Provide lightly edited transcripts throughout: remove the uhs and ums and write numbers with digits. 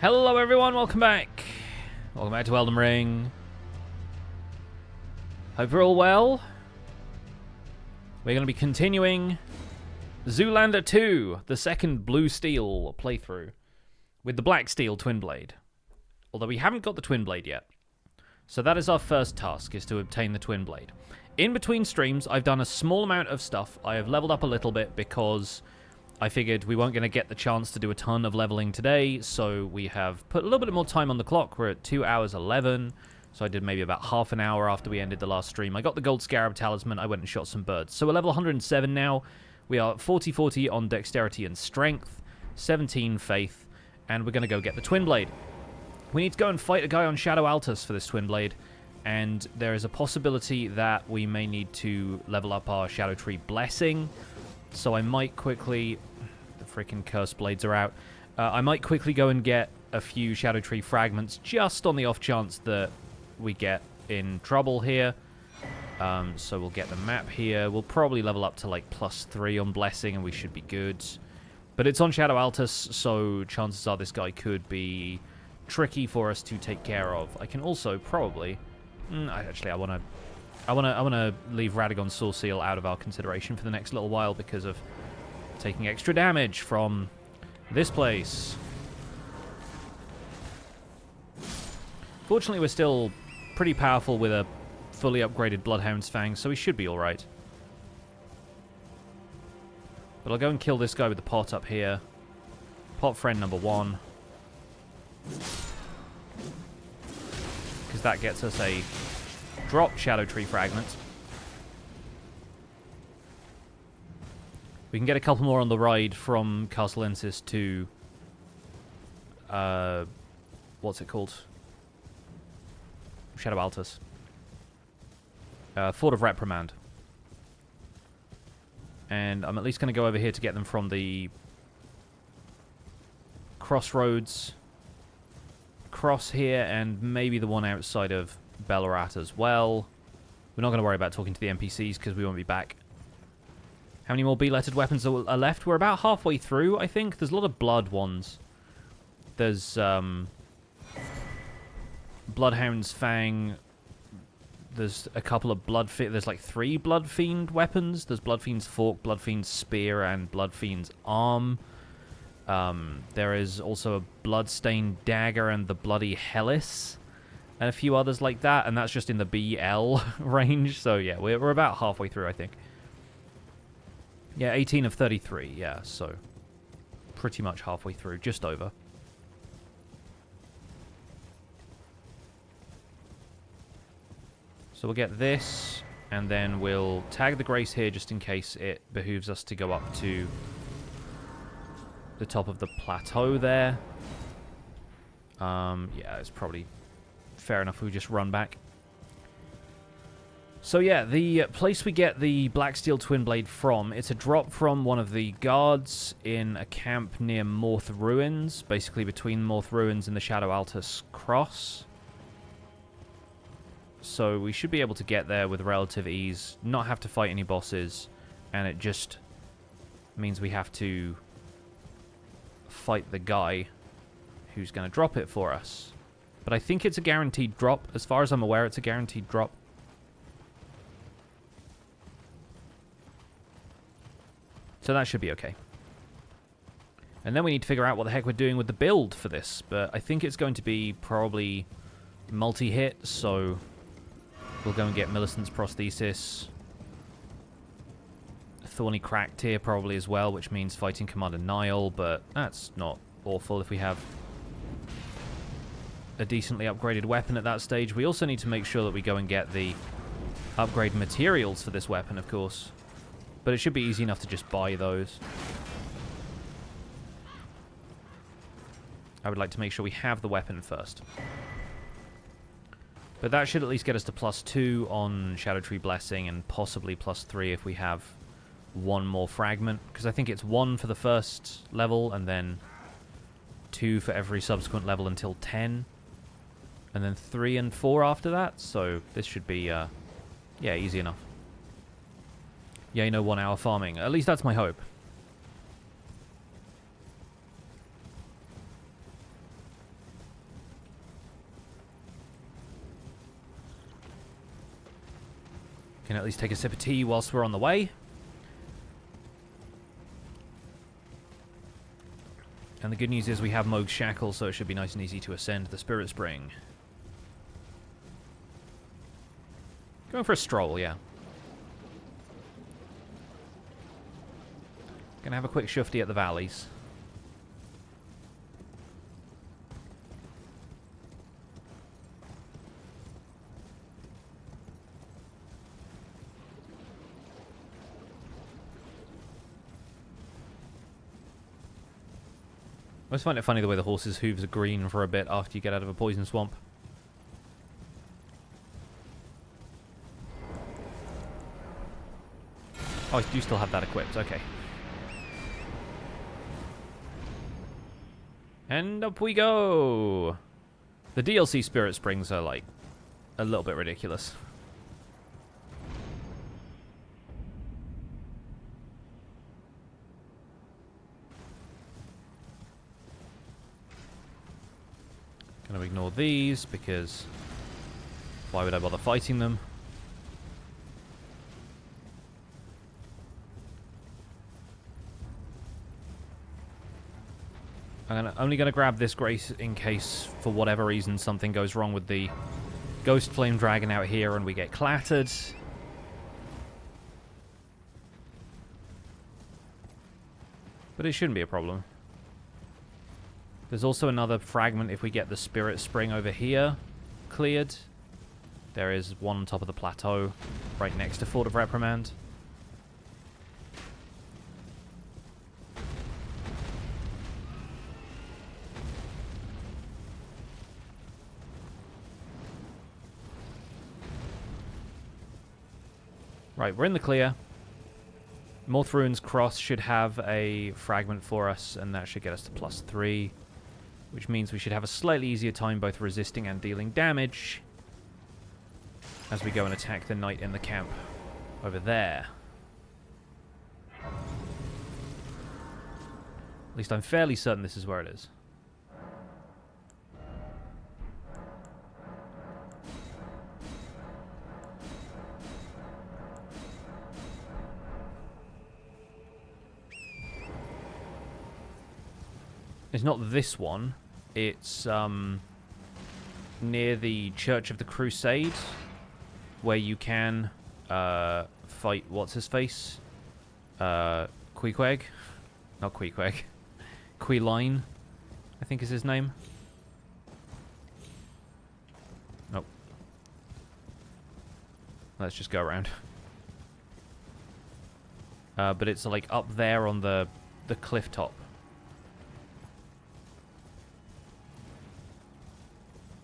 Hello everyone, welcome back. Welcome back to Elden Ring. Hope you're all well. We're going to be continuing Zoolander 2, the second Blue Steel playthrough, with the Black Steel Twinblade. Although we haven't got the Twinblade yet. So that is our first task, is to obtain the Twinblade. In between streams, I've done a small amount of stuff. I have leveled up a little bit because I figured we weren't going to get the chance to do a ton of leveling today, so we have put a little bit more time on the clock. We're at 2 hours 11, so I did maybe about half an hour after we ended the last stream. I got the Gold Scarab Talisman, I went and shot some birds. So we're level 107 now. We are 40-40 on Dexterity and Strength, 17 Faith, and we're going to go get the Twinblade. We need to go and fight a guy on Shadow Altus for this Twinblade, and there is a possibility that we may need to level up our Shadow Tree Blessing. So I might quickly... The freaking Curse Blades are out. I might quickly go and get a few Shadow Tree Fragments just on the off chance that we get in trouble here. So we'll get the map here. We'll probably level up to like +3 on Blessing and we should be good. But it's on Shadow Altus, so chances are this guy could be tricky for us to take care of. I can also probably... Actually, I want to leave Radagon's Soul Seal out of our consideration for the next little while because of taking extra damage from this place. Fortunately, we're still pretty powerful with a fully upgraded Bloodhound's Fang, so we should be alright. But I'll go and kill this guy with the pot up here. Pot friend number 1. Because that gets us a drop Shadow Tree Fragment. We can get a couple more on the ride from Castle Ensis to... what's it called? Shadow Altus. Fort of Reprimand. And I'm at least going to go over here to get them from the Crossroads Cross here, and maybe the one outside of Ballarat as well. We're not going to worry about talking to the NPCs because we won't be back. How many more B-lettered weapons are left? We're about halfway through, I think. There's a lot of blood ones. There's Bloodhound's Fang. There's a couple of there's like 3 Bloodfiend weapons. There's Bloodfiend's Fork, Bloodfiend's Spear, and Bloodfiend's Arm. There is also a Bloodstained Dagger and the Bloody Hellis. And a few others like that. And that's just in the BL range. So yeah, we're about halfway through, I think. Yeah, 18 of 33. Yeah, so pretty much halfway through. Just over. So we'll get this, and then we'll tag the Grace here just in case it behooves us to go up to the top of the plateau there. Yeah, it's probably fair enough if we just run back. So yeah, the place we get the Black Steel Twinblade from, it's a drop from one of the guards in a camp near Morth Ruins, basically between Morth Ruins and the Shadow Altus Cross. So we should be able to get there with relative ease, not have to fight any bosses, and it just means we have to fight the guy who's going to drop it for us. But I think it's a guaranteed drop. As far as I'm aware, it's a guaranteed drop. So that should be okay. And then we need to figure out what the heck we're doing with the build for this. But I think it's going to be probably multi-hit, so we'll go and get Millicent's Prosthesis. Thorny Cracked here probably as well, which means fighting Commander Niall, but that's not awful if we have a decently upgraded weapon at that stage. We also need to make sure that we go and get the upgrade materials for this weapon, of course. But it should be easy enough to just buy those. I would like to make sure we have the weapon first. But that should at least get us to +2 on Shadow Tree Blessing, and possibly +3 if we have one more fragment. Because I think it's 1 for the first level, and then 2 for every subsequent level until 10. And then 3 and 4 after that. So this should be, yeah, easy enough. Yeah, you know, 1 hour farming. At least that's my hope. Can at least take a sip of tea whilst we're on the way. And the good news is we have Mohg's Shackle, so it should be nice and easy to ascend the Spirit Spring. Going for a stroll, yeah. Gonna have a quick shufty at the valleys. I always find it funny the way the horse's hooves are green for a bit after you get out of a poison swamp. Oh, I do still have that equipped, okay. And up we go! The DLC Spirit Springs are, like, a little bit ridiculous. Gonna ignore these, because why would I bother fighting them? I'm only going to grab this Grace in case, for whatever reason, something goes wrong with the Ghost Flame Dragon out here and we get clattered. But it shouldn't be a problem. There's also another fragment if we get the Spirit Spring over here cleared. There is one on top of the plateau, right next to Fort of Reprimand. Right, we're in the clear. Morthrune's Cross should have a fragment for us, and that should get us to +3, which means we should have a slightly easier time both resisting and dealing damage as we go and attack the knight in the camp over there. At least I'm fairly certain this is where it is. It's not this one. It's near the Church of the Crusade, where you can fight what's-his-face? Queequeg? Not Queequeg. Queeline, I think is his name. Nope. Let's just go around. But it's like up there on the cliff top.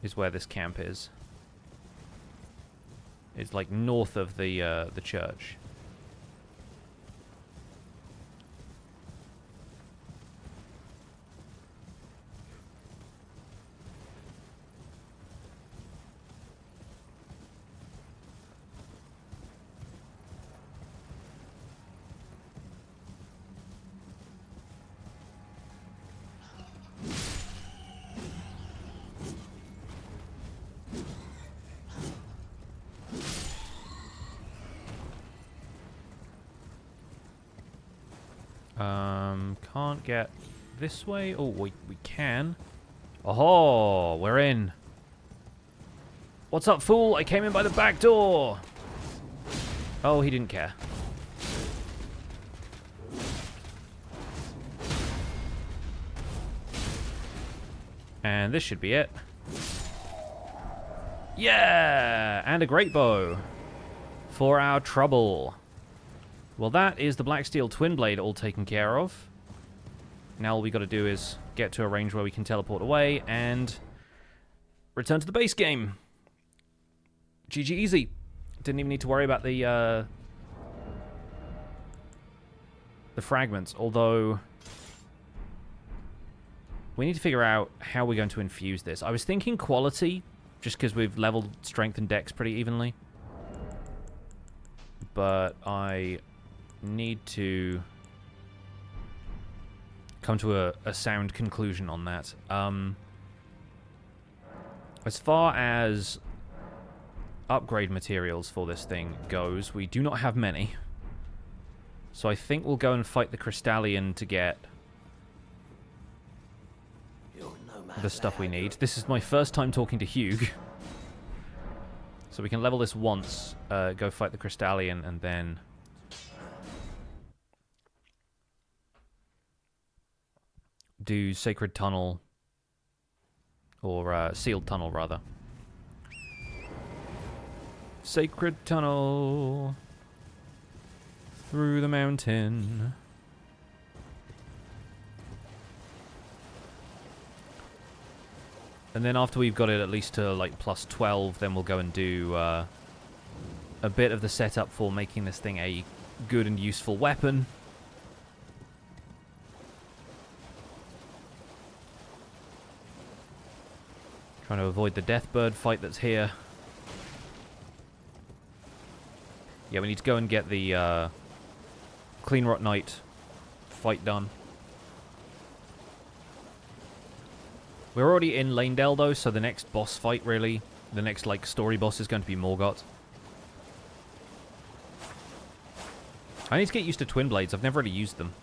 Is where this camp is. It's like north of the church. Can't get this way. Oh, we can. Oh, we're in. What's up, fool? I came in by the back door. Oh, he didn't care. And this should be it. Yeah! And a great bow for our trouble. Well, that is the Black Steel Twinblade all taken care of. Now all we got to do is get to a range where we can teleport away and return to the base game. GG easy. Didn't even need to worry about the fragments, although we need to figure out how we're going to infuse this. I was thinking quality, just because we've leveled strength and dex pretty evenly. But I need to come to a sound conclusion on that. As far as upgrade materials for this thing goes, we do not have many. So I think we'll go and fight the Crystalian to get the stuff we need. This is my first time talking to Hugh. So we can level this once, go fight the Crystalian, and then do Sacred Tunnel, or Sealed Tunnel, rather. Sacred Tunnel through the mountain. And then after we've got it at least to like plus 12, then we'll go and do a bit of the setup for making this thing a good and useful weapon. Trying to avoid the Deathbird fight that's here. Yeah, we need to go and get the Cleanrot Knight fight done. We're already in Lanedale, though, so the next boss fight, really, the next, like, story boss is going to be Morgott. I need to get used to Twinblades. I've never really used them.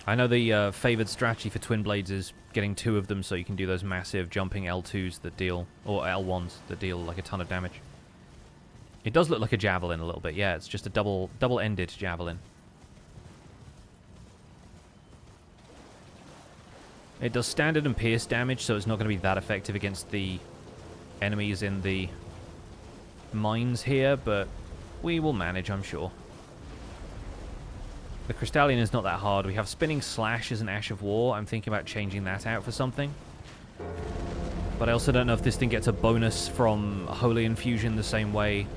I know the favored strategy for Twinblades is getting 2 of them so you can do those massive jumping L2s that deal, or L1s that deal, like, a ton of damage. It does look like a javelin a little bit, yeah. It's just a double-ended javelin. It does standard and pierce damage, so it's not going to be that effective against the enemies in the mines here, but we will manage, I'm sure. The Crystalian is not that hard. We have Spinning Slash as an Ash of War. I'm thinking about changing that out for something. But I also don't know if this thing gets a bonus from Holy Infusion the same way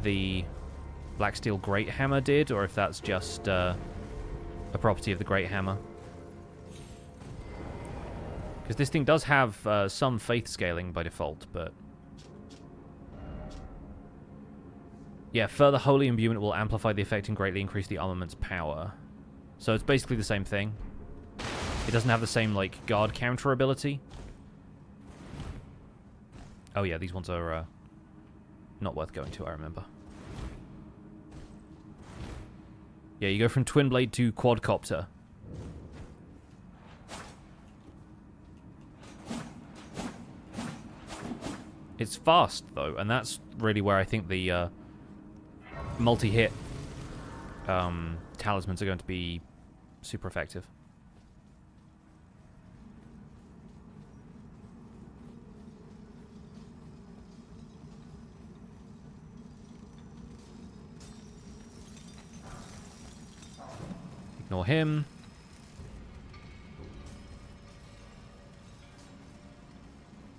the Black Steel Great Hammer did, or if that's just a property of the Great Hammer. Because this thing does have some faith scaling by default, but... yeah, further holy imbuement will amplify the effect and greatly increase the armament's power. So it's basically the same thing. It doesn't have the same, like, guard counter ability. Oh yeah, these ones are not worth going to, I remember. Yeah, you go from Twinblade to Quadcopter. It's fast, though, and that's really where I think the multi-hit talismans are going to be super effective. Ignore him.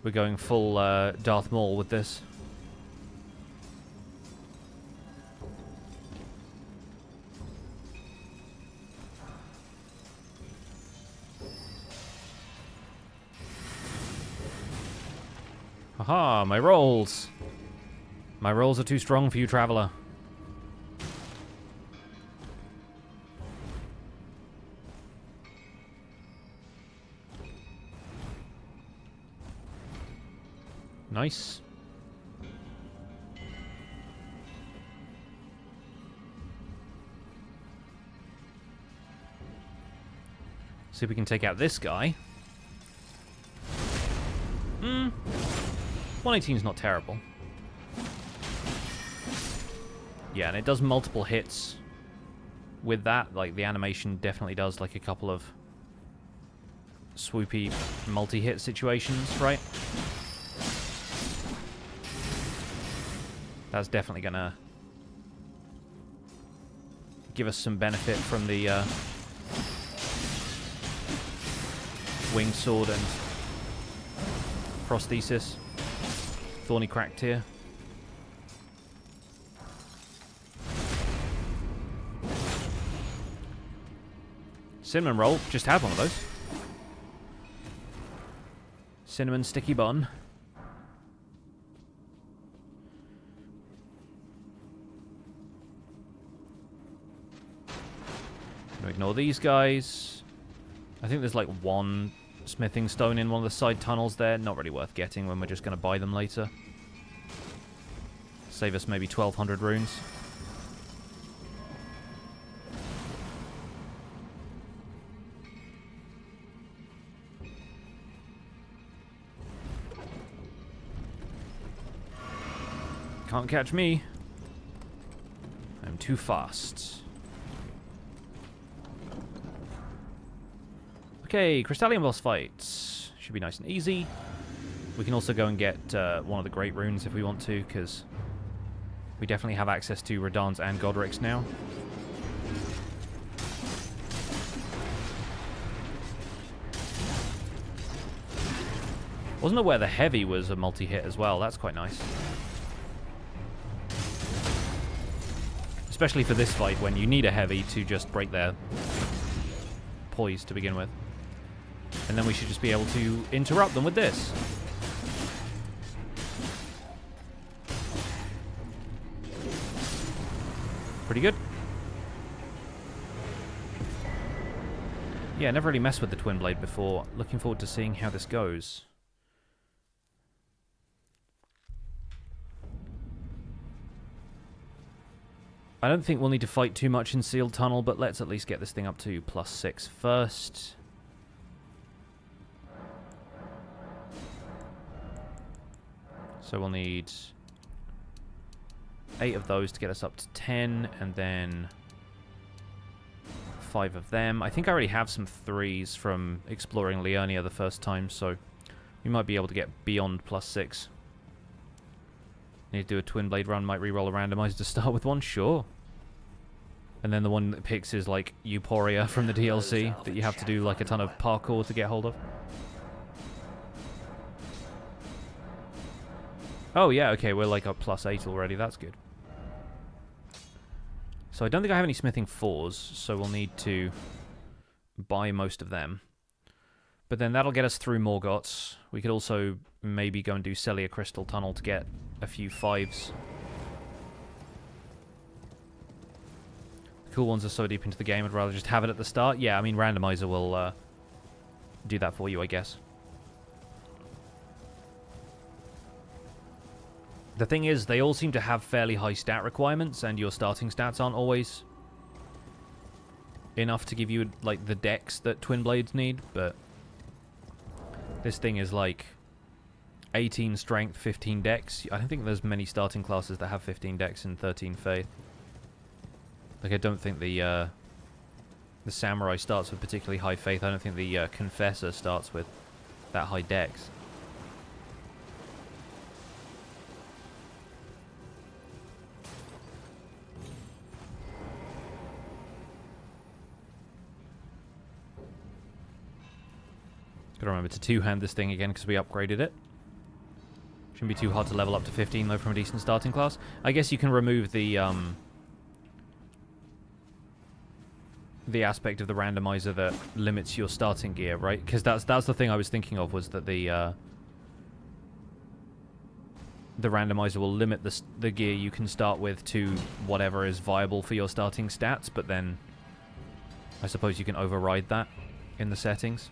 We're going full Darth Maul with this. Haha, my rolls. My rolls are too strong for you, Traveler. Nice. See if we can take out this guy. 118 is not terrible. Yeah, and it does multiple hits with that. Like, the animation definitely does, like, a couple of swoopy multi-hit situations, right? That's definitely gonna give us some benefit from the winged sword and prosthesis. Thorny Cracked here. Cinnamon roll, just had one of those. Cinnamon sticky bun. Ignore these guys. I think there's like one smithing stone in one of the side tunnels there. Not really worth getting when we're just going to buy them later. Save us maybe 1,200 runes. Can't catch me. I'm too fast. Okay, Crystalian boss fights. Should be nice and easy. We can also go and get one of the great runes if we want to, because we definitely have access to Radagon's and Godric's now. Wasn't aware the heavy was a multi-hit as well. That's quite nice. Especially for this fight, when you need a heavy to just break their poise to begin with. And then we should just be able to interrupt them with this. Pretty good. Yeah, never really messed with the Twinblade before. Looking forward to seeing how this goes. I don't think we'll need to fight too much in Sealed Tunnel, but let's at least get this thing up to +6 first. So we'll need 8 of those to get us up to 10, and then 5 of them. I think I already have some 3s from exploring Liurnia the first time, so we might be able to get beyond +6. Need to do a Twinblade run, might reroll a randomizer to start with one, sure. And then the one that picks is like Euphoria from the DLC that you have to do like a ton of parkour to get hold of. Oh yeah, okay, we're like up +8 already, that's good. So I don't think I have any smithing 4s, so we'll need to buy most of them. But then that'll get us through Morgott. We could also maybe go and do Selia Crystal Tunnel to get a few 5s. The cool ones are so deep into the game, I'd rather just have it at the start. Yeah, I mean, randomizer will do that for you, I guess. The thing is, they all seem to have fairly high stat requirements, and your starting stats aren't always enough to give you, like, the dex that Twinblades need, but this thing is, like, 18 strength, 15 dex. I don't think there's many starting classes that have 15 dex and 13 faith. Like, I don't think the samurai starts with particularly high faith. I don't think the confessor starts with that high dex. Gotta remember to two-hand this thing again because we upgraded it. Shouldn't be too hard to level up to 15 though from a decent starting class. I guess you can remove the aspect of the randomizer that limits your starting gear, right? Because that's the thing I was thinking of, was that the randomizer will limit the gear you can start with to whatever is viable for your starting stats, but then I suppose you can override that in the settings.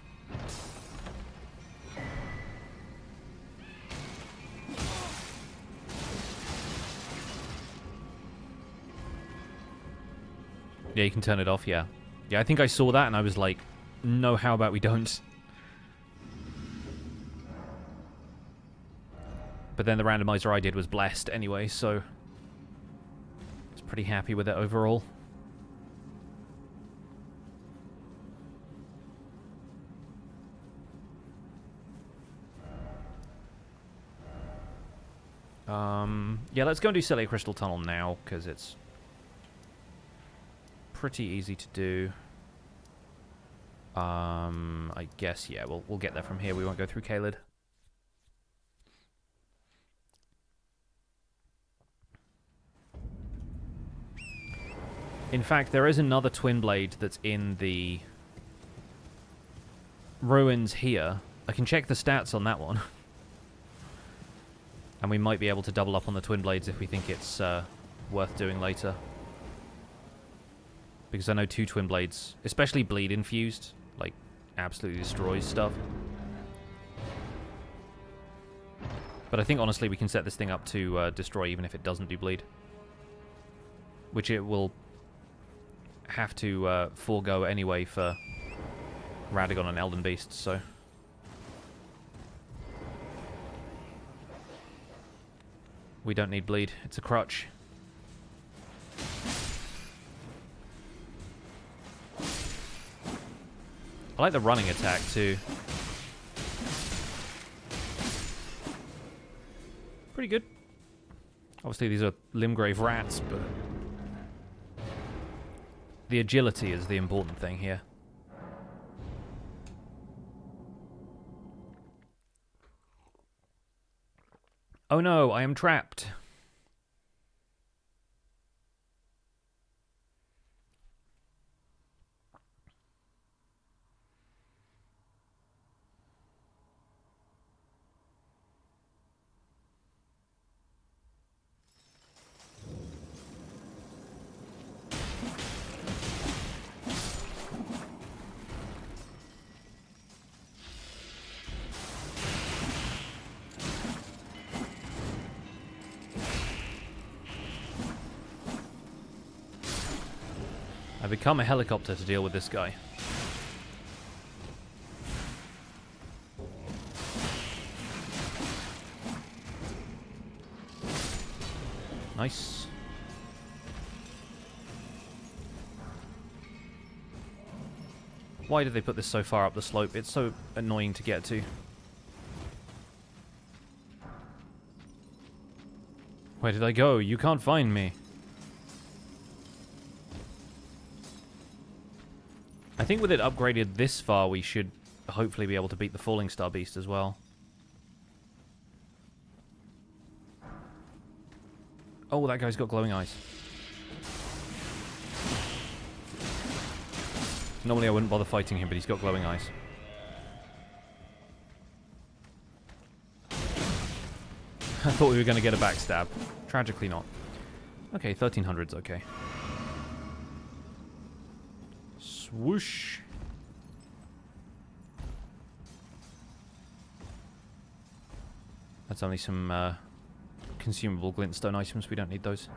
Yeah, you can turn it off, yeah. Yeah, I think I saw that and I was like, no, how about we don't? But then the randomizer I did was blessed anyway, so I was pretty happy with it overall. Yeah, let's go and do Selia Crystal Tunnel now, because it's pretty easy to do. I guess, yeah, we'll get there from here. We won't go through Caelid. In fact, there is another Twinblade that's in the ruins here. I can check the stats on that one. And we might be able to double up on the Twinblades if we think it's worth doing later. Because I know 2 Twinblades, especially bleed infused, like, absolutely destroys stuff. But I think, honestly, we can set this thing up to destroy even if it doesn't do bleed. Which it will have to forego anyway for Radagon and Elden Beast, so... We don't need bleed. It's a crutch. I like the running attack, too. Pretty good. Obviously, these are Limgrave rats, but... the agility is the important thing here. Oh no, I am trapped. I become a helicopter to deal with this guy. Nice. Why did they put this so far up the slope? It's so annoying to get to. Where did I go? You can't find me. I think with it upgraded this far, we should hopefully be able to beat the Fallingstar beast as well. Oh, that guy's got glowing eyes. Normally I wouldn't bother fighting him, but he's got glowing eyes. I thought we were going to get a backstab. Tragically not. Okay, 1300's okay. Swoosh. That's only some consumable glintstone items. We don't need those.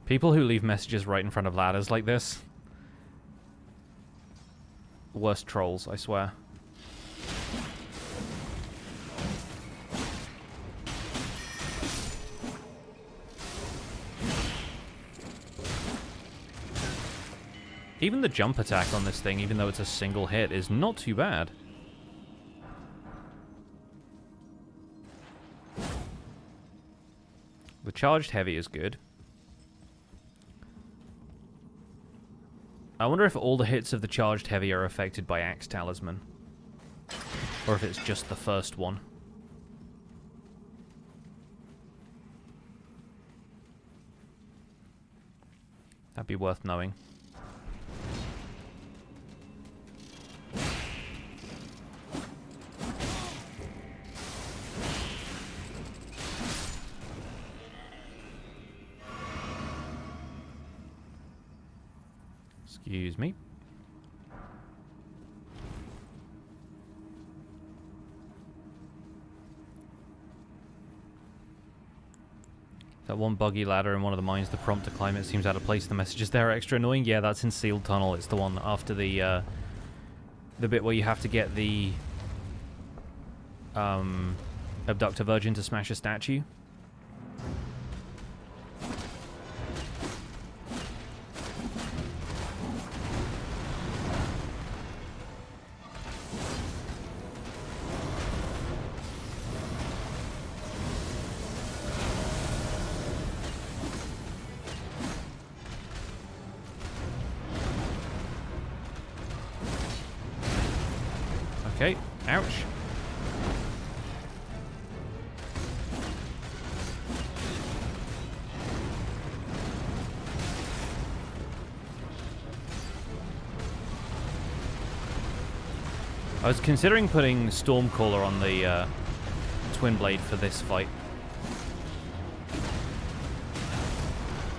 People who leave messages right in front of ladders like this. Worst trolls, I swear. Even the jump attack on this thing, even though it's a single hit, is not too bad. The charged heavy is good. I wonder if all the hits of the charged heavy are affected by Axe Talisman. Or if it's just the first one. That'd be worth knowing. Excuse me. That one buggy ladder in one of the mines, the prompt to climb it seems out of place. The messages there are extra annoying. Yeah, that's in Sealed Tunnel. It's the one after the bit where you have to get the Abductor Virgin to smash a statue. Okay, ouch. I was considering putting Stormcaller on the Twinblade for this fight.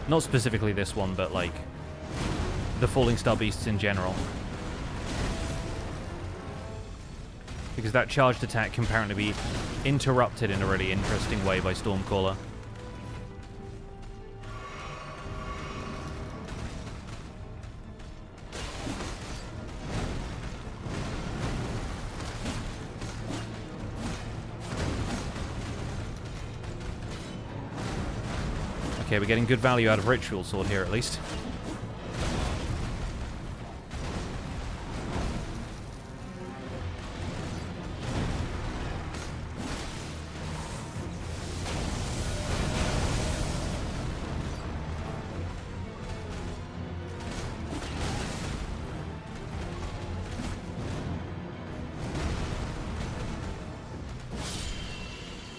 Not specifically this one, but like the Fallingstar beasts in general. Because that charged attack can apparently be interrupted in a really interesting way by Stormcaller. Okay, we're getting good value out of Ritual Sword here, at least.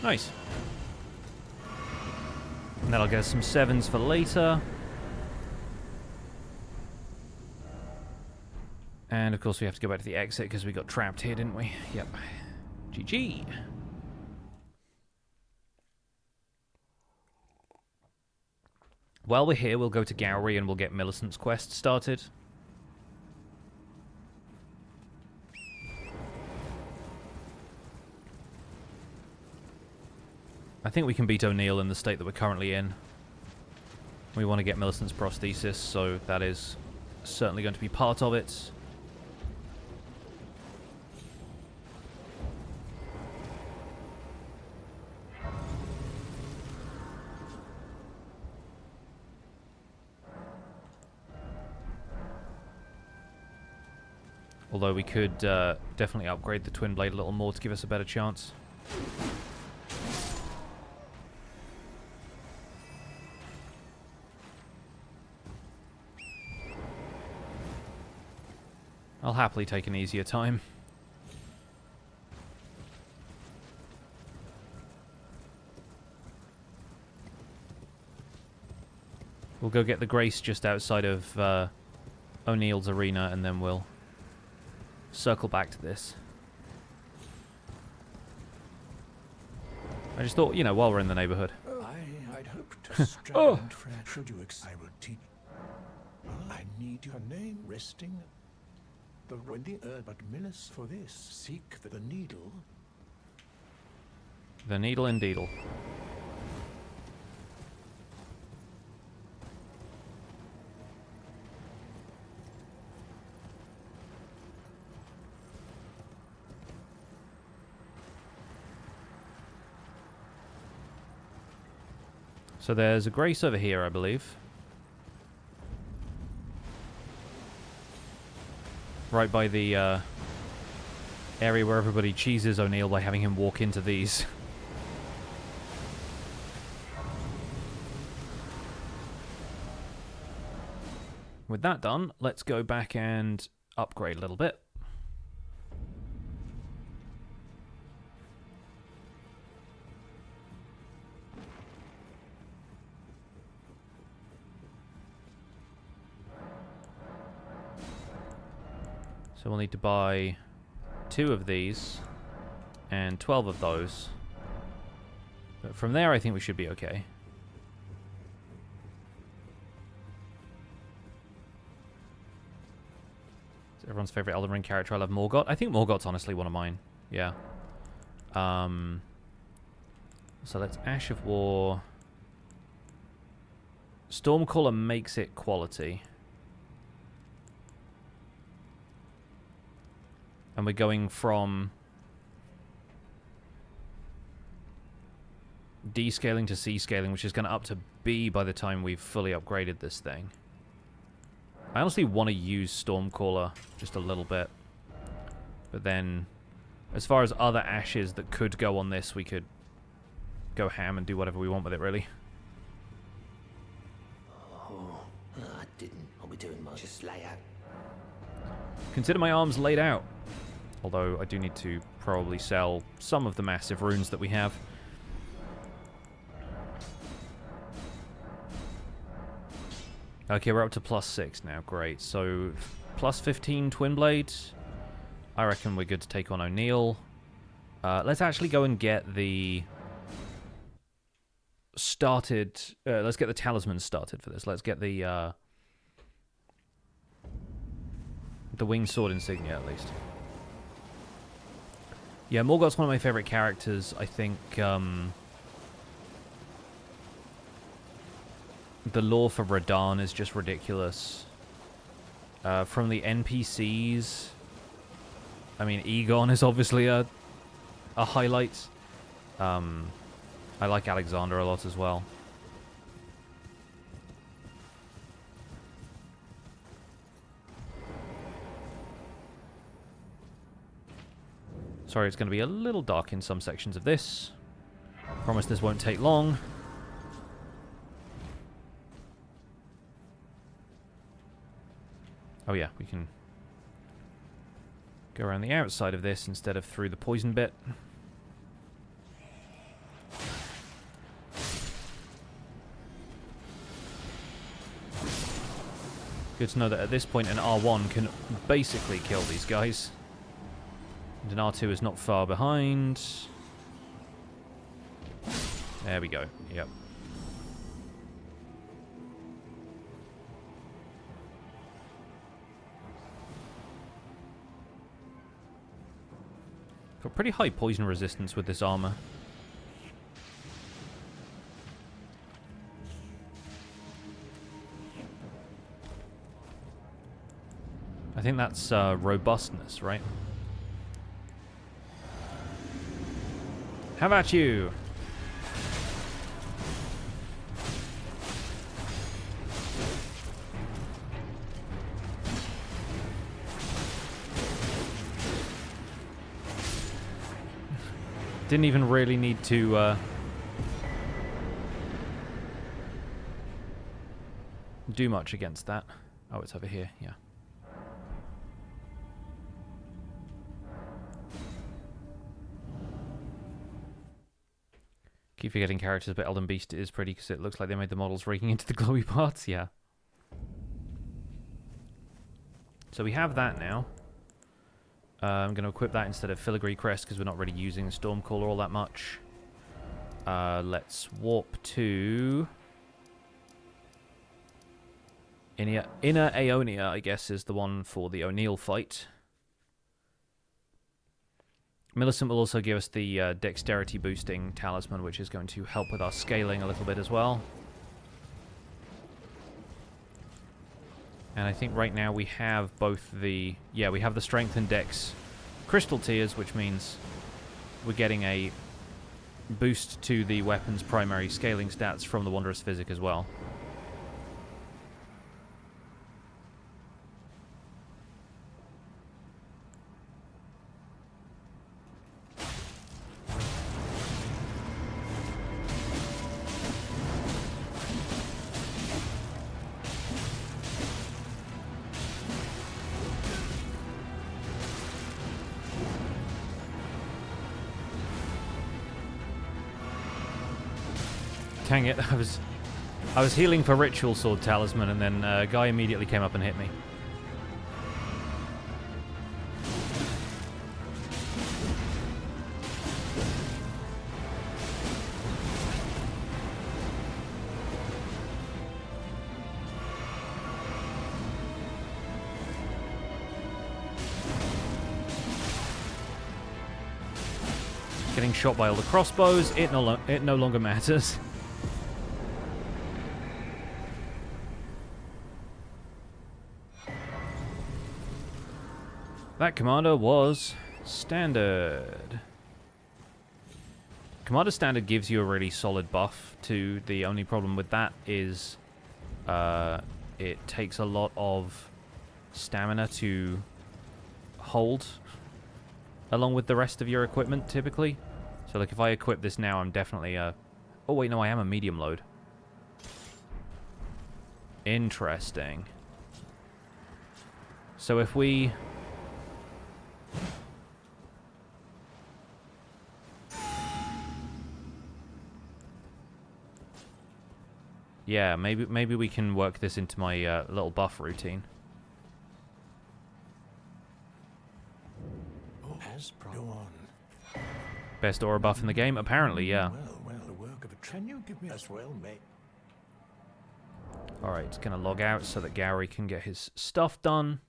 Nice. And that'll get us some 7s for later. And of course we have to go back to the exit because we got trapped here, didn't we? Yep. GG. While we're here, we'll go to Gowrie and we'll get Millicent's quest started. I think we can beat O'Neill in the state that we're currently in. We want to get Millicent's prosthesis, so that is certainly going to be part of it. Although we could definitely upgrade the Twinblade a little more to give us a better chance. I'll happily take an easier time. We'll go get the Grace just outside of O'Neill's arena, and then we'll circle back to this. I just thought, you know, while we're in the neighborhood. I'd hoped to strand should you I will teach. I need your name resting. The herb, but Millis for this. Seek the needle. The needle and deedle. So there's a Grace over here, I believe. Right by the area where everybody cheeses O'Neill by having him walk into these. With that done, let's go back and upgrade a little bit. So we'll need to buy 2 of these and 12 of those. But from there, I think we should be okay. It's everyone's favorite Elden Ring character. I love Morgott. I think Morgott's honestly one of mine. Yeah. So let's Ash of War. Stormcaller makes it quality. And we're going from D scaling to C scaling, which is going to up to B by the time we've fully upgraded this thing. I honestly want to use Stormcaller just a little bit. But then, as far as other ashes that could go on this, we could go ham and do whatever we want with it, really. Oh, I didn't. I'll be doing much. Just lay out. Consider my arms laid out. Although I do need to probably sell some of the massive runes that we have. Okay, we're up to +6 now. Great. So, +15 Twinblade. I reckon we're good to take on O'Neill. Let's actually go and get the started. Let's get the talisman started for this. Let's get the winged sword insignia at least. Yeah, Morgott's one of my favorite characters. I think the lore for Radagon is just ridiculous. From the NPCs, I mean, Egon is obviously a highlight. I like Alexander a lot as well. Sorry, it's going to be a little dark in some sections of this. Promise this won't take long. Oh yeah, we can go around the outside of this instead of through the poison bit. Good to know that at this point an R1 can basically kill these guys. And an R2 is not far behind. There we go, yep. Got pretty high poison resistance with this armor. I think that's robustness, right? How about you? Didn't even really need to do much against that. Oh, it's over here, yeah. Keep forgetting characters, but Elden Beast is pretty because it looks like they made the models raking into the glowy parts, yeah. So we have that now. I'm going to equip that instead of Filigree Crest because we're not really using Stormcaller all that much. Let's warp to Inner Aeonia, I guess, is the one for the O'Neill fight. Millicent will also give us the dexterity boosting talisman, which is going to help with our scaling a little bit as well. And I think right now we have both the... Yeah, we have the strength and dex crystal tiers, which means we're getting a boost to the weapon's primary scaling stats from the Wondrous Physic as well. Dang it, I was healing for Ritual Sword Talisman and then a guy immediately came up and hit me. Getting shot by all the crossbows, it no longer matters. That commander was standard. Commander standard gives you a really solid buff too. The only problem with that is it takes a lot of stamina to hold along with the rest of your equipment typically. So like if I equip this now, I'm definitely oh wait, no, I am a medium load. Interesting. So if we... Yeah, maybe we can work this into my little buff routine. As go on. Best aura buff in the game? Apparently, yeah. Well, the work of a can you give me as well, mate? Alright, it's going to log out so that Gary can get his stuff done.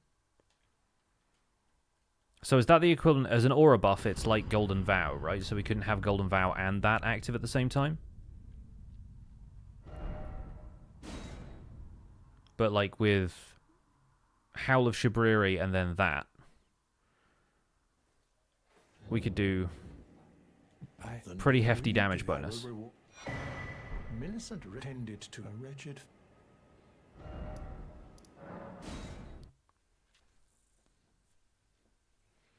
So is that the equivalent as an aura buff? It's like Golden Vow, right? So we couldn't have Golden Vow and that active at the same time? But like with Howl of Shabriri and then that, we could do pretty hefty damage bonus. Millicent tended to a wretched.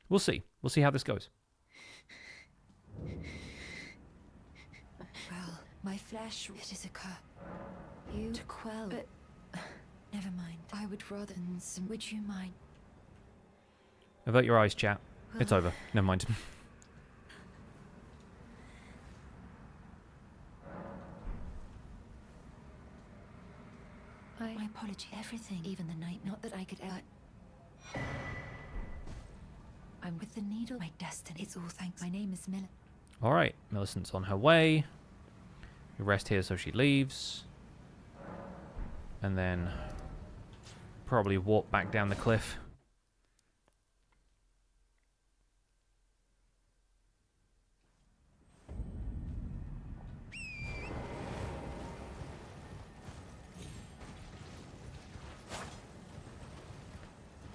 We'll see. We'll see how this goes. Well, my flesh, it is a curse. You to quell, but never mind. I would rather than some. Would you mind? Avert your eyes, chat. It's over. Never mind. My apology. Everything, even the night. Not that I could ever. I'm with the needle. My destiny. It's all thanks. My name is Miller. Alright, Millicent's on her way. We rest here so she leaves. And then probably walk back down the cliff.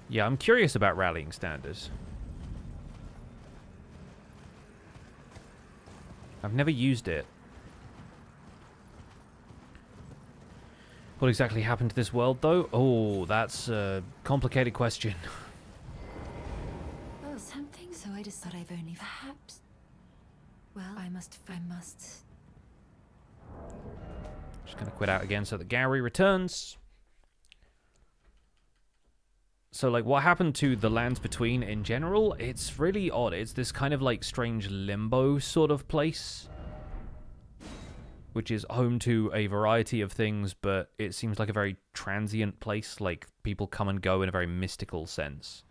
Yeah, I'm curious about rallying standards. I've never used it. What exactly happened to this world, though? Oh, that's a complicated question. Oh, something. So I just thought I've only perhaps. Well, I must. Just gonna quit out again so that Gary returns. So, like, what happened to the lands between in general? It's really odd. It's this kind of, like, strange limbo sort of place, which is home to a variety of things, but it seems like a very transient place. Like, people come and go in a very mystical sense.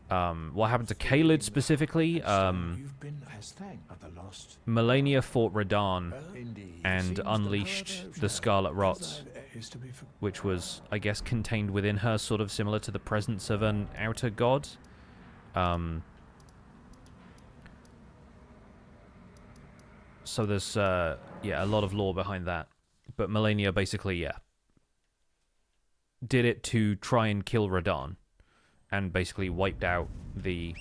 What happened to Caelid specifically? Melania fought Radagon and unleashed the Scarlet Rot, which was, I guess, contained within her, sort of similar to the presence of an outer god. So there's, yeah, a lot of lore behind that. But Melania basically, yeah, did it to try and kill Radagon, and basically wiped out the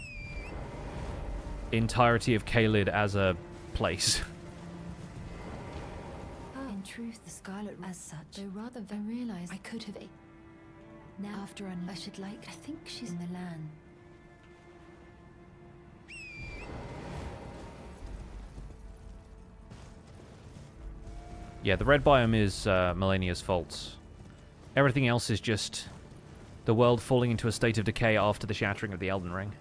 entirety of Caelid as a place. In truth, the Scarlet as such, though rather than realize I could have. Now, after I should like. I think she's in the land. Yeah, the red biome is Melania's fault. Everything else is just the world falling into a state of decay after the shattering of the Elden Ring.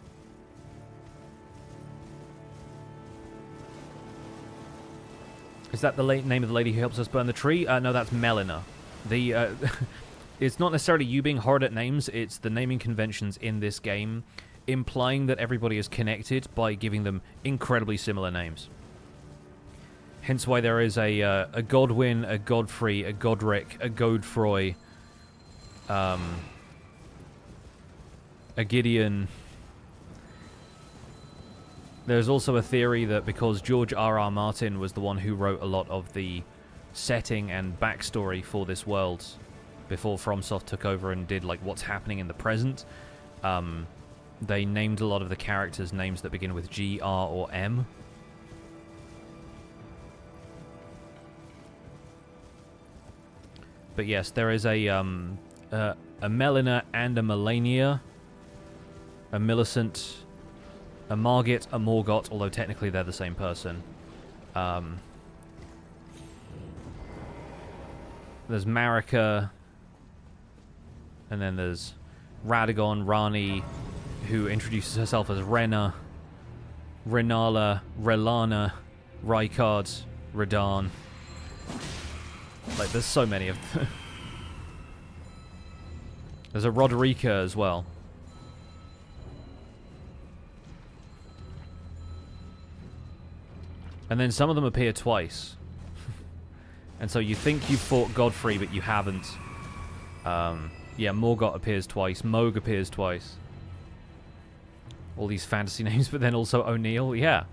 Is that the name of the lady who helps us burn the tree? No, that's Melina. The it's not necessarily you being hard at names, it's the naming conventions in this game implying that everybody is connected by giving them incredibly similar names. Hence why there is a Godwyn, a Godfrey, a Godric, a Godfroy, a Gideon. There's also a theory that because George R.R. Martin was the one who wrote a lot of the setting and backstory for this world before FromSoft took over and did like what's happening in the present, they named a lot of the characters names that begin with G, R, or M. But yes, there is a Melina and a Melania, a Millicent, a Morgott, a Morgott, although technically they're the same person. There's Marika, and then there's Radagon, Rani, who introduces herself as Rena, Renala, Relana, Rykard, Radahn. Like, there's so many of them. There's a Roderica as well. And then some of them appear twice. And so you think you've fought Godfrey, but you haven't. Yeah, Morgott appears twice. Moog appears twice. All these fantasy names, but then also O'Neill. Yeah.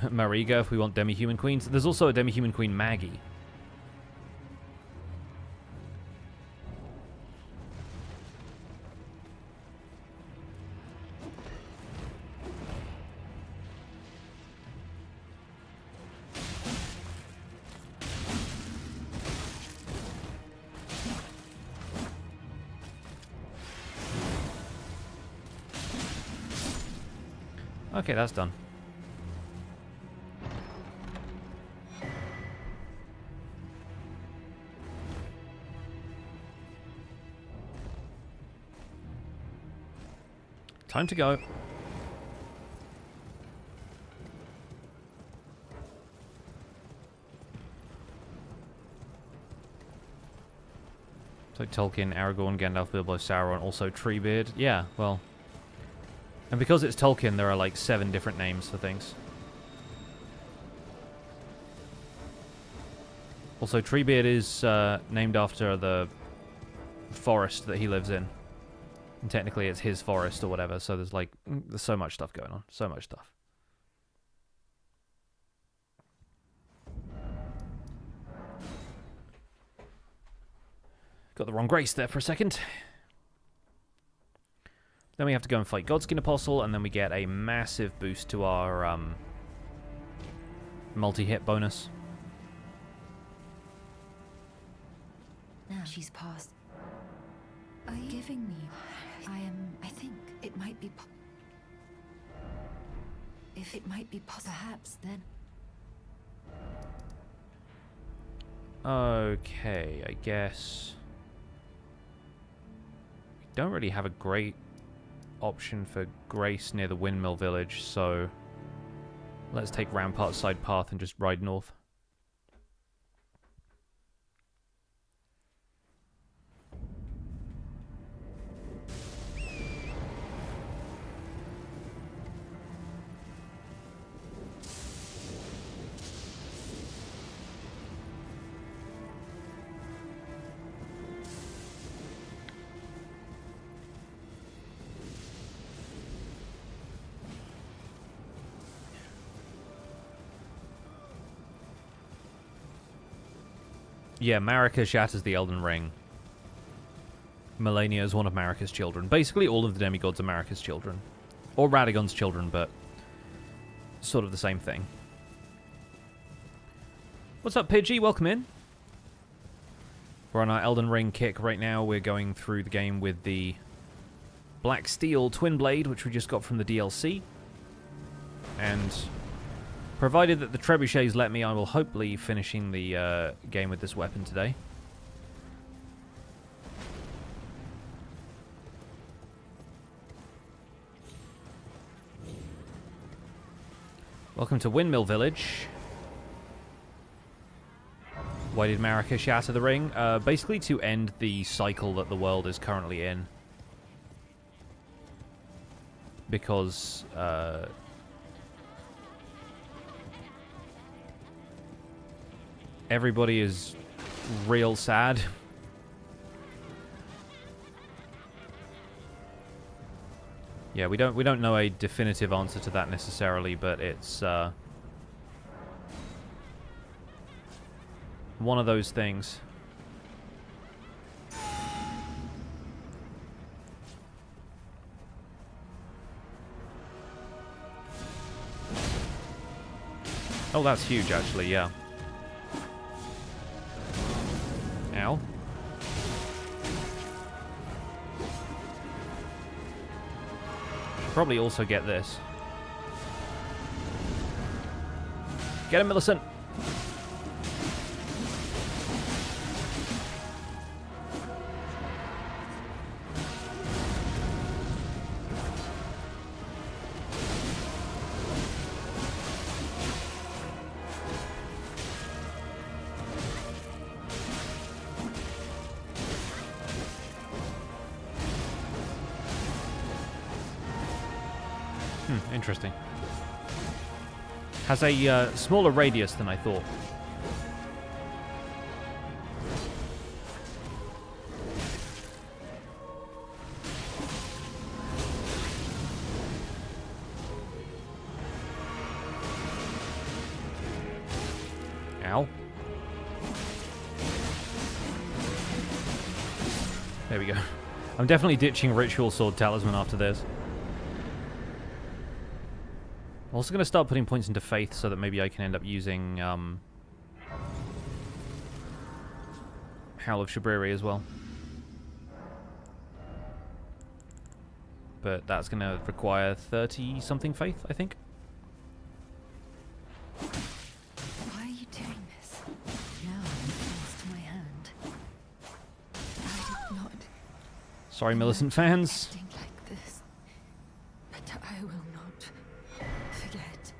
Marika, if we want demi-human queens. There's also a demi-human queen, Maggie. Okay, that's done. Time to go. So Tolkien, Aragorn, Gandalf, Bilbo, Sauron, also Treebeard. Yeah, well. And because it's Tolkien, there are like 7 different names for things. Also, Treebeard is named after the forest that he lives in. And technically it's his forest or whatever, so there's like, there's so much stuff going on. So much stuff. Got the wrong grace there for a second. Then we have to go and fight Godskin Apostle, and then we get a massive boost to our multi-hit bonus. Now she's passed. Are you giving me? I think it might be. If it might be perhaps then. Okay, I guess. We don't really have a great option for Grace near the Windmill village, so let's take Rampart side path and just ride north. Yeah, Marika shatters the Elden Ring. Melania is one of Marika's children. Basically, all of the demigods are Marika's children. Or Radagon's children, but sort of the same thing. What's up, Pidgey? Welcome in. We're on our Elden Ring kick right now. We're going through the game with the Black Steel Twinblade, which we just got from the DLC. And provided that the trebuchets let me, I will hopefully finishing the game with this weapon today. Welcome to Windmill Village. Why did Marika shatter the ring? Basically to end the cycle that the world is currently in. Because everybody is real sad. Yeah, we don't know a definitive answer to that necessarily, but it's one of those things. Oh, that's huge, actually, yeah. Ow. Should probably also get this. Get him, Millicent! Interesting. Has a smaller radius than I thought. Ow. There we go. I'm definitely ditching Ritual Sword Talisman after this. I'm also going to start putting points into Faith so that maybe I can end up using Howl of Shabriri as well. But that's going to require 30-something Faith, I think. Why are you doing this? Now I'm forced to my hand. I did not Sorry, Millicent fans. acting like this, but I will not forget.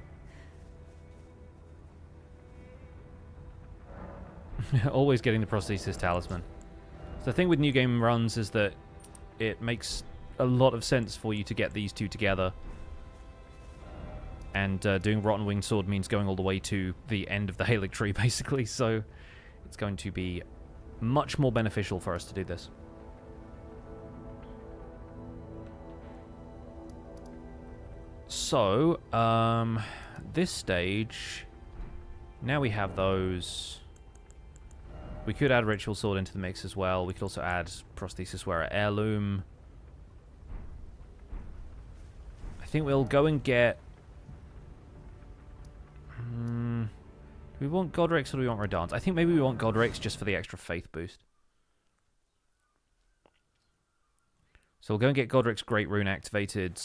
Always getting the Prosthesis Talisman. So the thing with New Game runs is that it makes a lot of sense for you to get these two together. And doing Rotten Winged Sword means going all the way to the end of the Halic tree, basically. So it's going to be much more beneficial for us to do this. So, this stage, now we have those. We could add Ritual Sword into the mix as well. We could also add Prosthesis Wearer Heirloom. I think we'll go and get... do we want Godric's or do we want Radagon's? I think maybe we want Godric's just for the extra Faith boost. So we'll go and get Godric's Great Rune activated.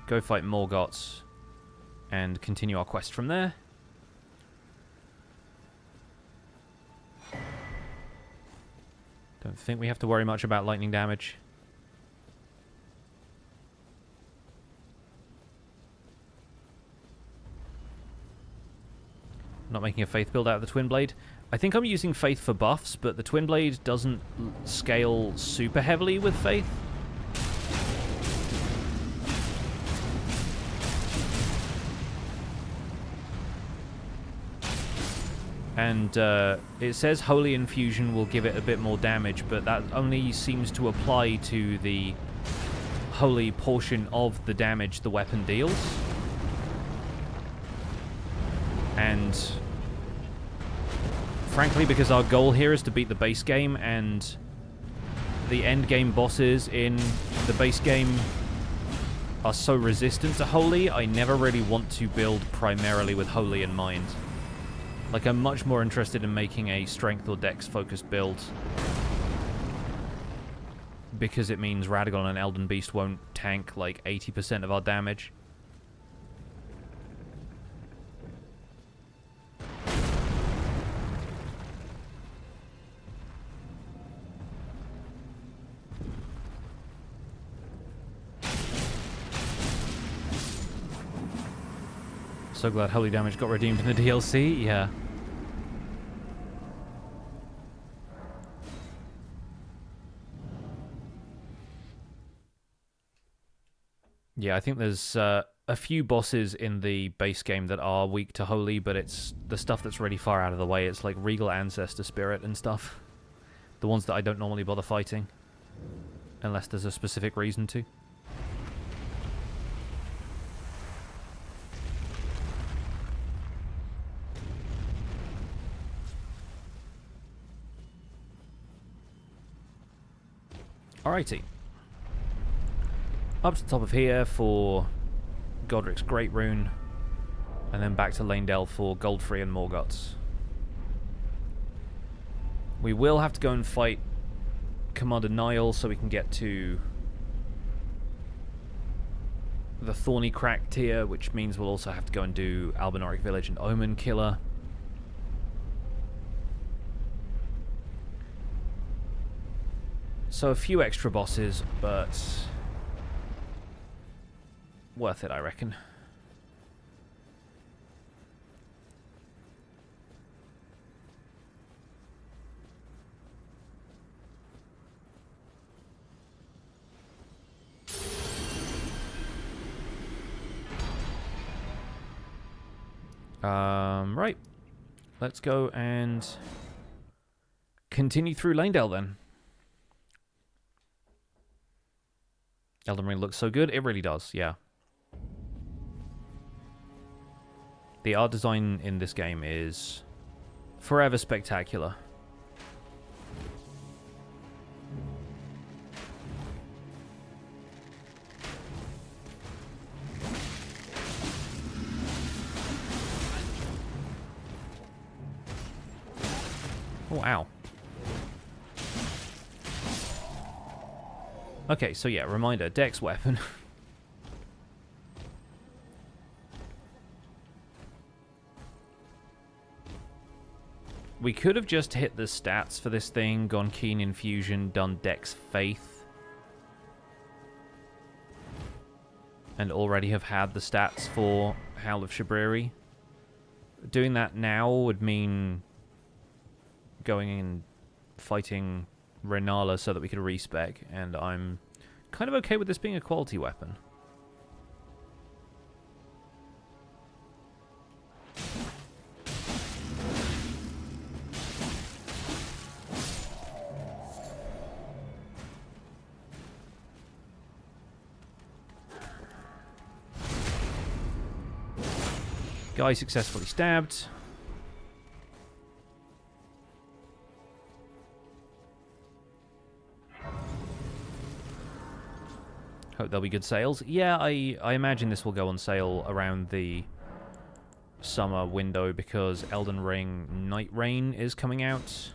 Go fight Morgott. And continue our quest from there. Don't think we have to worry much about lightning damage. Not making a Faith build out of the Twinblade. I think I'm using Faith for buffs, but the Twinblade doesn't scale super heavily with Faith. And it says Holy Infusion will give it a bit more damage, but that only seems to apply to the holy portion of the damage the weapon deals. And frankly, because our goal here is to beat the base game, and the end game bosses in the base game are so resistant to Holy, I never really want to build primarily with Holy in mind. Like, I'm much more interested in making a strength or dex focused build, because it means Radagon and Elden Beast won't tank like 80% of our damage. So glad Holy Damage got redeemed in the DLC, yeah. Yeah, I think there's a few bosses in the base game that are weak to Holy, but it's the stuff that's really far out of the way. It's like Regal Ancestor Spirit and stuff. The ones that I don't normally bother fighting, unless there's a specific reason to. Alrighty. Up to the top of here for Godric's Great Rune, and then back to Lanedale for Godfrey and Morgott. We will have to go and fight Commander Niall so we can get to the Thorny Crack tier, which means we'll also have to go and do Albinoric Village and Omen Killer. So a few extra bosses, but worth it, I reckon. Right. Let's go and continue through Lanedale then. Elden Ring looks so good. It really does, yeah. The art design in this game is forever spectacular. Oh, ow. Okay, so yeah, reminder, Dex weapon. We could have just hit the stats for this thing, gone Keen Infusion, done Dex Faith. And already have had the stats for Howl of Shabriri. Doing that now would mean going and fighting Renala so that we could respec, and I'm kind of okay with this being a quality weapon. Guy successfully stabbed. Hope there'll be good sales. Yeah, I imagine this will go on sale around the summer window because Elden Ring Night Rain is coming out.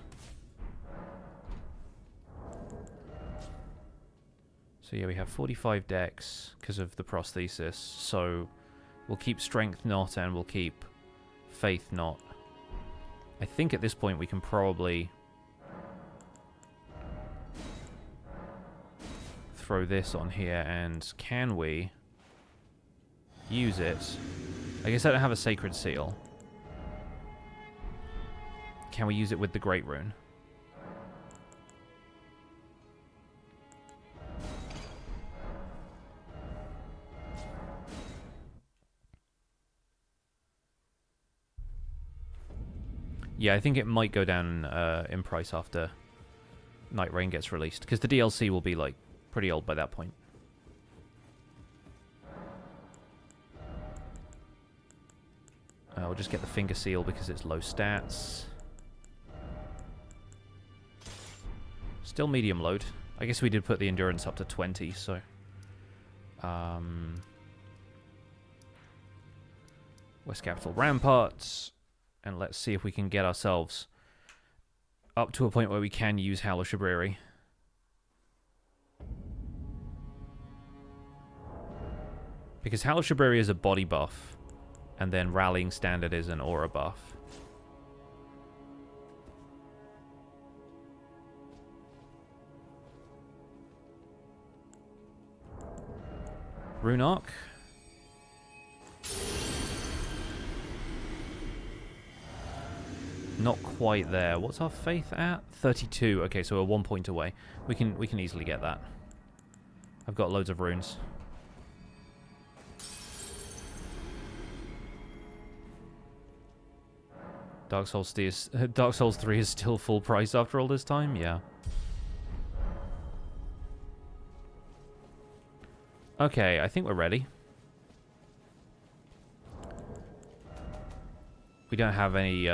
So yeah, we have 45 decks because of the prosthesis. So we'll keep Strength Not and we'll keep Faith Not. I think at this point we can probably throw this on here, and can we use it? I guess I don't have a Sacred Seal. Can we use it with the Great Rune? Yeah, I think it might go down in price after Night Rain gets released, because the DLC will be like pretty old by that point. We'll just get the Finger Seal because it's low stats. Still medium load. I guess we did put the endurance up to 20, so... West Capital Ramparts. And let's see if we can get ourselves up to a point where we can use Howl of Shabriri. Because Howl of Shabriri is a body buff, and then Rallying Standard is an aura buff. Rune Arc. Not quite there. What's our faith at? 32. Okay, so we're 1 point away. We can easily get that. I've got loads of runes. Dark Souls 3 is still full price after all this time? Yeah. Okay, I think we're ready. We don't have any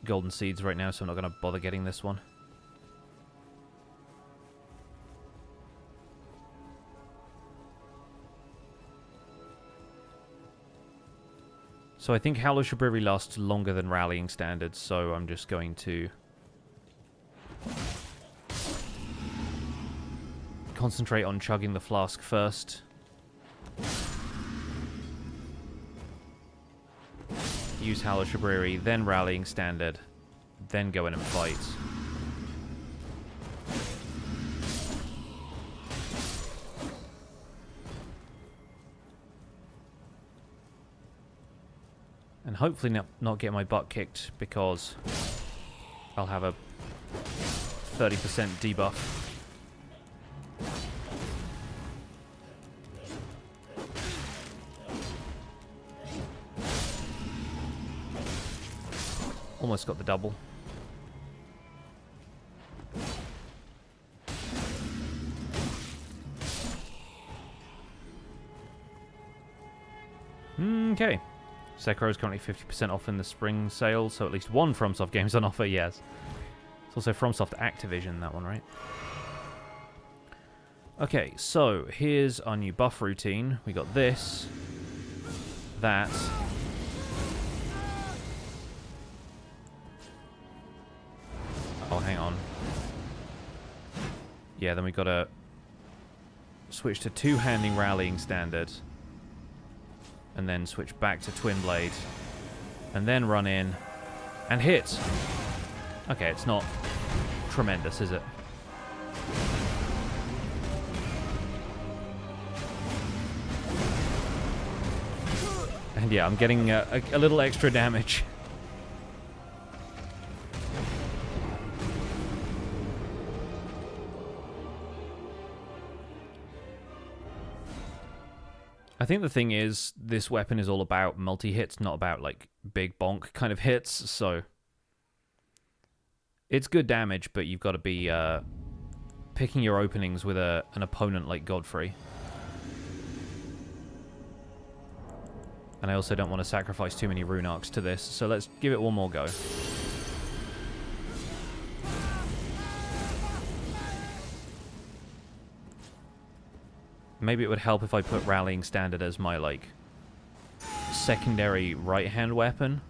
golden seeds right now, so I'm not going to bother getting this one. So I think Howl of Shabriri lasts longer than Rallying Standard, so I'm just going to concentrate on chugging the flask first. Use Howl of Shabriri, then Rallying Standard, then go in and fight. And hopefully not get my butt kicked, because I'll have a 30% debuff. Almost got the double. Okay. Sekiro is currently 50% off in the spring sale, so at least one FromSoft game's on offer, yes. It's also FromSoft Activision, that one, right? Okay, so here's our new buff routine. We got this, that. Oh, hang on. Yeah, then we got to switch to two-handing rallying standard. And then switch back to Twinblade. And then run in and hit. Okay, it's not tremendous, is it? And yeah, I'm getting a little extra damage. I think the thing is, this weapon is all about multi-hits, not about, like, big bonk kind of hits, so... It's good damage, but you've got to be picking your openings with an opponent like Godfrey. And I also don't want to sacrifice too many rune arcs to this, so let's give it one more go. Maybe it would help if I put Rallying Standard as my, like, secondary right-hand weapon.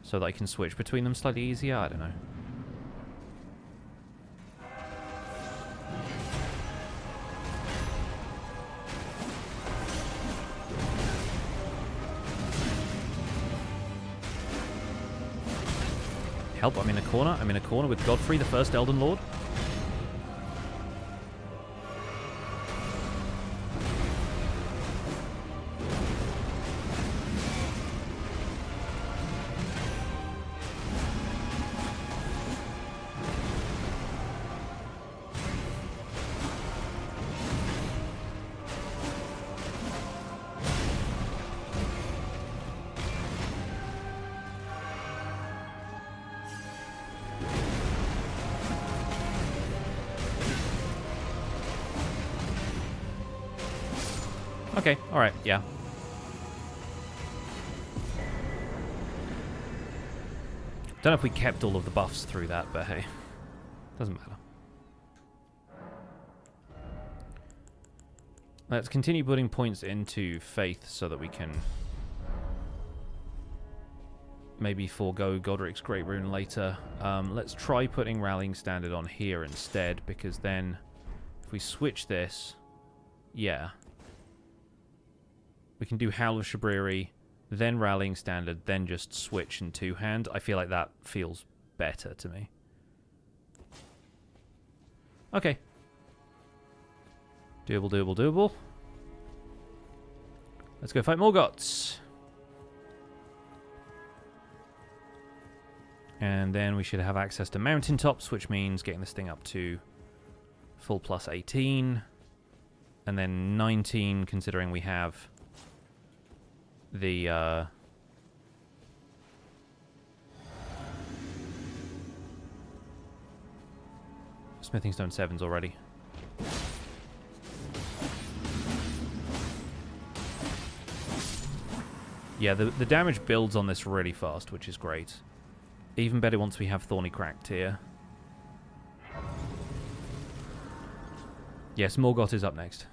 So that I can switch between them slightly easier? I don't know. Help, I'm in a corner. I'm in a corner with Godfrey, the first Elden Lord. Okay, alright, yeah. Don't know if we kept all of the buffs through that, but hey, doesn't matter. Let's continue putting points into Faith so that we can maybe forego Godric's Great Rune later. Let's try putting Rallying Standard on here instead, because then if we switch this, yeah. We can do Howl of Shabriri, then Rallying Standard, then just switch in two-hand. I feel like that feels better to me. Okay. Doable, doable, doable. Let's go fight Morgott. And then we should have access to mountaintops, which means getting this thing up to full plus 18. And then 19, considering we have the Smithing Stone 7s already. Yeah, the damage builds on this really fast, which is great. Even better once we have Thorny Cracked here. Yes, Morgott is up next.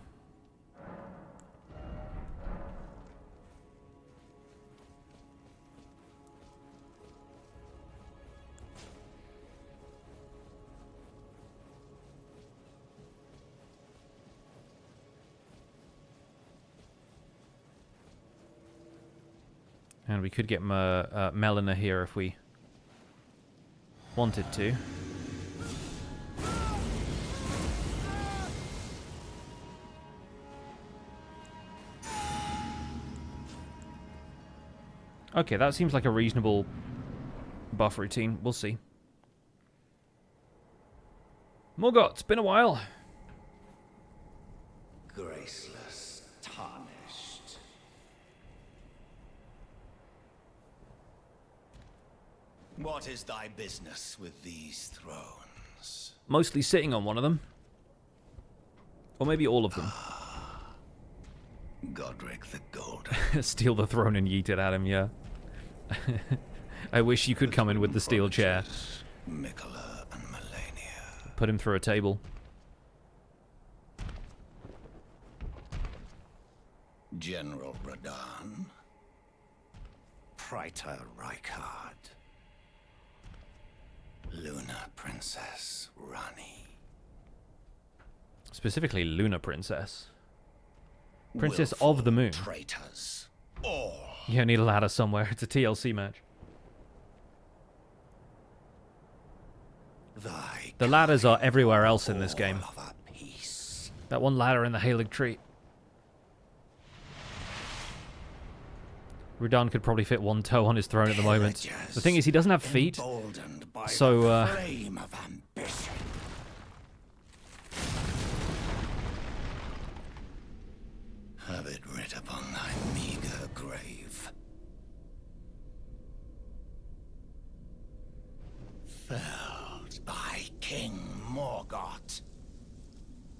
And we could get Melina here if we wanted to. Okay, that seems like a reasonable buff routine. We'll see. Morgott, it's been a while. Graceless, tarnished. What is thy business with these thrones? Mostly sitting on one of them. Or maybe all of them. Godric the Golden. Steal the throne and yeet it at him, yeah. I wish you could come in with the steel chair. Mikola and Melania. Put him through a table. General Radagon. Praetor Rykard. Luna Princess Rani. Specifically Luna Princess. Princess Willful of the Moon. Traitors. All. You need a ladder somewhere. It's a TLC match. The ladders are everywhere else in this game. That one ladder in the Halig tree. Radagon could probably fit one toe on his throne at the moment. The thing is, he doesn't have feet. So, have it writ upon thy meager grave. Felled by King Morgott,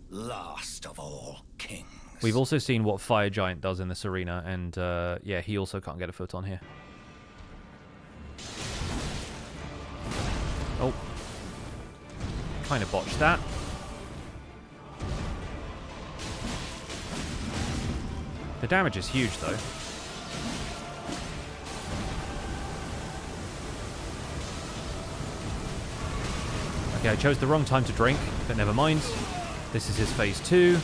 last of all kings. we've also seen what Fire Giant does in this arena, and yeah, he also can't get a foot on here. Oh. Kind of botched that. The damage is huge, though. Okay, I chose the wrong time to drink, but never mind. This is his phase 2.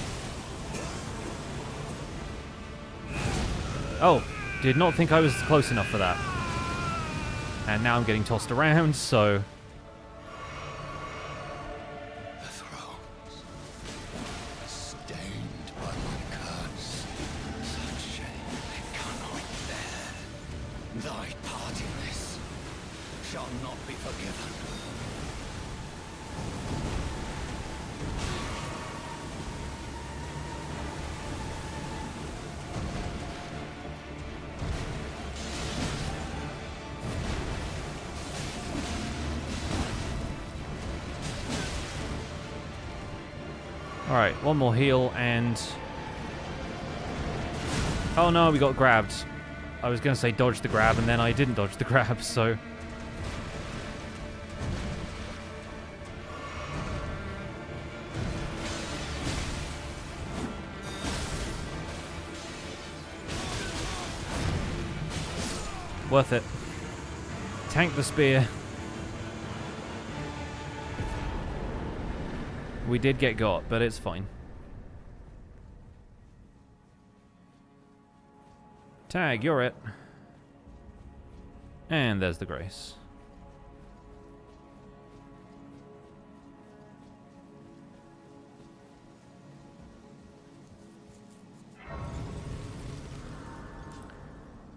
Oh, did not think I was close enough for that. And now I'm getting tossed around, so... The thrones, stained by my curse, such shame I cannot bear. Thy part in this shall not be forgiven. Alright, one more heal and... Oh no, we got grabbed. I was going to say dodge the grab, and then I didn't dodge the grab, so... Worth it. Tank the spear. We did get got, but it's fine. Tag, you're it. And there's the grace.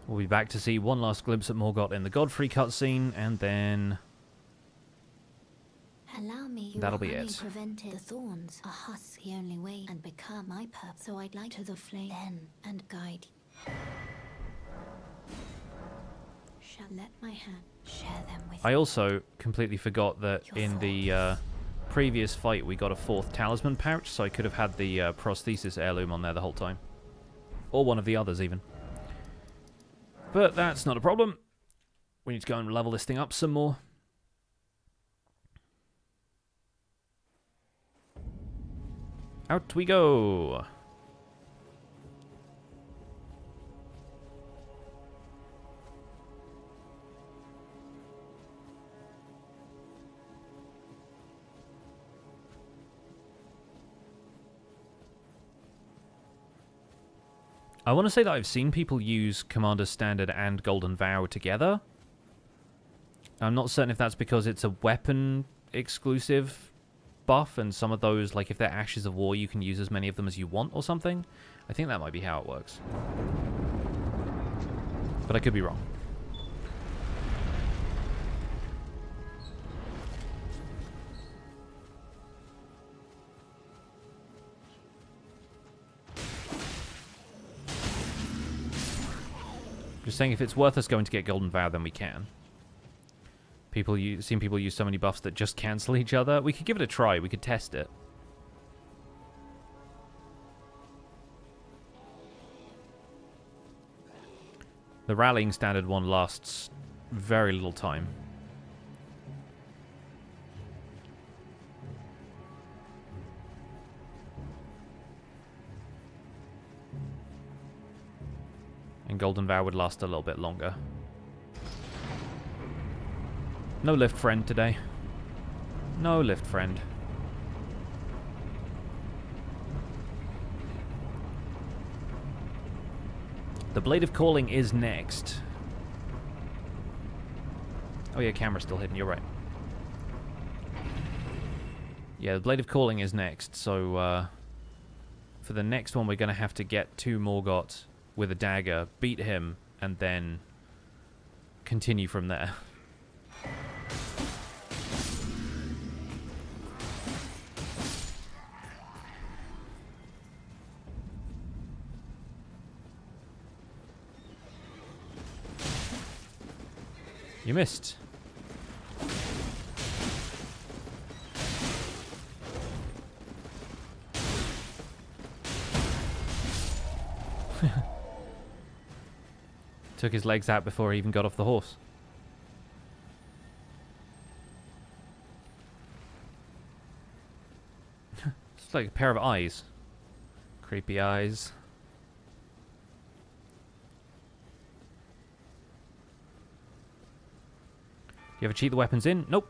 We'll be back to see one last glimpse at Morgott in the Godfrey cutscene, and then... Allow me, that'll be only it. Prevented the thorns. A husk the only way and become my purpose. So I'd like to the flame then and guide you. Shall let my hand share them with I also completely forgot that in the previous fight we got a 4th talisman pouch, so I could have had the prosthesis heirloom on there the whole time. Or one of the others, even. But that's not a problem. We need to go and level this thing up some more. Out we go! I want to say that I've seen people use Commander Standard and Golden Vow together. I'm not certain if that's because it's a weapon exclusive buff, and some of those, like if they're Ashes of War, you can use as many of them as you want or something. I think that might be how it works. But I could be wrong. Just saying, if it's worth us going to get Golden Vow, then we can. Seen people use so many buffs that just cancel each other. We could give it a try. We could test it. The rallying standard one lasts very little time. And Golden Vow would last a little bit longer. No lift friend today. No lift friend. The Blade of Calling is next. Oh yeah, camera's still hidden, you're right. Yeah, the Blade of Calling is next, so for the next one we're going to have to get to Morgott with a dagger, beat him, and then continue from there. You missed. Took his legs out before he even got off the horse. It's like a pair of eyes. Creepy eyes. You ever cheat the weapons in? Nope.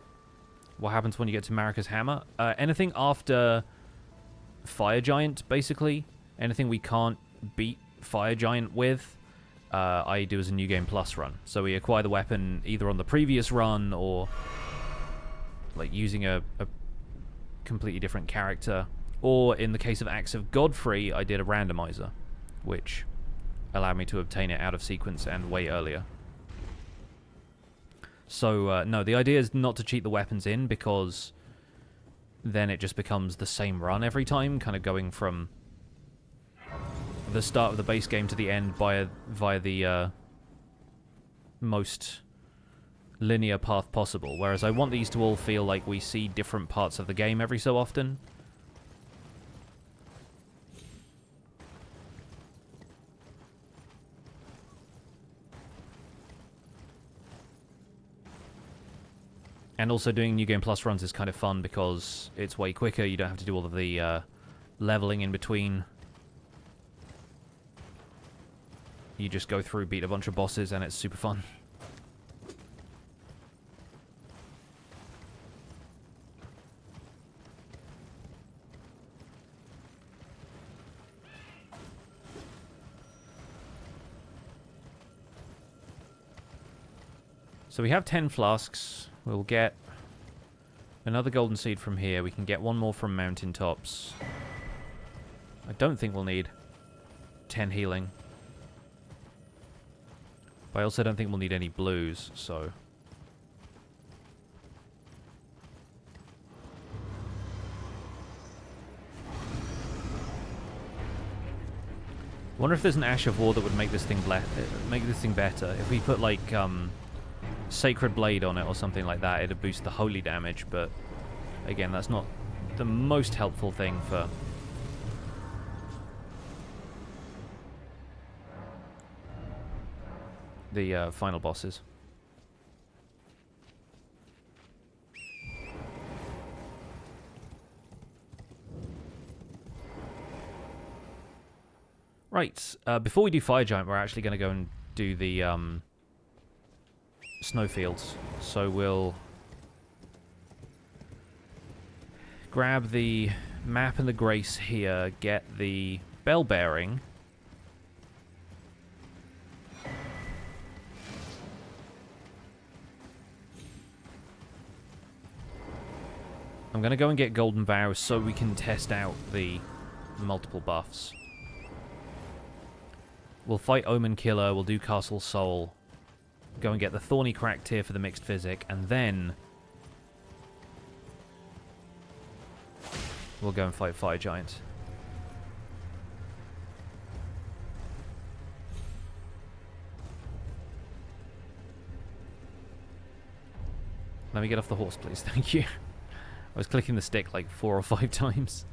What happens when you get to Marika's hammer? Anything after Fire Giant, basically. Anything we can't beat Fire Giant with, I do as a New Game Plus run. So we acquire the weapon either on the previous run or like using a completely different character. Or in the case of Axe of Godfrey, I did a randomizer, which allowed me to obtain it out of sequence and way earlier. So, no, the idea is not to cheat the weapons in, because then it just becomes the same run every time, kind of going from the start of the base game to the end via the most linear path possible. Whereas I want these to all feel like we see different parts of the game every so often. And also doing New Game Plus runs is kind of fun because it's way quicker. You don't have to do all of the leveling in between. You just go through, beat a bunch of bosses, and it's super fun. So we have 10 flasks. We'll get another golden seed from here. We can get one more from mountaintops. I don't think we'll need 10 healing. But I also don't think we'll need any blues, so... I wonder if there's an Ash of War that would make this thing better. If we put, like, Sacred Blade on it or something like that, it'd boost the holy damage, but again, that's not the most helpful thing for the final bosses. Right, before we do Fire Giant, we're actually going to go and do the Snowfields. So we'll grab the map and the grace here, get the bell bearing. I'm going to go and get Golden Vow so we can test out the multiple buffs. We'll fight Omen Killer, we'll do Castle Soul, go and get the Thorny Crack tier for the Mixed Physic, and then we'll go and fight Fire Giant. Let me get off the horse, please. Thank you. I was clicking the stick like 4 or 5 times.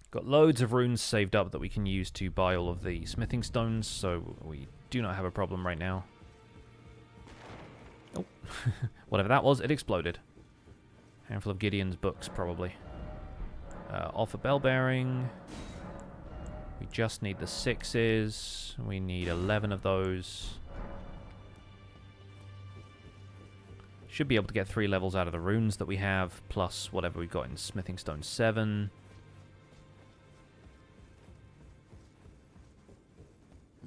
Got loads of runes saved up that we can use to buy all of the smithing stones, so we do not have a problem right now. Oh, whatever that was, it exploded. Handful of Gideon's books, probably. Offer bell bearing. We just need the 6s. We need 11 of those. Should be able to get 3 levels out of the runes that we have, plus whatever we got in smithing stone 7.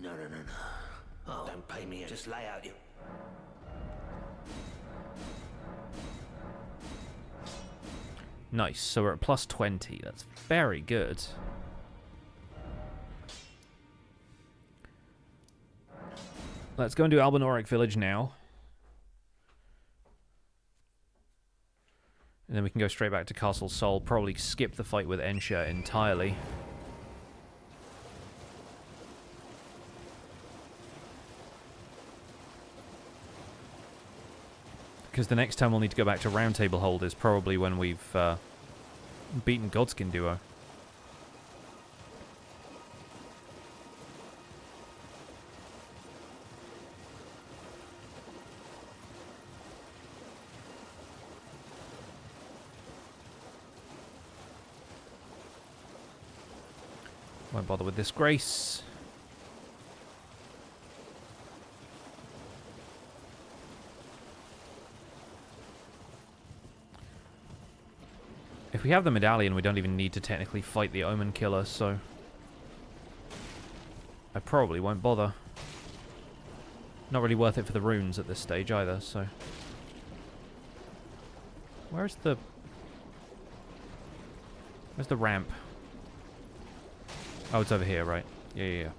No. Oh, don't pay me. Just lay out you. Nice, so we're at plus 20. That's very good. Let's go and do Albinoric Village now. And then we can go straight back to Castle Sol. Probably skip the fight with Ensha entirely. Because the next time we'll need to go back to Roundtable Hold is probably when we've beaten Godskin Duo. Won't bother with this grace. If we have the medallion, we don't even need to technically fight the Omen killer, so I probably won't bother. Not really worth it for the runes at this stage either, so... Where's the ramp? Oh, it's over here, right. Yeah.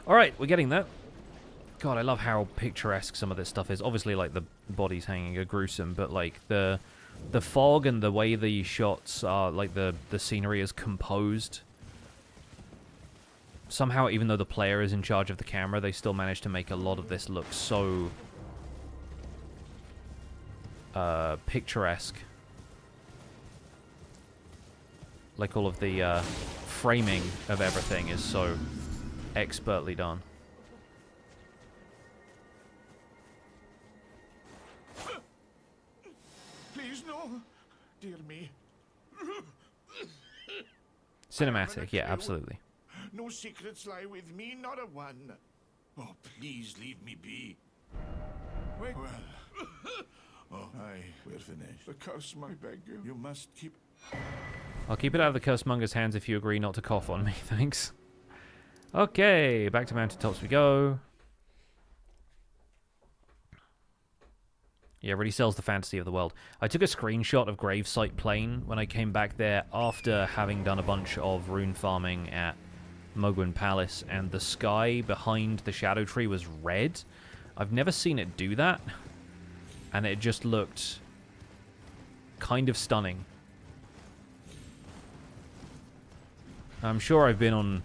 Alright, we're getting there. God, I love how picturesque some of this stuff is. Obviously, like, the bodies hanging are gruesome, but, like, the fog and the way the shots are, like, the scenery is composed. Somehow, even though the player is in charge of the camera, they still manage to make a lot of this look so... picturesque. Like, all of the framing of everything is so expertly done. Please, no. Dear me. Cinematic, yeah, absolutely. No secrets lie with me, not a one. Oh, please leave me be. Wait. Well. Oh, we're finished. The curse, I beg you. You must keep... I'll keep it out of the Cursemonger's hands if you agree not to cough on me, thanks. Okay, back to mountaintops we go. Yeah, really sells the fantasy of the world. I took a screenshot of Gravesite Plain when I came back there after having done a bunch of rune farming at Mogwin Palace, and the sky behind the Shadow Tree was red. I've never seen it do that, and it just looked kind of stunning. I'm sure I've been on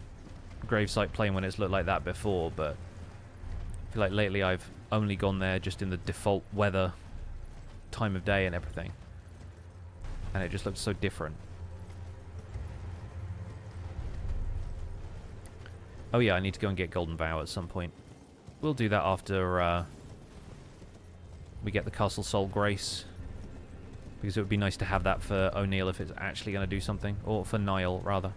Gravesite Plain when it's looked like that before, but I feel like lately I've only gone there just in the default weather, time of day and everything. And it just looks so different. Oh yeah, I need to go and get Golden Vow at some point. We'll do that after we get the Castle Sol Grace. Because it would be nice to have that for O'Neill if it's actually going to do something. Or for Niall, rather.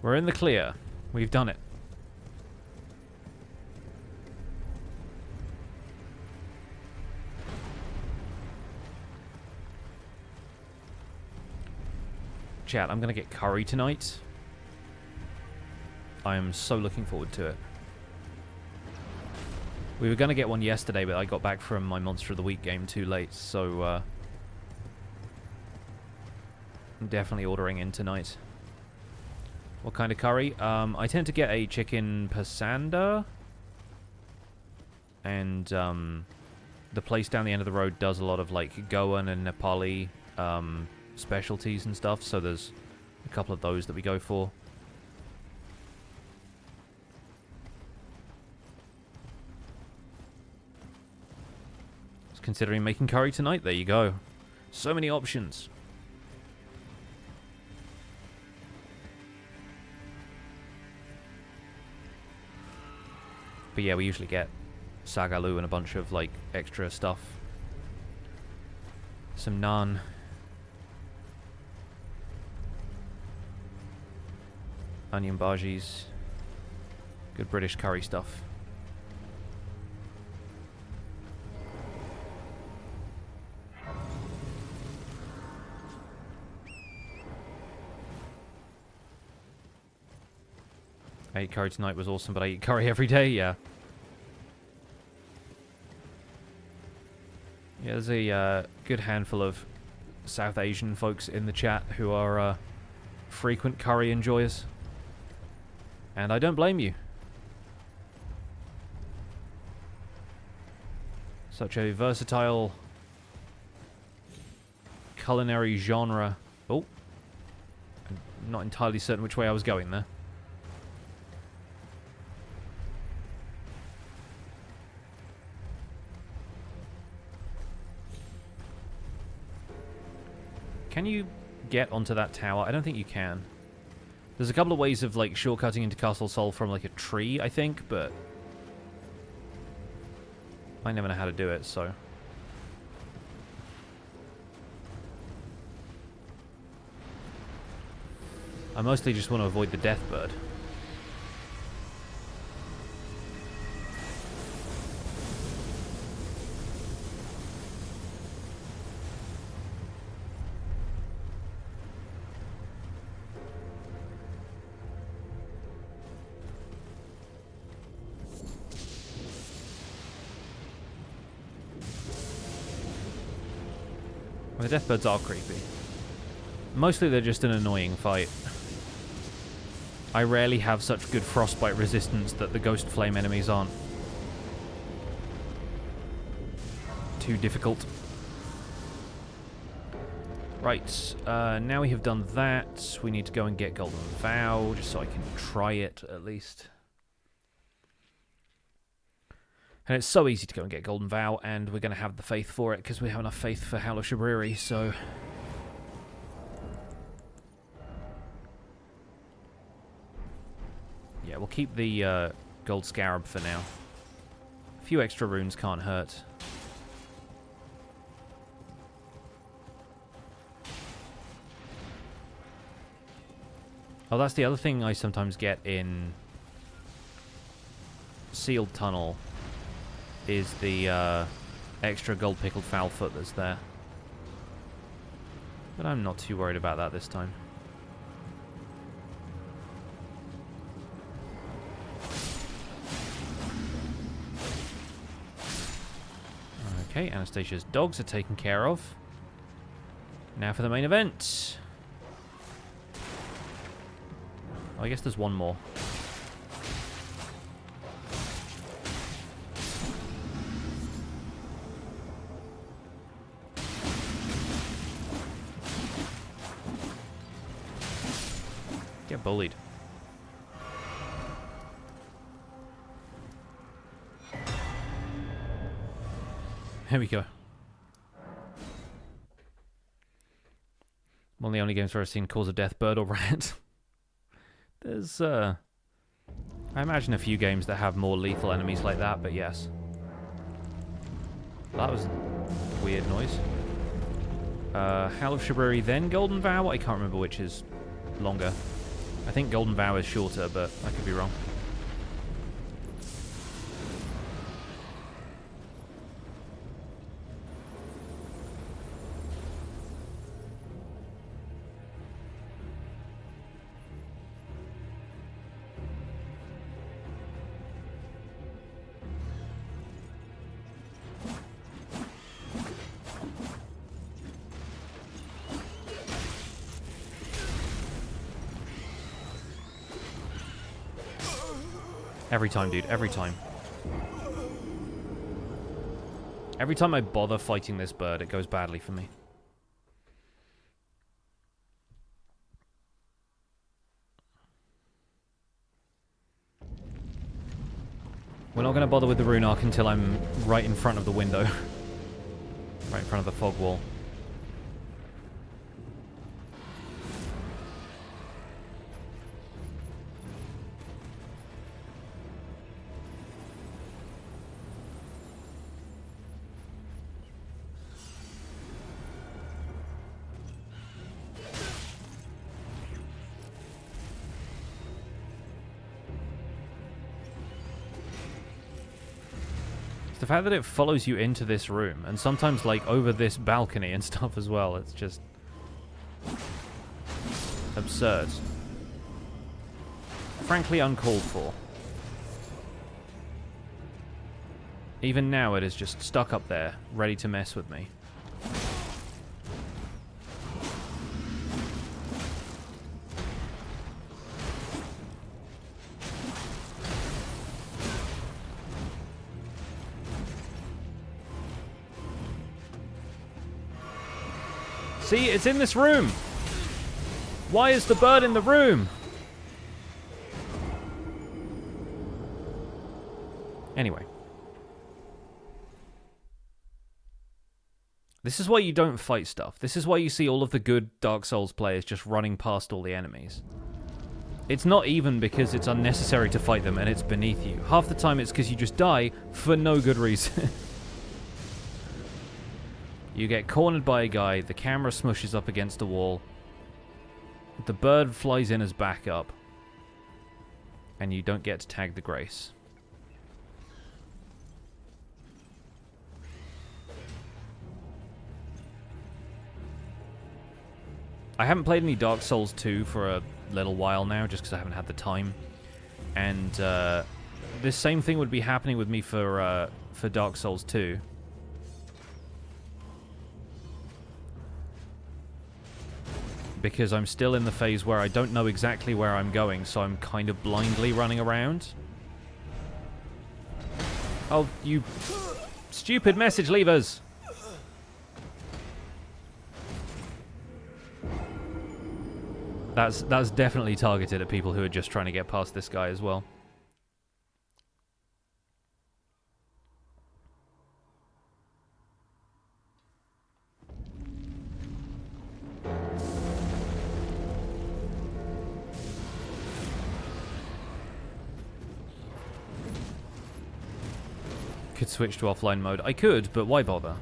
We're in the clear. We've done it. Chat, I'm going to get curry tonight. I am so looking forward to it. We were going to get one yesterday, but I got back from my Monster of the Week game too late, so I'm definitely ordering in tonight. What kind of curry? I tend to get a chicken pasanda, and the place down the end of the road does a lot of like Goan and Nepali specialties and stuff, so there's a couple of those that we go for. Just considering making curry tonight. There you go. So many options. But yeah, we usually get sagaloo and a bunch of like extra stuff. Some naan. Onion bhajis. Good British curry stuff. I ate curry tonight was awesome, but I eat curry every day, yeah. Yeah, there's a good handful of South Asian folks in the chat who are frequent curry enjoyers. And I don't blame you. Such a versatile culinary genre. Oh. I'm not entirely certain which way I was going there. Can you get onto that tower? I don't think you can. There's a couple of ways of like shortcutting into Castle Sol from like a tree, I think, but I never know how to do it, so. I mostly just want to avoid the Deathbird. The Deathbirds are creepy. Mostly they're just an annoying fight. I rarely have such good frostbite resistance that the Ghost Flame enemies aren't too difficult. Right, now we have done that, we need to go and get Golden Vow, just so I can try it at least. And it's so easy to go and get Golden Vow, and we're going to have the faith for it, because we have enough faith for Howl of Shabriri, so. Yeah, we'll keep the Gold Scarab for now. A few extra runes can't hurt. Oh, that's the other thing I sometimes get in Sealed Tunnel, is the extra gold pickled foulfoot that's there. But I'm not too worried about that this time. Okay, Anastasia's dogs are taken care of. Now for the main event. Oh, I guess there's one more. Get bullied. There we go. One of the only games where I've seen Cause of Death, Bird or Rat. There's, I imagine a few games that have more lethal enemies like that, but yes. That was a weird noise. Howl of Shabriri, then Golden Vow? I can't remember which is longer. I think Golden Vow is shorter, but I could be wrong. Every time, dude. Every time. Every time I bother fighting this bird, it goes badly for me. We're not going to bother with the rune arc until I'm right in front of the window. Right in front of the fog wall. The fact that it follows you into this room, and sometimes, like, over this balcony and stuff as well, it's just absurd. Frankly uncalled for. Even now it is just stuck up there, ready to mess with me. See, it's in this room. Why is the bird in the room? Anyway. This is why you don't fight stuff. This is why you see all of the good Dark Souls players just running past all the enemies. It's not even because it's unnecessary to fight them and it's beneath you. Half the time it's because you just die for no good reason. You get cornered by a guy, the camera smushes up against the wall, the bird flies in as backup, and you don't get to tag the grace. I haven't played any Dark Souls 2 for a little while now, just because I haven't had the time. And this same thing would be happening with me for Dark Souls 2. Because I'm still in the phase where I don't know exactly where I'm going, so I'm kind of blindly running around. Oh, you stupid message leavers! That's definitely targeted at people who are just trying to get past this guy as well. Could switch to offline mode. I could, but why bother?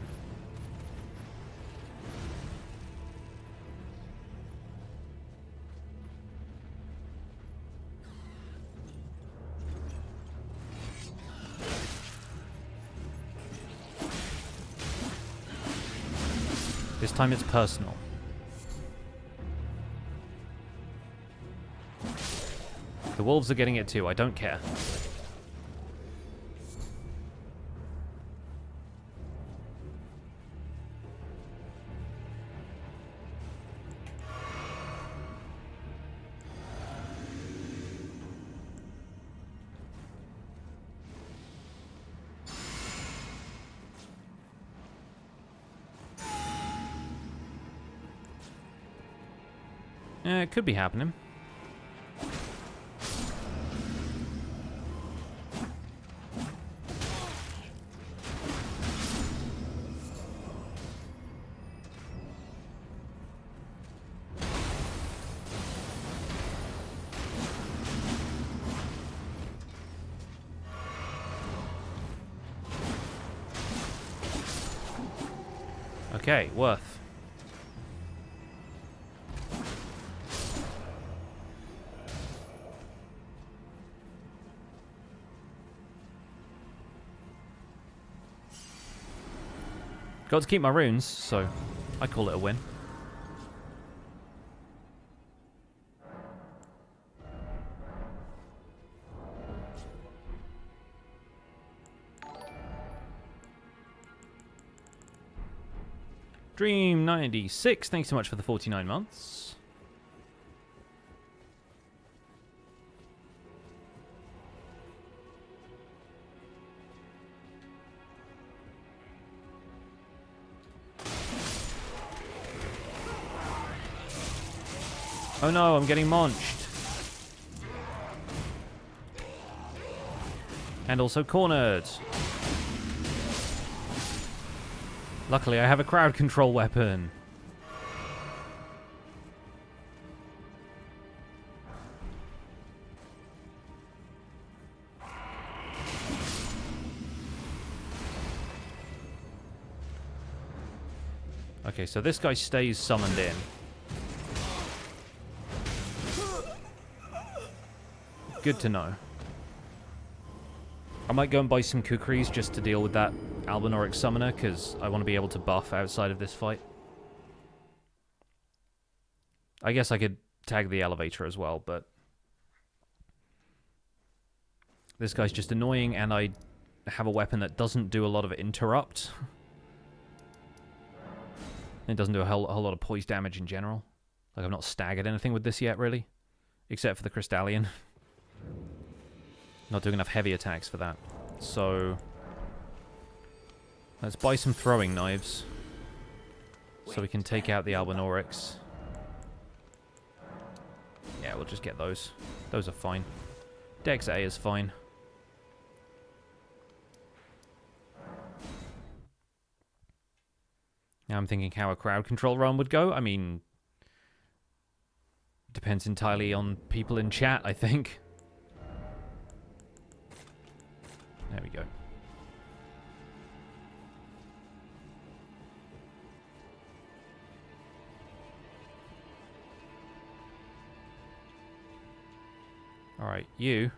This time it's personal. The wolves are getting it too, I don't care. It could be happening. Okay, worth. Got to keep my runes, so I call it a win. Dream96, thanks so much for the 49 months. Oh no, I'm getting munched. And also cornered. Luckily, I have a crowd control weapon. Okay, so this guy stays summoned in. Good to know. I might go and buy some kukris just to deal with that Albinoric summoner, because I want to be able to buff outside of this fight. I guess I could tag the elevator as well, but this guy's just annoying, and I have a weapon that doesn't do a lot of interrupt. It doesn't do a whole lot of poise damage in general. Like, I've not staggered anything with this yet, really. Except for the Crystalian. Not doing enough heavy attacks for that. So let's buy some throwing knives. So we can take out the Albinorics. Yeah, we'll just get those. Those are fine. Dex A is fine. Now I'm thinking how a crowd control run would go. I mean, depends entirely on people in chat, I think. There we go. Alright, you.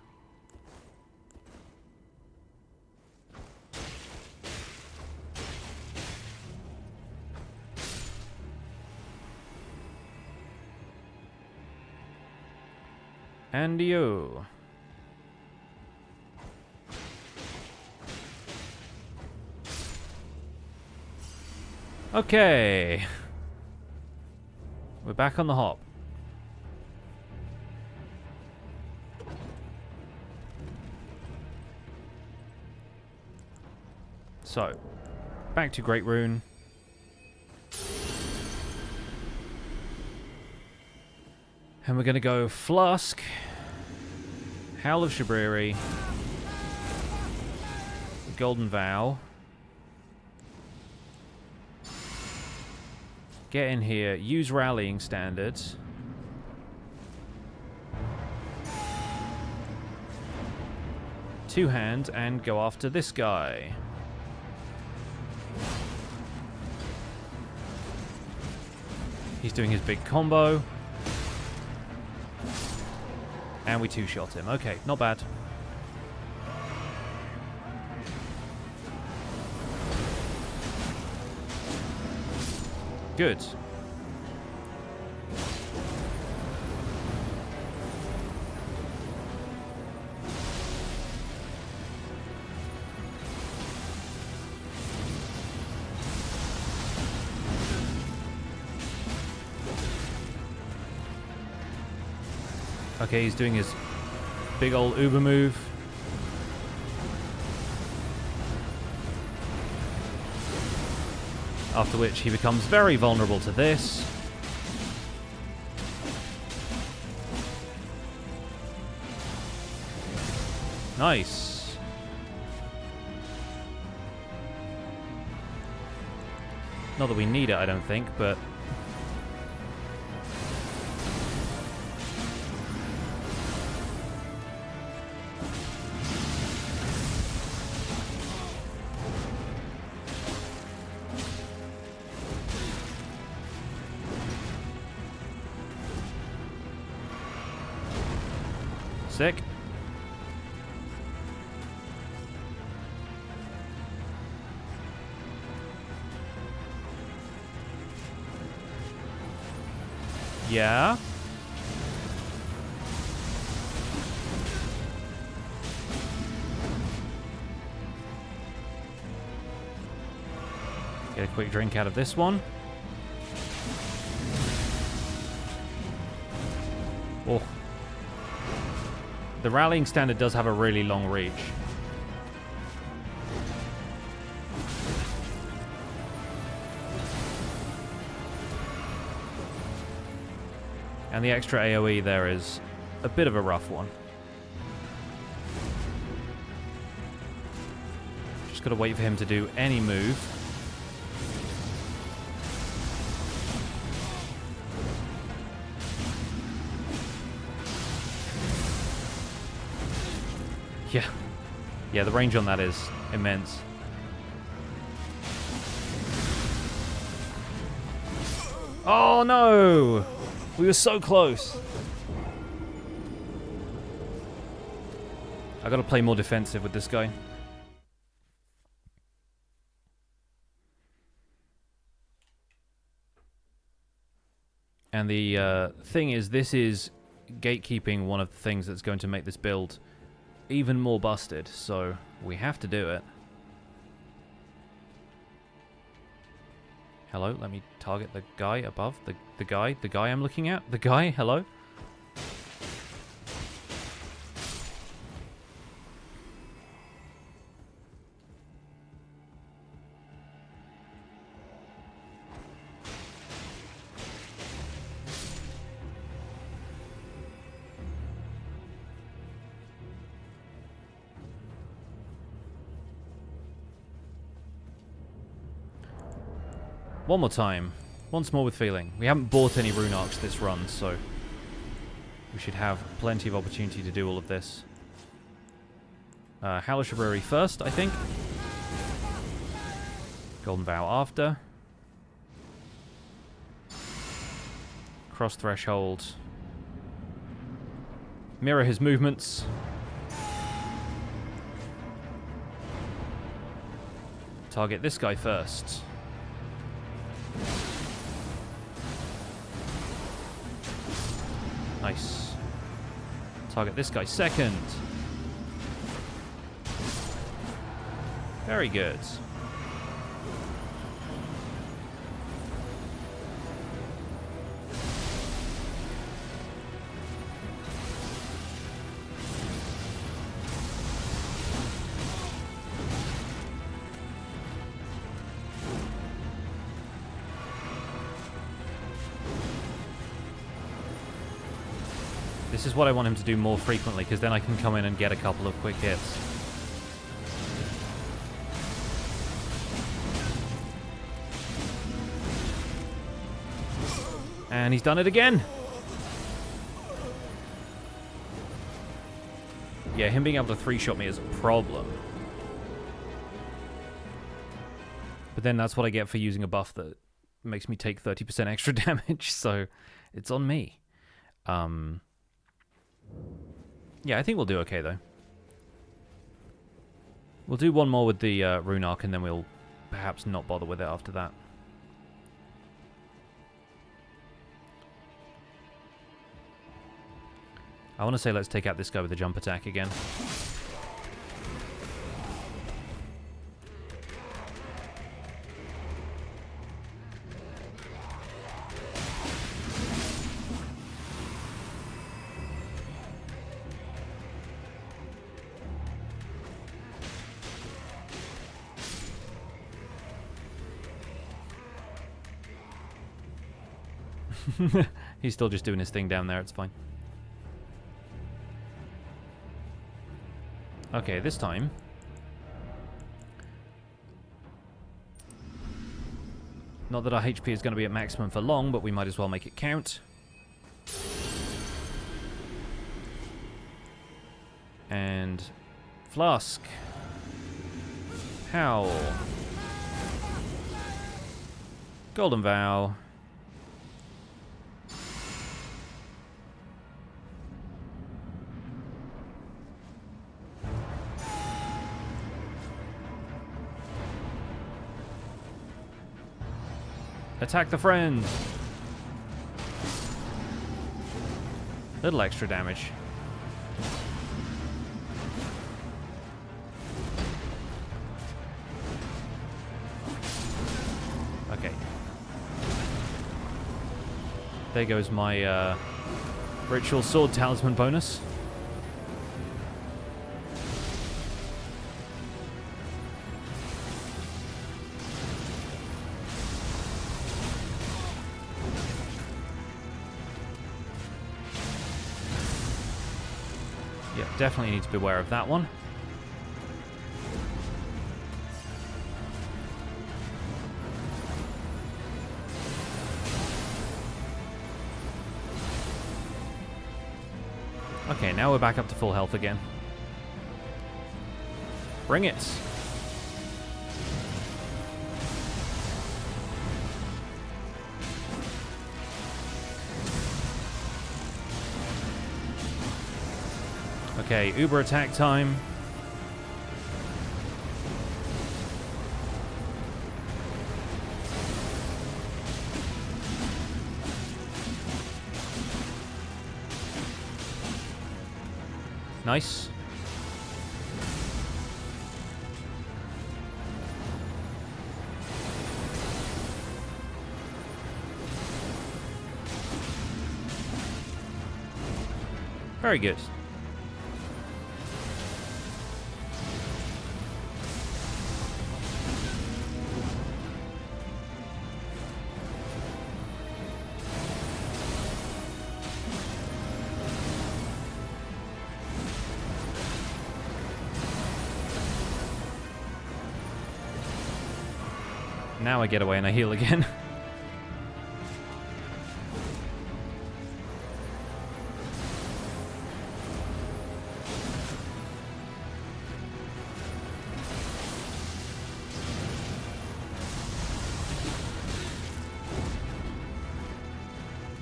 And you. Okay. We're back on the hop. So, back to Great Rune. And we're going to go Flusk, Howl of Shabriri, Golden Vow. Get in here, use Rallying Standards. Two hands, and go after this guy. He's doing his big combo. And we two-shot him. Okay, not bad. Good. Okay, he's doing his big old Uber move. After which he becomes very vulnerable to this. Nice. Not that we need it, I don't think, but... Sick. Yeah. Get a quick drink out of this one. Oh. The rallying standard does have a really long reach. And the extra AoE there is a bit of a rough one. Just gotta wait for him to do any move. Yeah. Yeah, the range on that is immense. Oh no! We were so close. I gotta play more defensive with this guy. And the thing is, this is gatekeeping one of the things that's going to make this build even more busted, so we have to do it. Hello, let me target the guy above. The guy I'm looking at. The guy, hello? One more time. Once more with feeling. We haven't bought any rune arcs this run, so we should have plenty of opportunity to do all of this. Hellish Brewery first, I think. Golden Vow after. Cross Threshold. Mirror his movements. Target this guy first. Nice. Target this guy second. Very good. This is what I want him to do more frequently, because then I can come in and get a couple of quick hits. And he's done it again! Yeah, him being able to three-shot me is a problem. But then that's what I get for using a buff that makes me take 30% extra damage, so it's on me. Yeah, I think we'll do okay, though. We'll do one more with the rune arc, and then we'll perhaps not bother with it after that. I want to say let's take out this guy with the jump attack again. He's still just doing his thing down there, it's fine. Okay, this time. Not that our HP is going to be at maximum for long, but we might as well make it count. And Flask. Howl. Golden Vow. Attack the friend. Little extra damage. Okay. There goes my ritual sword talisman bonus. Definitely need to be aware of that one. Okay, now we're back up to full health again. Bring it. Okay, Uber attack time. Nice. Very good. Now I get away and I heal again.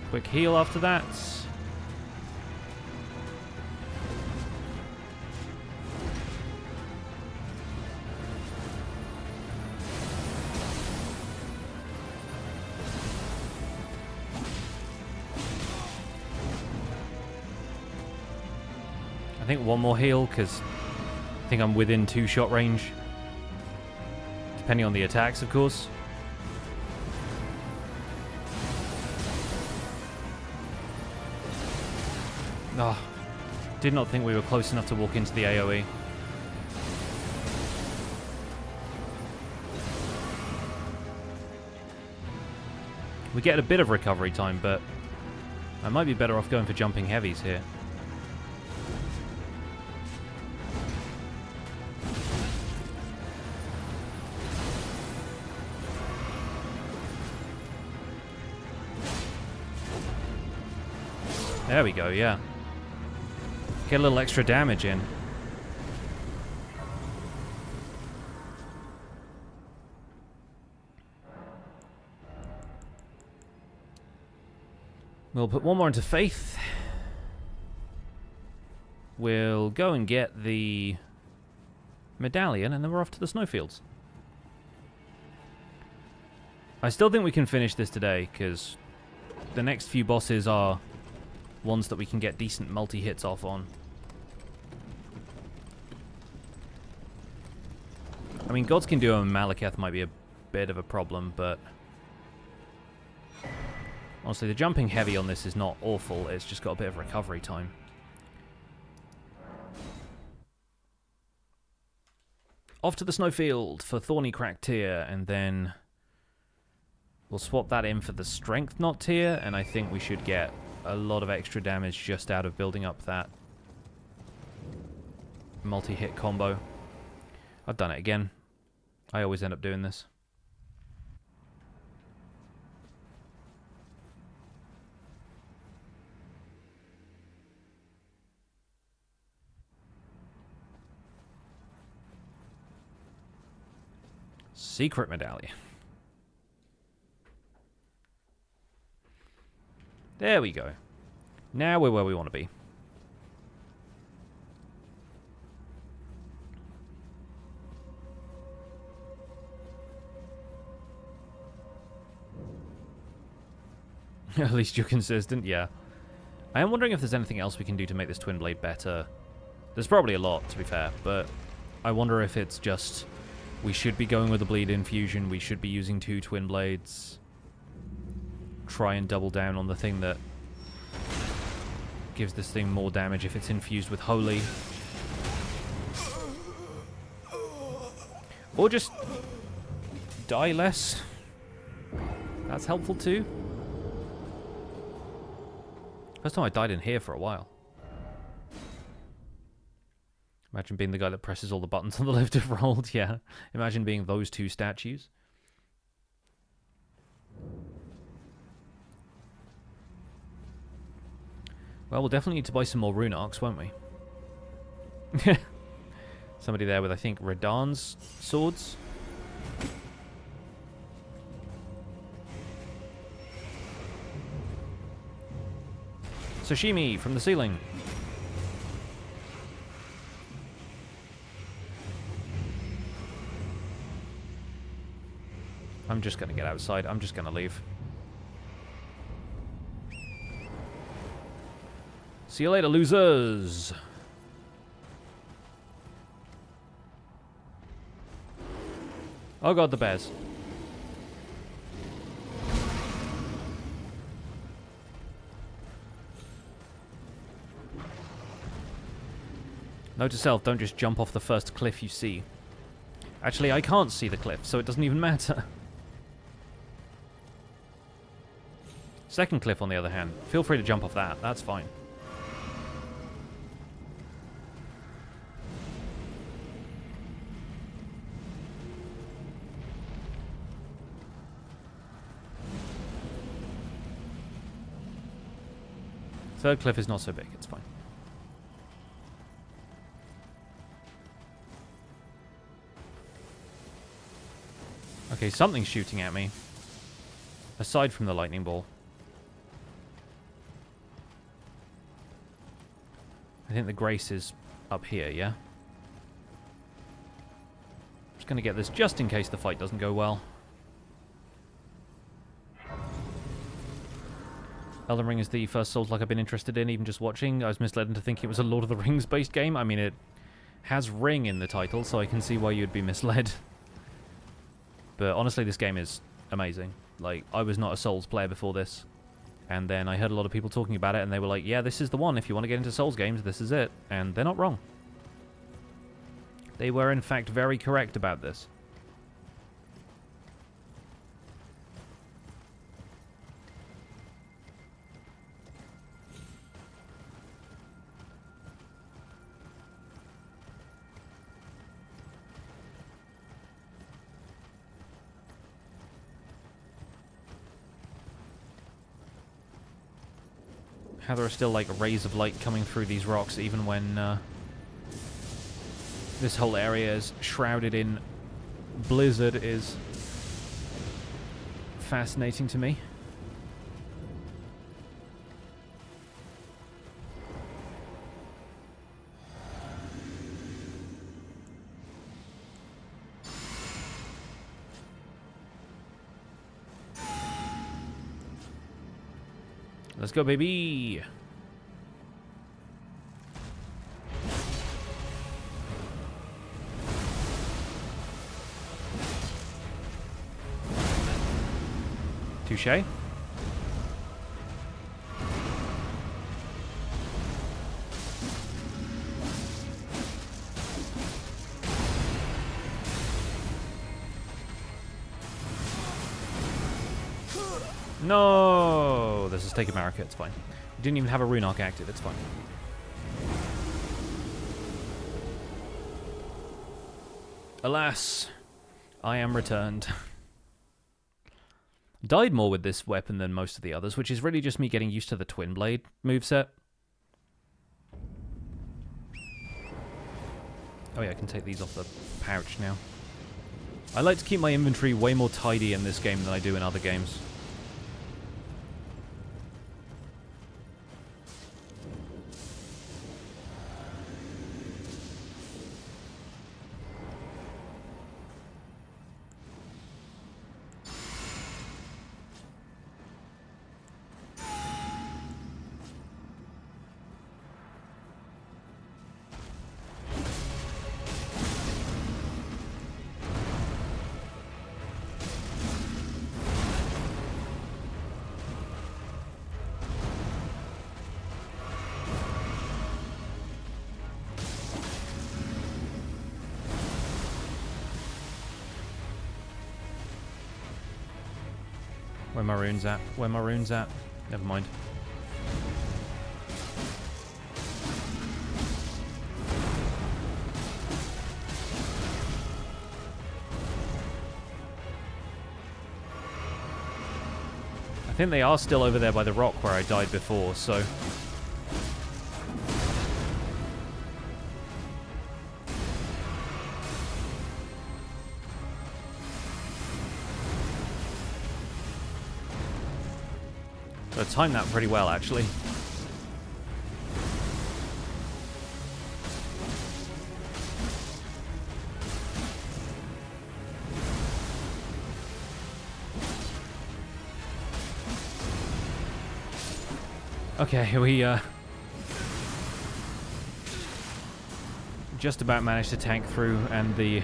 Quick heal after that. I think one more heal, because I think I'm within 2-shot range. Depending on the attacks, of course. Oh, did not think we were close enough to walk into the AoE. We get a bit of recovery time, but I might be better off going for jumping heavies here. There we go, yeah. Get a little extra damage in. We'll put one more into Faith. We'll go and get the medallion, and then we're off to the Snowfields. I still think we can finish this today, because the next few bosses are ones that we can get decent multi-hits off on. I mean, Godskin Duo and Maliketh might be a bit of a problem, but honestly, the jumping heavy on this is not awful. It's just got a bit of recovery time. Off to the Snowfield for Thorny Crack tier, and then we'll swap that in for the Strength Knot tier, and I think we should get a lot of extra damage just out of building up that multi-hit combo. I've done it again. I always end up doing this. Secret medallion. There we go. Now we're where we want to be. At least you're consistent, yeah. I am wondering if there's anything else we can do to make this Twinblade better. There's probably a lot, to be fair, but I wonder if it's just we should be going with a bleed infusion, we should be using 2 Twinblades. Try and double down on the thing that gives this thing more damage if it's infused with Holy. Or just die less. That's helpful too. First time I died in here for a while. Imagine being the guy that presses all the buttons on the left if rolled. Yeah. Imagine being those two statues. Well, we'll definitely need to buy some more rune arcs, won't we? Somebody there with, I think, Radagon's swords. Sashimi from the ceiling. I'm just going to get outside. I'm just going to leave. See you later, losers. Oh god, the bears. Note to self, don't just jump off the first cliff you see. Actually, I can't see the cliff, so it doesn't even matter. Second cliff, on the other hand, feel free to jump off that. That's fine. Third cliff is not so big, it's fine. Okay, something's shooting at me. Aside from the lightning ball. I think the grace is up here, yeah? Just gonna get this just in case the fight doesn't go well. Elden Ring is the first Souls-like I've been interested in, even just watching. I was misled into thinking it was a Lord of the Rings-based game. I mean, it has ring in the title, so I can see why you'd be misled. But honestly, this game is amazing. Like, I was not a Souls player before this. And then I heard a lot of people talking about it, and they were like, yeah, this is the one. If you want to get into Souls games, this is it. And they're not wrong. They were, in fact, very correct about this. How there are still, like, rays of light coming through these rocks, even when this whole area is shrouded in blizzard, is fascinating to me. Let's go, baby! Touché. No! This is taking Marika, it's fine. We didn't even have a rune arc active, it's fine. Alas, I am returned. Died more with this weapon than most of the others, which is really just me getting used to the Twinblade moveset. Oh yeah, I can take these off the pouch now. I like to keep my inventory way more tidy in this game than I do in other games. Where my runes at? Where my runes at? Never mind. think they are still over there by the rock where I died before, so... I timed that pretty well, actually. Okay, we just about managed to tank through, and the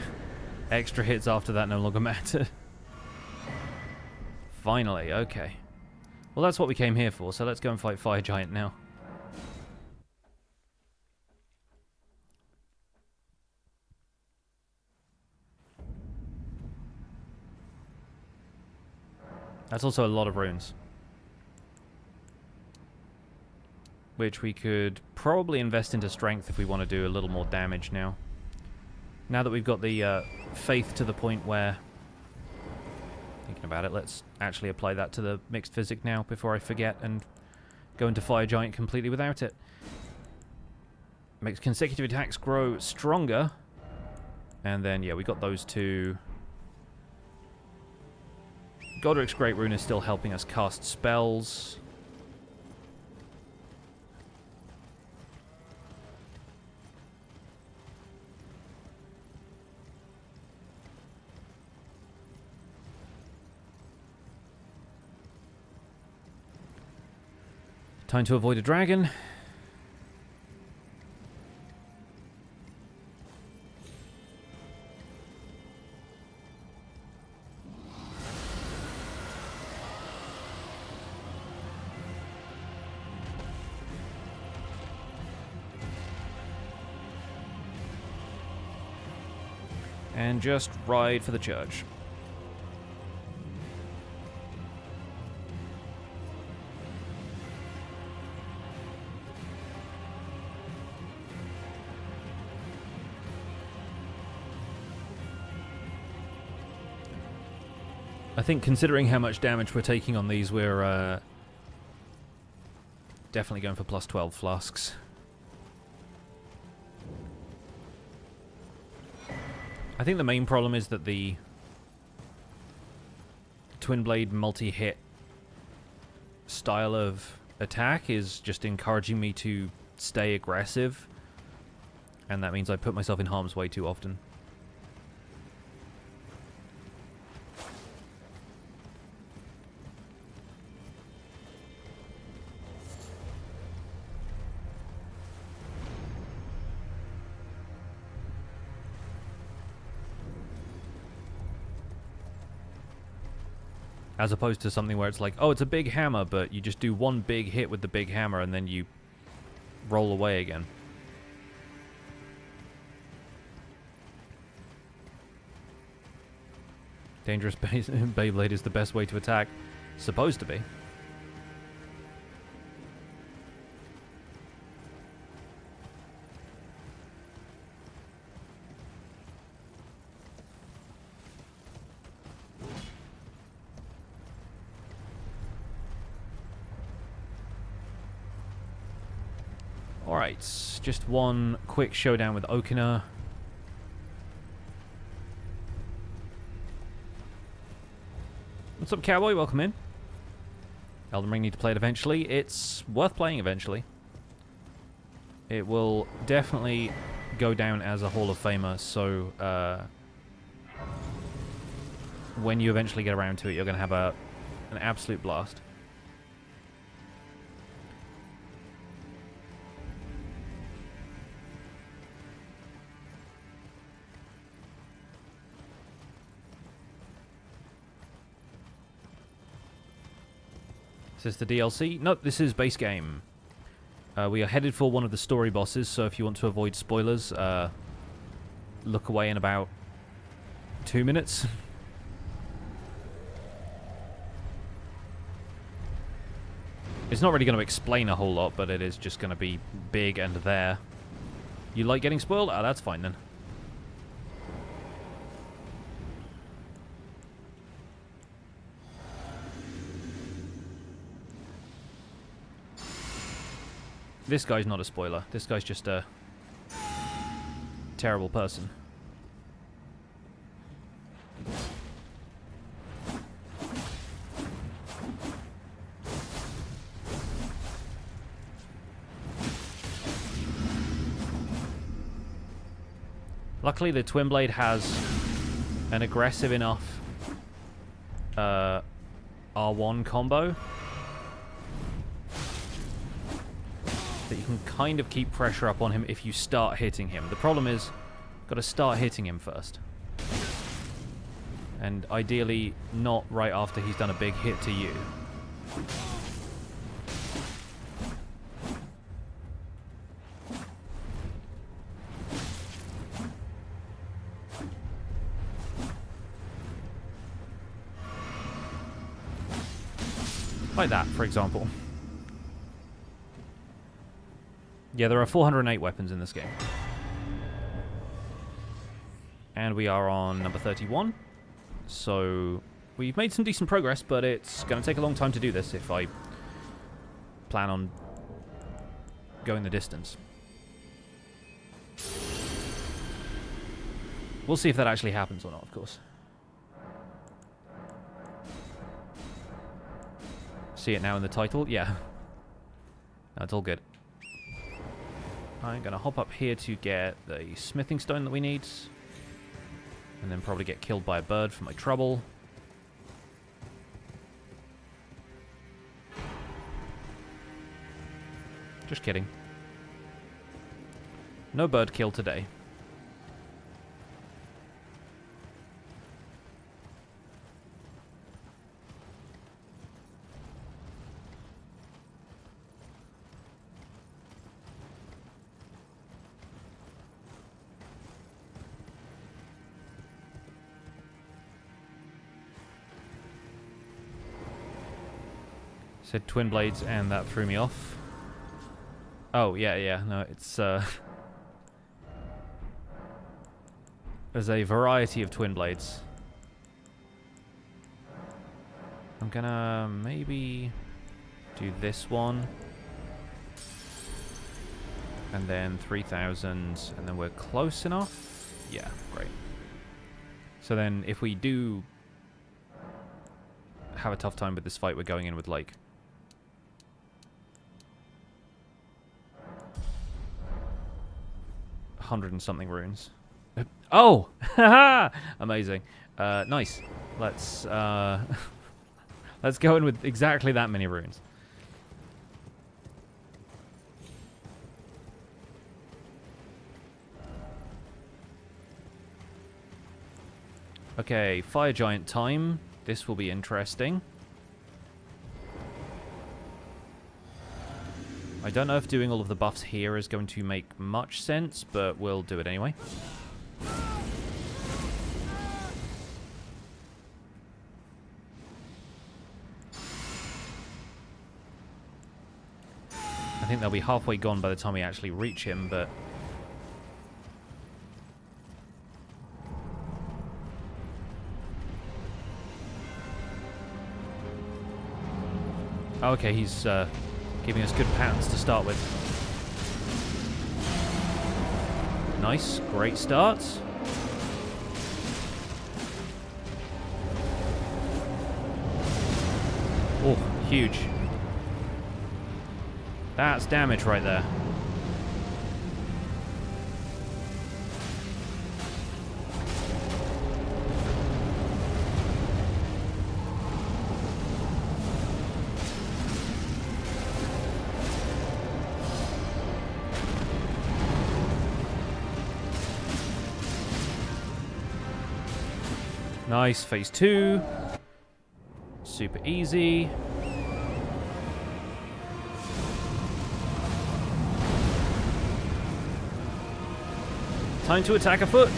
extra hits after that no longer matter. Finally, okay. Well, that's what we came here for, so let's go and fight Fire Giant now. That's also a lot of runes. Which we could probably invest into strength if we want to do a little more damage now. Now that we've got the faith to the point where... Thinking about it, let's actually apply that to the mixed physic now before I forget and go into Fire Giant completely without it. Makes consecutive attacks grow stronger. And then, yeah, we got those two. Godric's Great Rune is still helping us cast spells. Time to avoid a dragon. And just ride for the church. I think considering how much damage we're taking on these, we're definitely going for plus 12 flasks. I think the main problem is that the Twinblade multi-hit style of attack is just encouraging me to stay aggressive, and that means I put myself in harm's way too often. As opposed to something where it's like, oh, it's a big hammer, but you just do one big hit with the big hammer and then you roll away again. Dangerous Beyblade is the best way to attack. Supposed to be. Alright, just one quick showdown with Okina. What's up, Cowboy? Welcome in. Elden Ring, need to play it eventually. It's worth playing eventually. It will definitely go down as a Hall of Famer, so when you eventually get around to it, you're going to have an absolute blast. Is this the DLC? Nope, this is base game. We are headed for one of the story bosses, so if you want to avoid spoilers, look away in about 2 minutes. It's not really going to explain a whole lot, but it is just going to be big and there. You like getting spoiled? Ah, that's fine then. This guy's not a spoiler. This guy's just a terrible person. Luckily, the Twinblade has an aggressive enough R1 combo that you can kind of keep pressure up on him if you start hitting him. The problem is, you've got to start hitting him first. And ideally, not right after he's done a big hit to you. Like that, for example. Yeah, there are 408 weapons in this game. And we are on number 31. So we've made some decent progress, but it's going to take a long time to do this if I plan on going the distance. We'll see if that actually happens or not, of course. See it now in the title? Yeah. That's all good. I'm going to hop up here to get the smithing stone that we need. And then probably get killed by a bird for my trouble. Just kidding. No bird kill today. Said twin blades, and that threw me off. Oh, yeah, no, it's, there's a variety of twin blades. I'm gonna maybe do this one. And then 3,000, and then we're close enough? Yeah, great. So then, if we do have a tough time with this fight, we're going in with, like, 100 and something runes. Oh! Haha! Amazing. Nice. Let's let's go in with exactly that many runes. Okay, fire giant time. This will be interesting. I don't know if doing all of the buffs here is going to make much sense, but we'll do it anyway. I think they'll be halfway gone by the time we actually reach him, but... Okay, he's giving us good patterns to start with. Nice, great start. Oh, huge. That's damage right there. Nice, phase 2. Super easy. Time to attack afoot.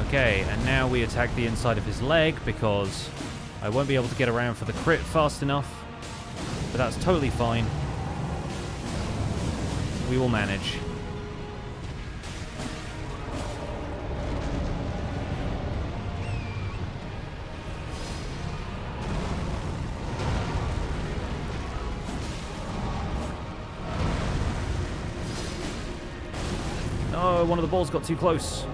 Okay, and now we attack the inside of his leg because I won't be able to get around for the crit fast enough, but that's totally fine. We will manage. no, one of the balls got too close.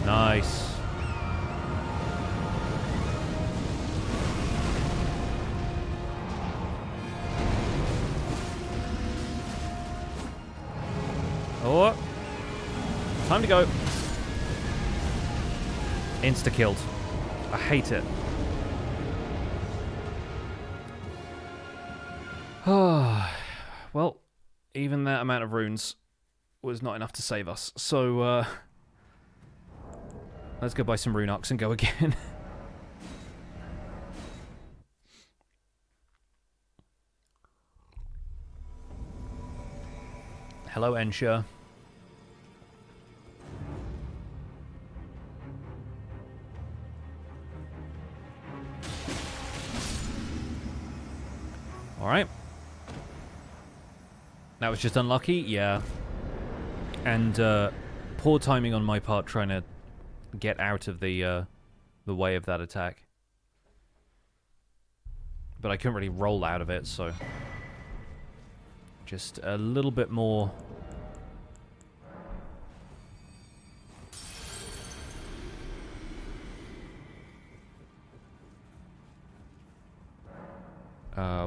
Nice. Oh. Time to go. Insta-killed. I hate it. Well, even that amount of runes was not enough to save us. So, let's go buy some rune ox and go again. Hello, Ensure. Alright. That was just unlucky, yeah. And poor timing on my part trying to get out of the way of that attack. But I couldn't really roll out of it, so just a little bit more.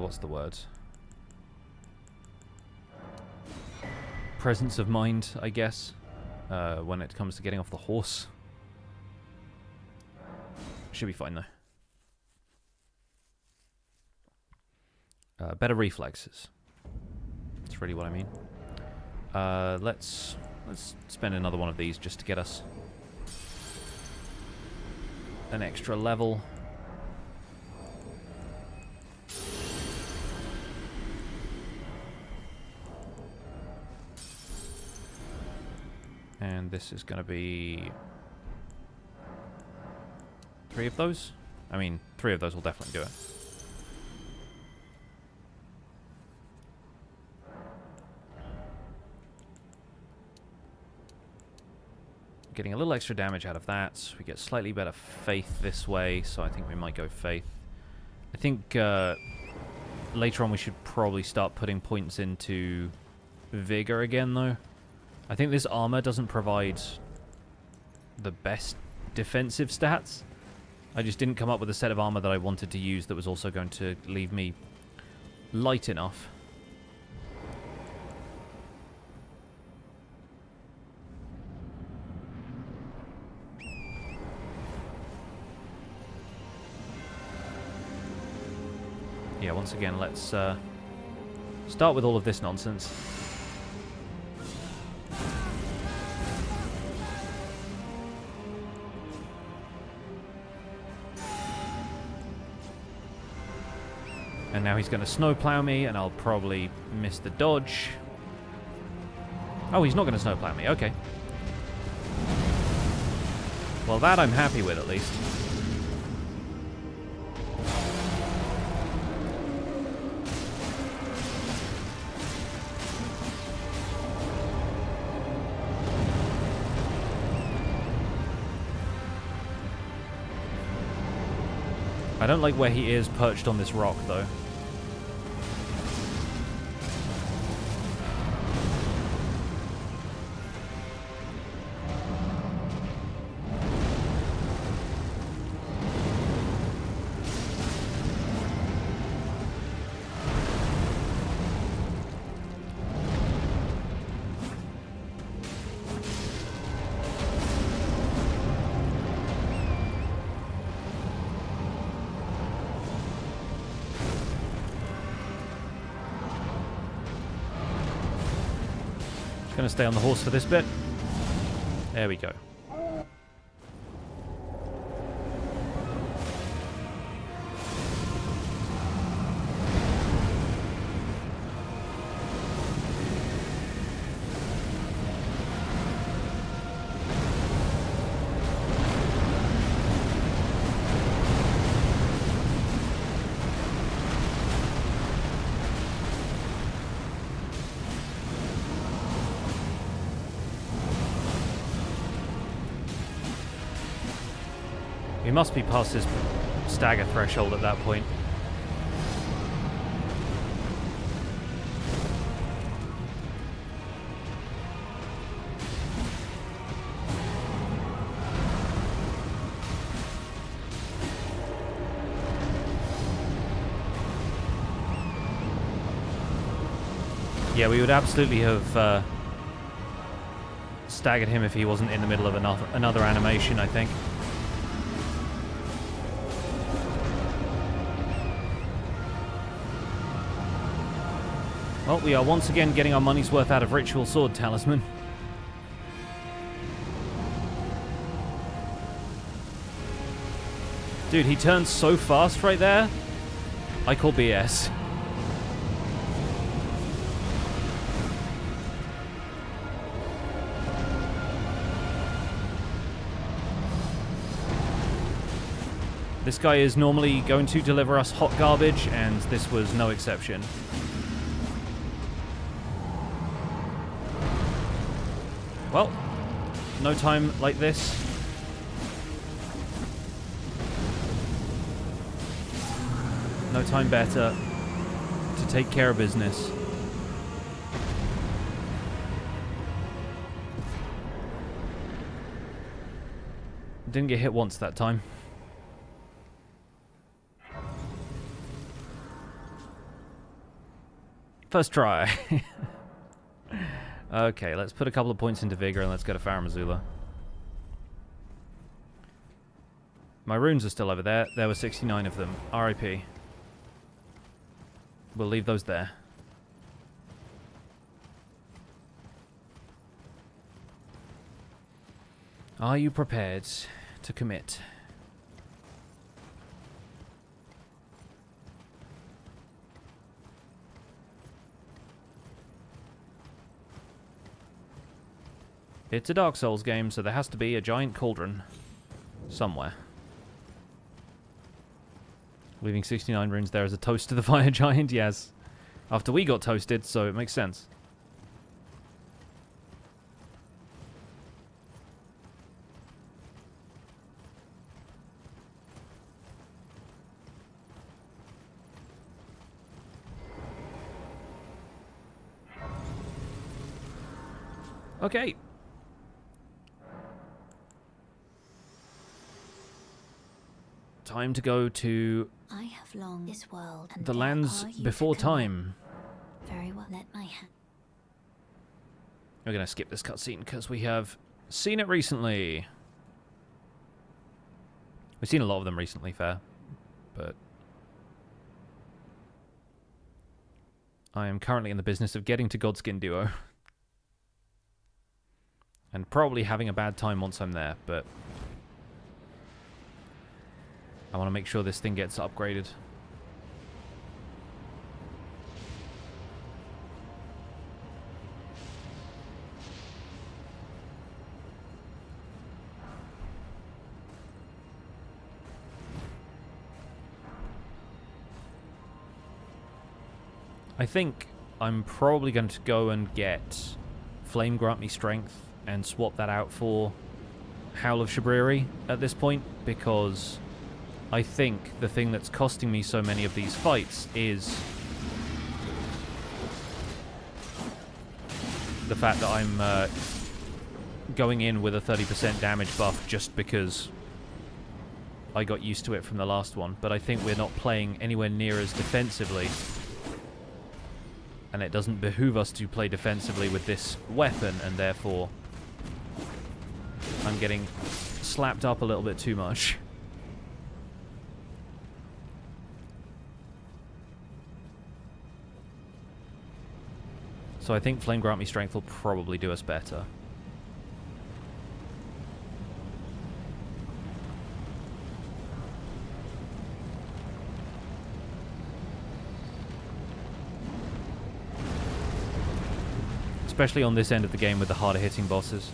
What's the word? Presence of mind, I guess, when it comes to getting off the horse. Should be fine, though. Better reflexes. That's really what I mean. Let's spend another one of these just to get us an extra level. And this is going to be 3 of those. I mean, 3 of those will definitely do it. Getting a little extra damage out of that. We get slightly better faith this way, so I think we might go faith. I think later on we should probably start putting points into vigor again, though. I think this armor doesn't provide the best defensive stats. I just didn't come up with a set of armor that I wanted to use that was also going to leave me light enough. Yeah, once again, let's start with all of this nonsense. And now he's going to snowplow me, and I'll probably miss the dodge. Oh, he's not going to snowplow me. Okay. Well, that I'm happy with, at least. I don't like where he is perched on this rock, though. Going to stay on the horse for this bit. There we go. He must be past his stagger threshold at that point. Yeah, we would absolutely have staggered him if he wasn't in the middle of another animation, I think. Well, we are once again getting our money's worth out of Ritual Sword Talisman. Dude, he turns so fast right there. I call BS. This guy is normally going to deliver us hot garbage, and this was no exception. Well, no time like this. No time better to take care of business. Didn't get hit once that time. First try. Okay, let's put a couple of points into Vigor and let's go to Farum Azula. My runes are still over there. There were 69 of them. RIP. We'll leave those there. Are you prepared to commit? It's a Dark Souls game, so there has to be a giant cauldron somewhere. Leaving 69 runes there as a toast to the fire giant, yes. After we got toasted, so it makes sense. Okay. Time to go to I have longed this world, and the lands before time. Very well, let my hand. We're going to skip this cutscene because we have seen it recently. We've seen a lot of them recently, fair. But I am currently in the business of getting to Godskin Duo. And probably having a bad time once I'm there, but I want to make sure this thing gets upgraded. I think I'm probably going to go and get Flame Grant Me Strength and swap that out for Howl of Shabriri at this point, because I think the thing that's costing me so many of these fights is the fact that I'm going in with a 30% damage buff just because I got used to it from the last one. But I think we're not playing anywhere near as defensively, and it doesn't behoove us to play defensively with this weapon, and therefore I'm getting slapped up a little bit too much. So I think Flame Grant Me Strength will probably do us better. Especially on this end of the game with the harder hitting bosses.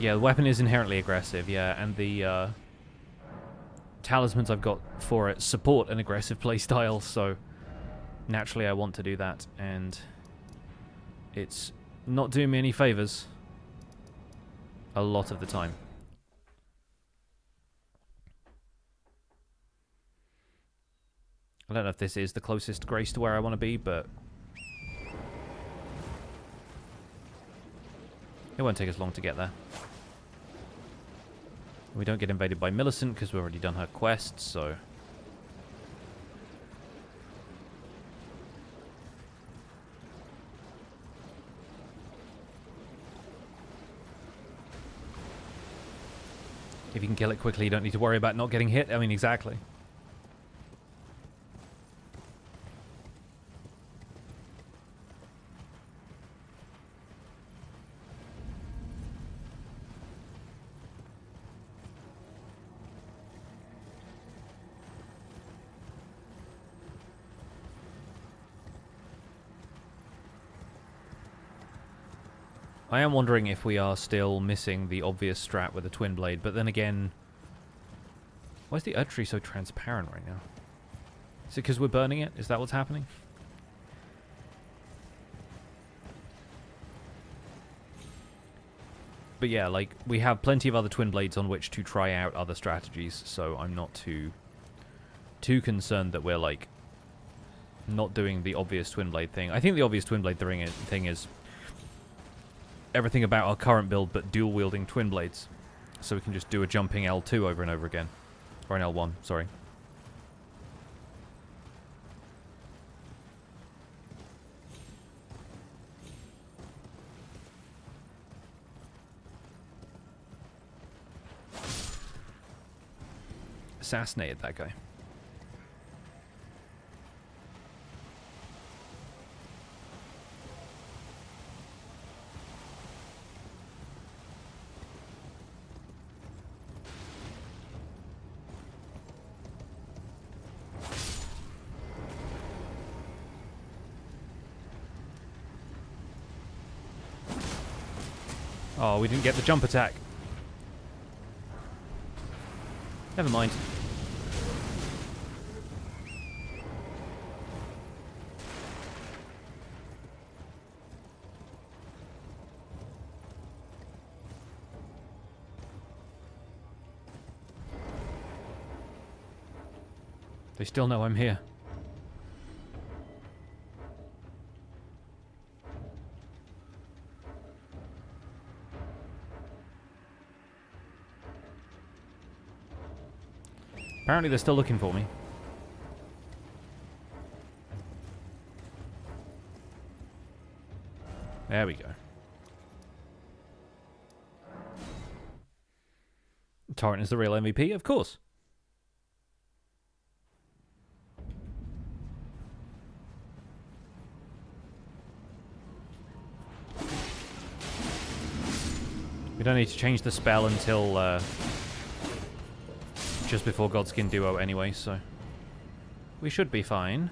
Yeah, the weapon is inherently aggressive, yeah, and the talismans I've got for it support an aggressive playstyle, so naturally I want to do that, and it's not doing me any favors a lot of the time. I don't know if this is the closest grace to where I want to be, but it won't take us long to get there. We don't get invaded by Millicent because we've already done her quest, so... If you can kill it quickly, you don't need to worry about not getting hit. I mean, exactly. I am wondering if we are still missing the obvious strat with the Twinblade, but then again... Why is the Earth Tree so transparent right now? Is it because we're burning it? Is that what's happening? But yeah, like, we have plenty of other Twinblades on which to try out other strategies, so I'm not too concerned that we're, like, not doing the obvious Twinblade thing. I think the obvious Twinblade thing is everything about our current build, but dual-wielding Twinblades. So we can just do a jumping L2 over and over again. Or an L1, sorry. Assassinated that guy. Oh, we didn't get the jump attack. Never mind. They still know I'm here. Apparently they're still looking for me. There we go. Torrent is the real MVP, of course. We don't need to change the spell until just before Godskin Duo anyway, so we should be fine.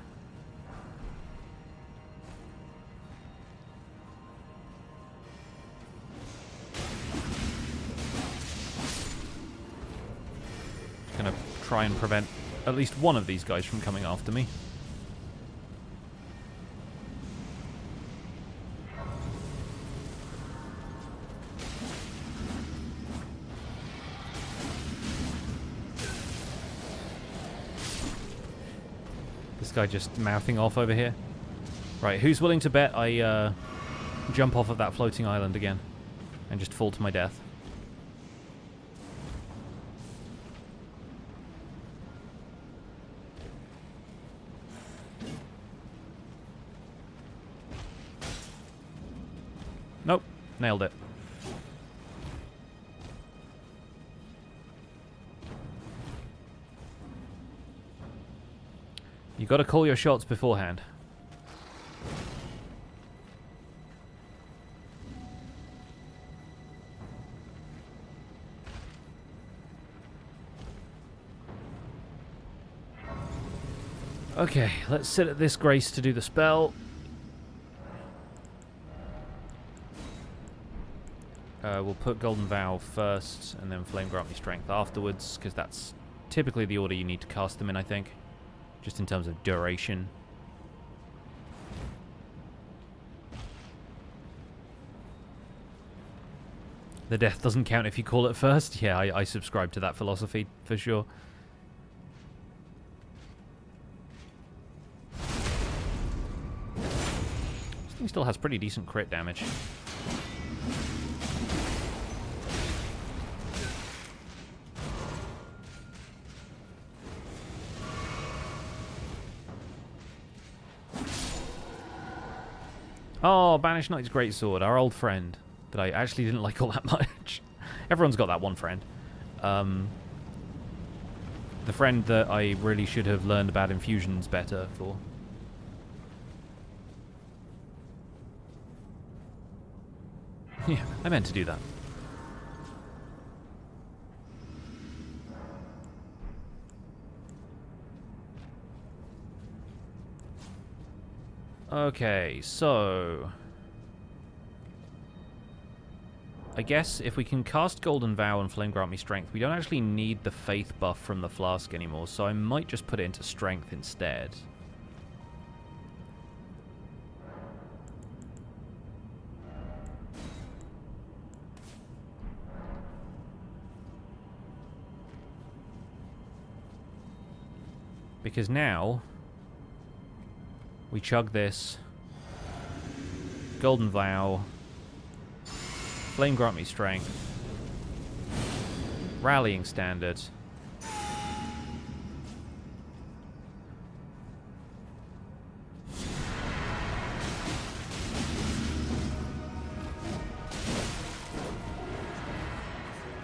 Just gonna try and prevent at least one of these guys from coming after me. This guy just mouthing off over here. Right, who's willing to bet I jump off of that floating island again and just fall to my death? Nope, nailed it. You gotta call your shots beforehand. Okay, let's sit at this grace to do the spell. We'll put Golden Vow first, and then Flame Grant Me Strength afterwards, because that's typically the order you need to cast them in, I think. Just in terms of duration. The death doesn't count if you call it first. Yeah, I subscribe to that philosophy, for sure. This thing still has pretty decent crit damage. Oh, Banished Knight's Greatsword, our old friend that I actually didn't like all that much. Everyone's got that one friend. The friend that I really should have learned about infusions better for. Yeah, I meant to do that. Okay, so I guess if we can cast Golden Vow and Flame Grant Me Strength, we don't actually need the Faith buff from the Flask anymore, so I might just put it into Strength instead. Because now we chug this, Golden Vow, Flame Grant Me Strength, Rallying Standard,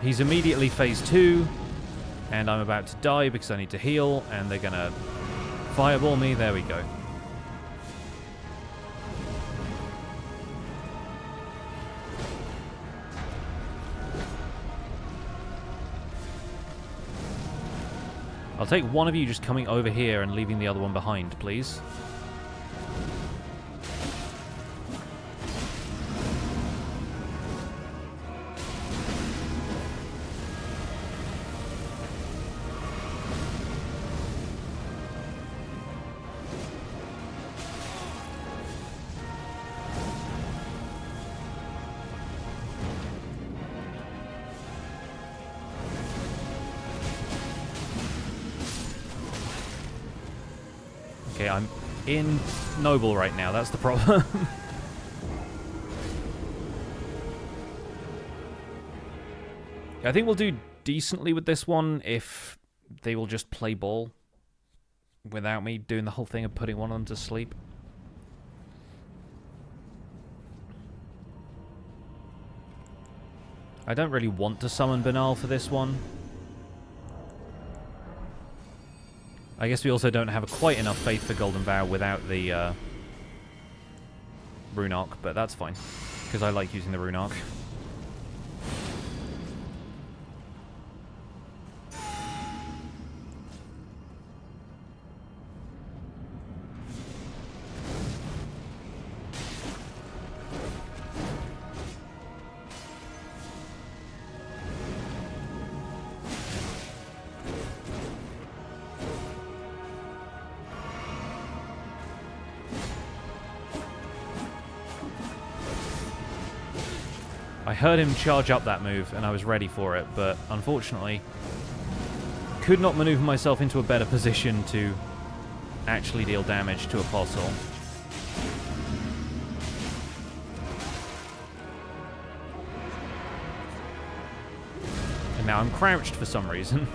he's immediately phase 2, and I'm about to die because I need to heal, and they're gonna fireball me. There we go. I'll take one of you just coming over here and leaving the other one behind, please. Okay, I'm in Noble right now, that's the problem. I think we'll do decently with this one if they will just play ball without me doing the whole thing of putting one of them to sleep. I don't really want to summon Banal for this one. I guess we also don't have quite enough faith for Golden Vow without the Rune Arc, but that's fine, because I like using the Rune Arc. I heard him charge up that move, and I was ready for it, but unfortunately could not maneuver myself into a better position to actually deal damage to Apostle. And now I'm crouched for some reason.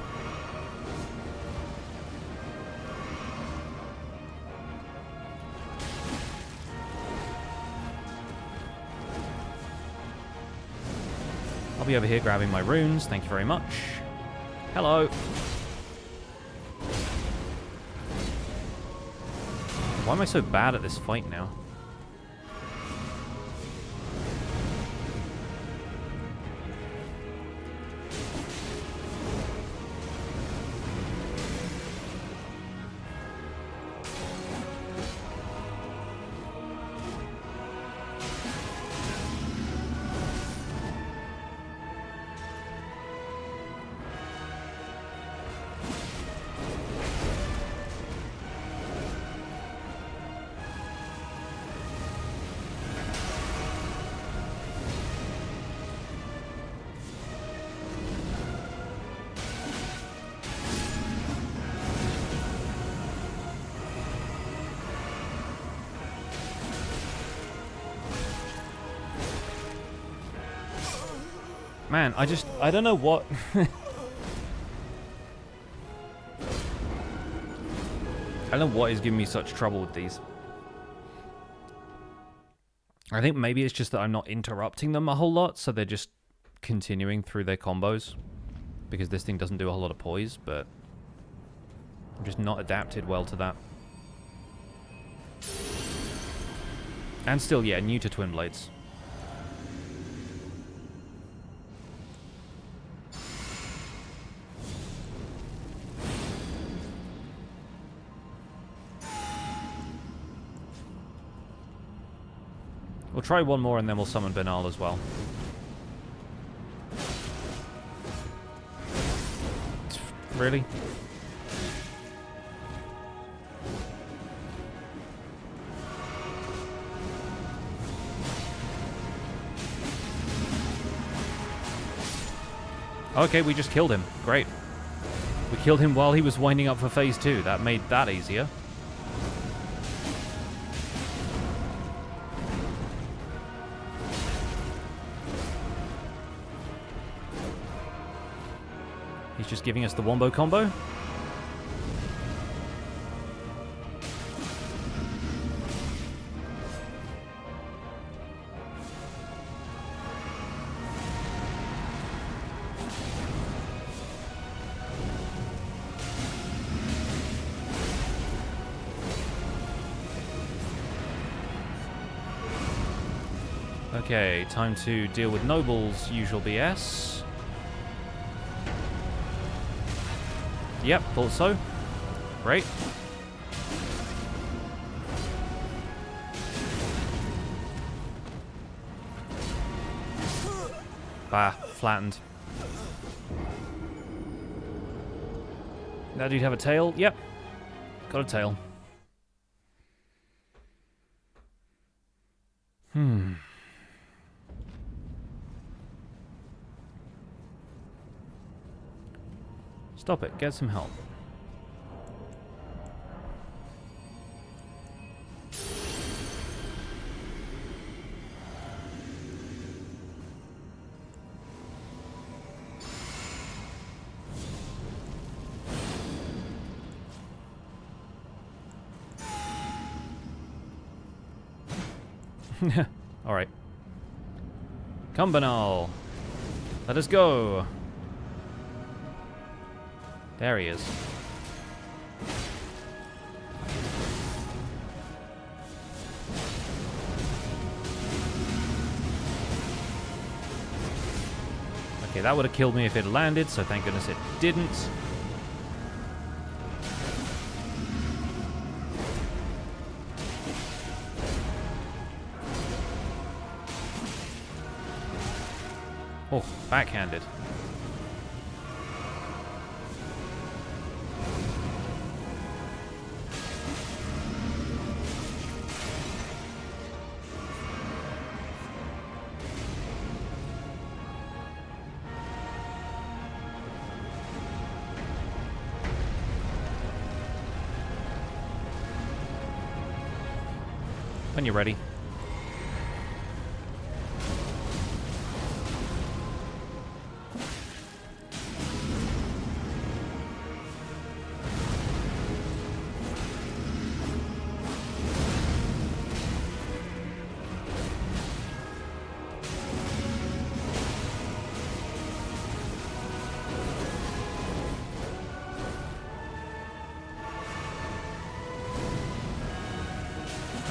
I'll be over here grabbing my runes. Thank you very much. Hello. Why am I so bad at this fight now? Man, I don't know what... I don't know what is giving me such trouble with these. I think maybe it's just that I'm not interrupting them a whole lot, so they're just continuing through their combos. Because this thing doesn't do a whole lot of poise, but... I'm just not adapted well to that. And still, yeah, new to Twinblades. We'll try one more and then we'll summon Niall as well. Really? Okay, we just killed him. Great. We killed him while he was winding up for phase 2. That made that easier. He's just giving us the wombo combo. Okay, time to deal with Noble's usual BS. Yep, thought so. Great. Bah, flattened. That dude have a tail? Yep. Got a tail. Stop it. Get some help. All right. Come, Banal. Let us go. There he is. Okay, that would have killed me if it landed, so thank goodness it didn't. Oh, backhanded. When you're ready.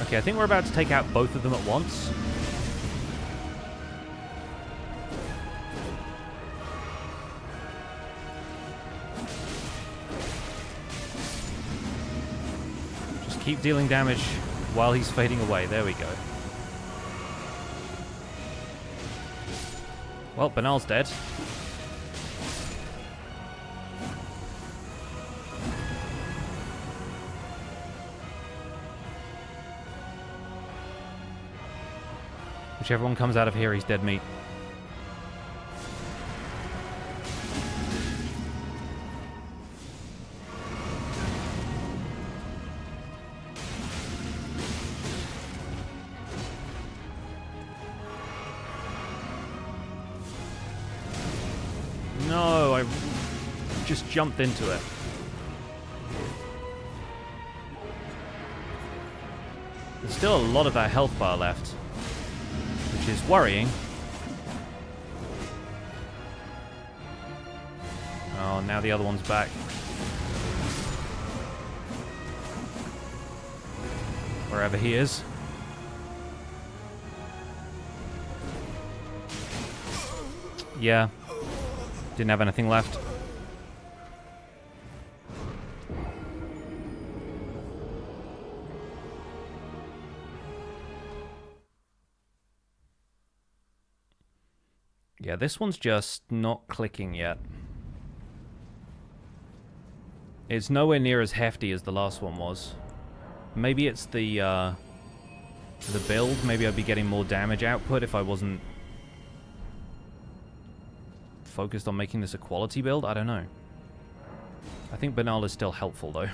Okay, I think we're about to take out both of them at once. Just keep dealing damage while he's fading away. There we go. Well, Banal's dead. Whichever one comes out of here, he's dead meat. just jumped into it. There's still a lot of that health bar left, which is worrying. Oh, now the other one's back. Wherever he is. Yeah. Didn't have anything left. Yeah, this one's just not clicking yet. It's nowhere near as hefty as the last one was. Maybe it's the build. Maybe I'd be getting more damage output if I wasn't focused on making this a quality build. I don't know. I think banal is still helpful, though.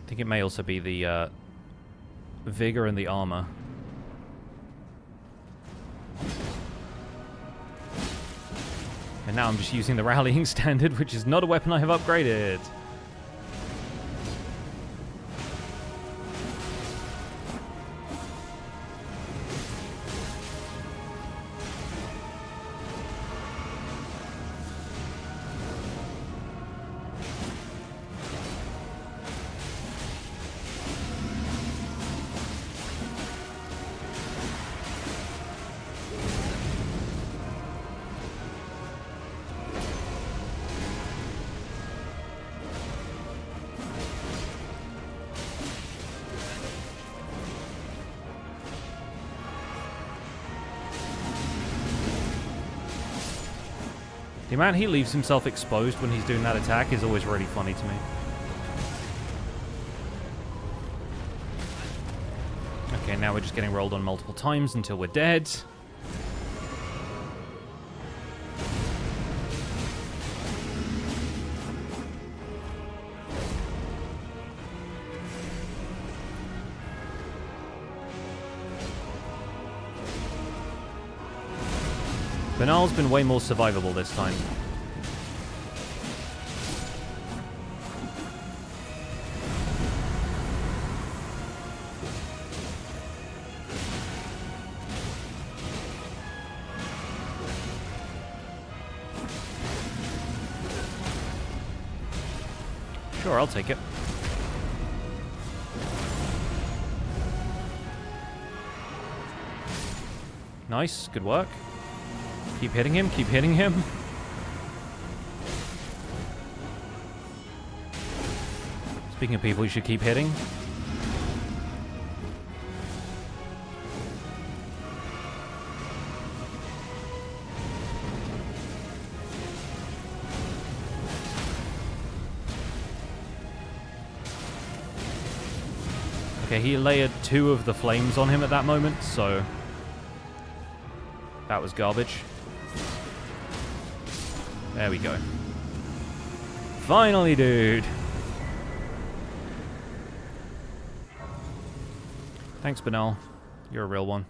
I think it may also be the vigor and the armor. And now I'm just using the rallying standard, which is not a weapon I have upgraded. The amount he leaves himself exposed when he's doing that attack is always really funny to me. Okay, now we're just getting rolled on multiple times until we're dead. Banal's been way more survivable this time. Sure, I'll take it. Nice, good work. Keep hitting him, keep hitting him. Speaking of people you should keep hitting. Okay, he layered 2 of the flames on him at that moment, so that was garbage. There we go. Finally, dude. Thanks, Banal. You're a real one.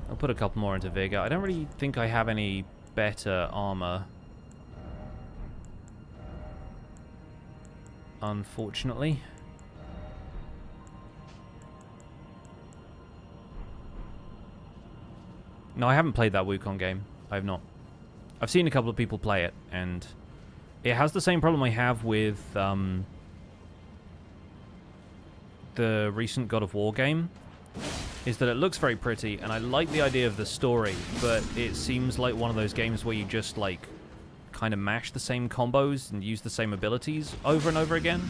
I'll put a couple more into Vigor. I don't really think I have any better armor. Unfortunately. No, I haven't played that Wukong game. I have not. I've seen a couple of people play it, and it has the same problem I have with the recent God of War game, is that it looks very pretty, and I like the idea of the story, but it seems like one of those games where you just, like, kind of mash the same combos and use the same abilities over and over again.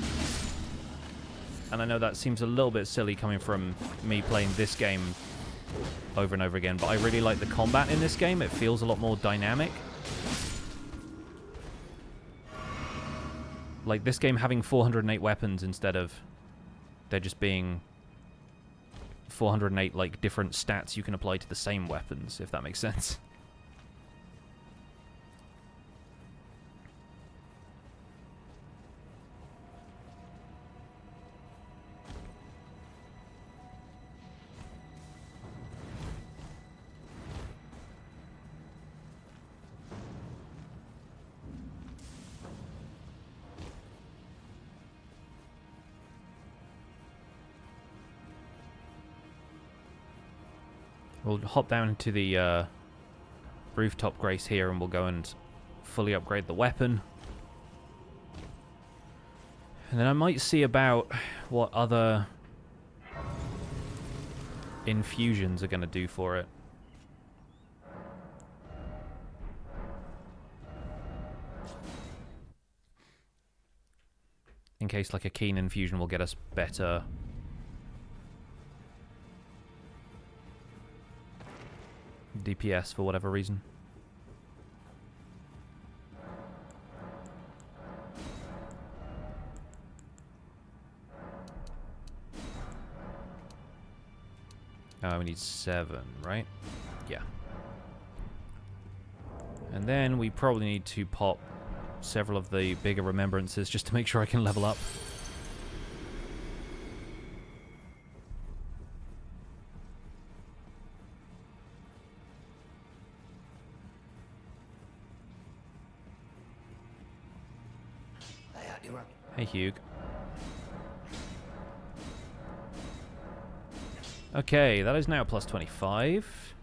And I know that seems a little bit silly coming from me playing this game over and over again, but I really like the combat in this game. It feels a lot more dynamic. Like this game having 408 weapons instead of there just being 408 like different stats you can apply to the same weapons, if that makes sense. We'll hop down into the rooftop grace here and we'll go and fully upgrade the weapon. And then I might see about what other infusions are going to do for it. In case like a keen infusion will get us better DPS for whatever reason. We need 7, right? Yeah. And then we probably need to pop several of the bigger remembrances just to make sure I can level up. Hey, Hugh. Okay, that is now plus 25.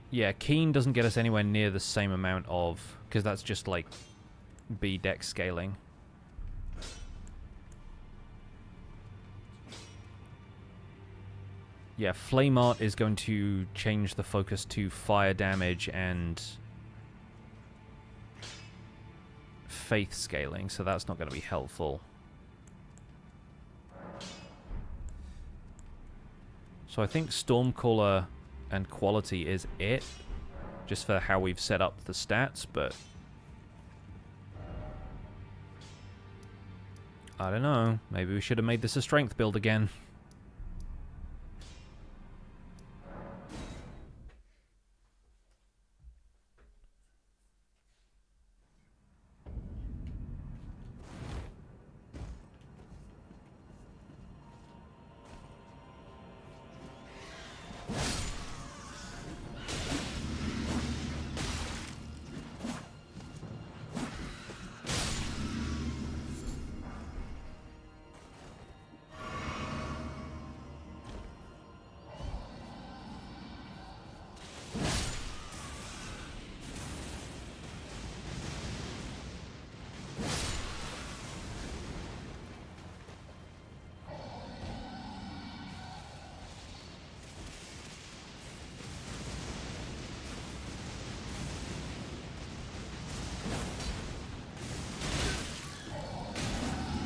Yeah, Keen doesn't get us anywhere near the same amount of... because that's just, like, B dex scaling. Yeah, Flame Art is going to change the focus to fire damage and faith scaling, so that's not going to be helpful. So I think Stormcaller and Quality is it, just for how we've set up the stats, but I don't know. Maybe we should have made this a strength build again.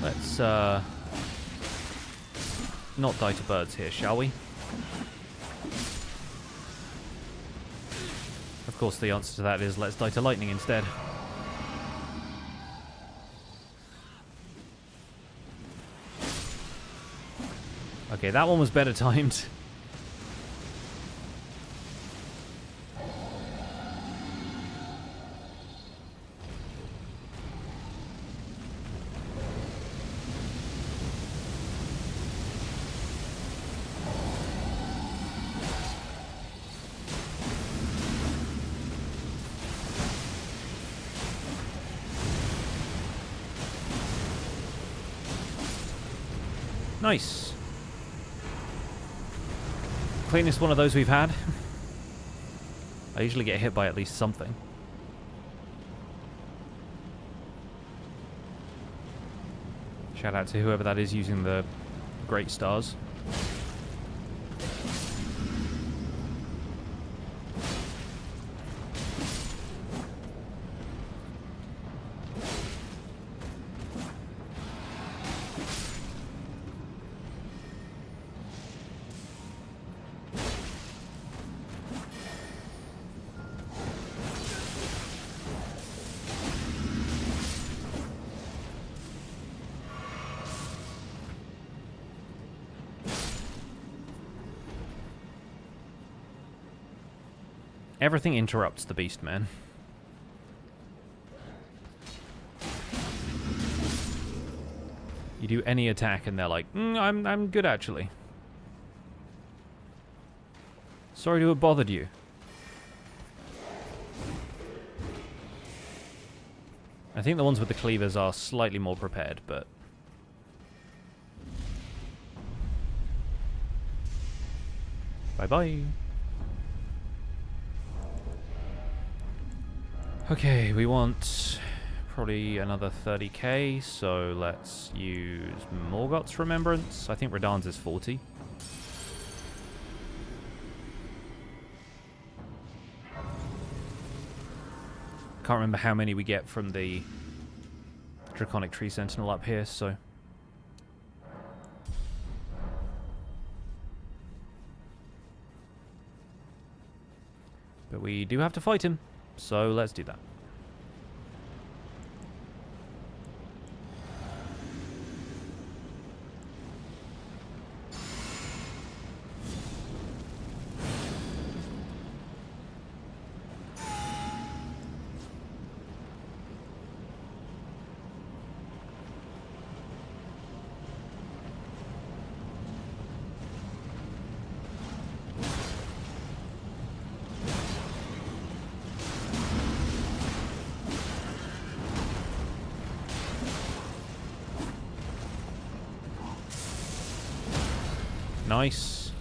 Let's not die to birds here, shall we? Of course, the answer to that is let's die to lightning instead. Okay, that one was better timed. Nice. Cleanest one of those we've had. I usually get hit by at least something. Shout out to whoever that is using the great stars. Everything interrupts the beast, man. You do any attack and they're like, I'm good actually. Sorry to have bothered you. I think the ones with the cleavers are slightly more prepared, but... Bye-bye. Okay, we want probably another 30k, so let's use Morgott's Remembrance. I think Radagon's is 40. Can't remember how many we get from the Draconic Tree Sentinel up here, so... But we do have to fight him, so let's do that. Nice.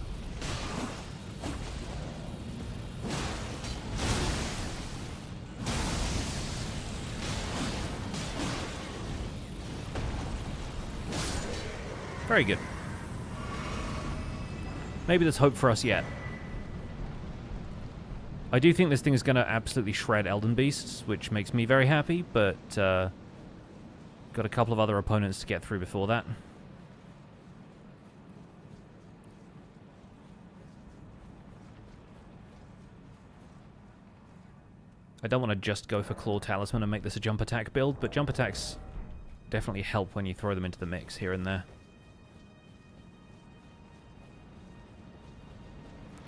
Very good. Maybe there's hope for us yet. I do think this thing is going to absolutely shred Elden Beasts, which makes me very happy, but got a couple of other opponents to get through before that. I don't want to just go for Claw Talisman and make this a jump attack build, but jump attacks definitely help when you throw them into the mix here and there.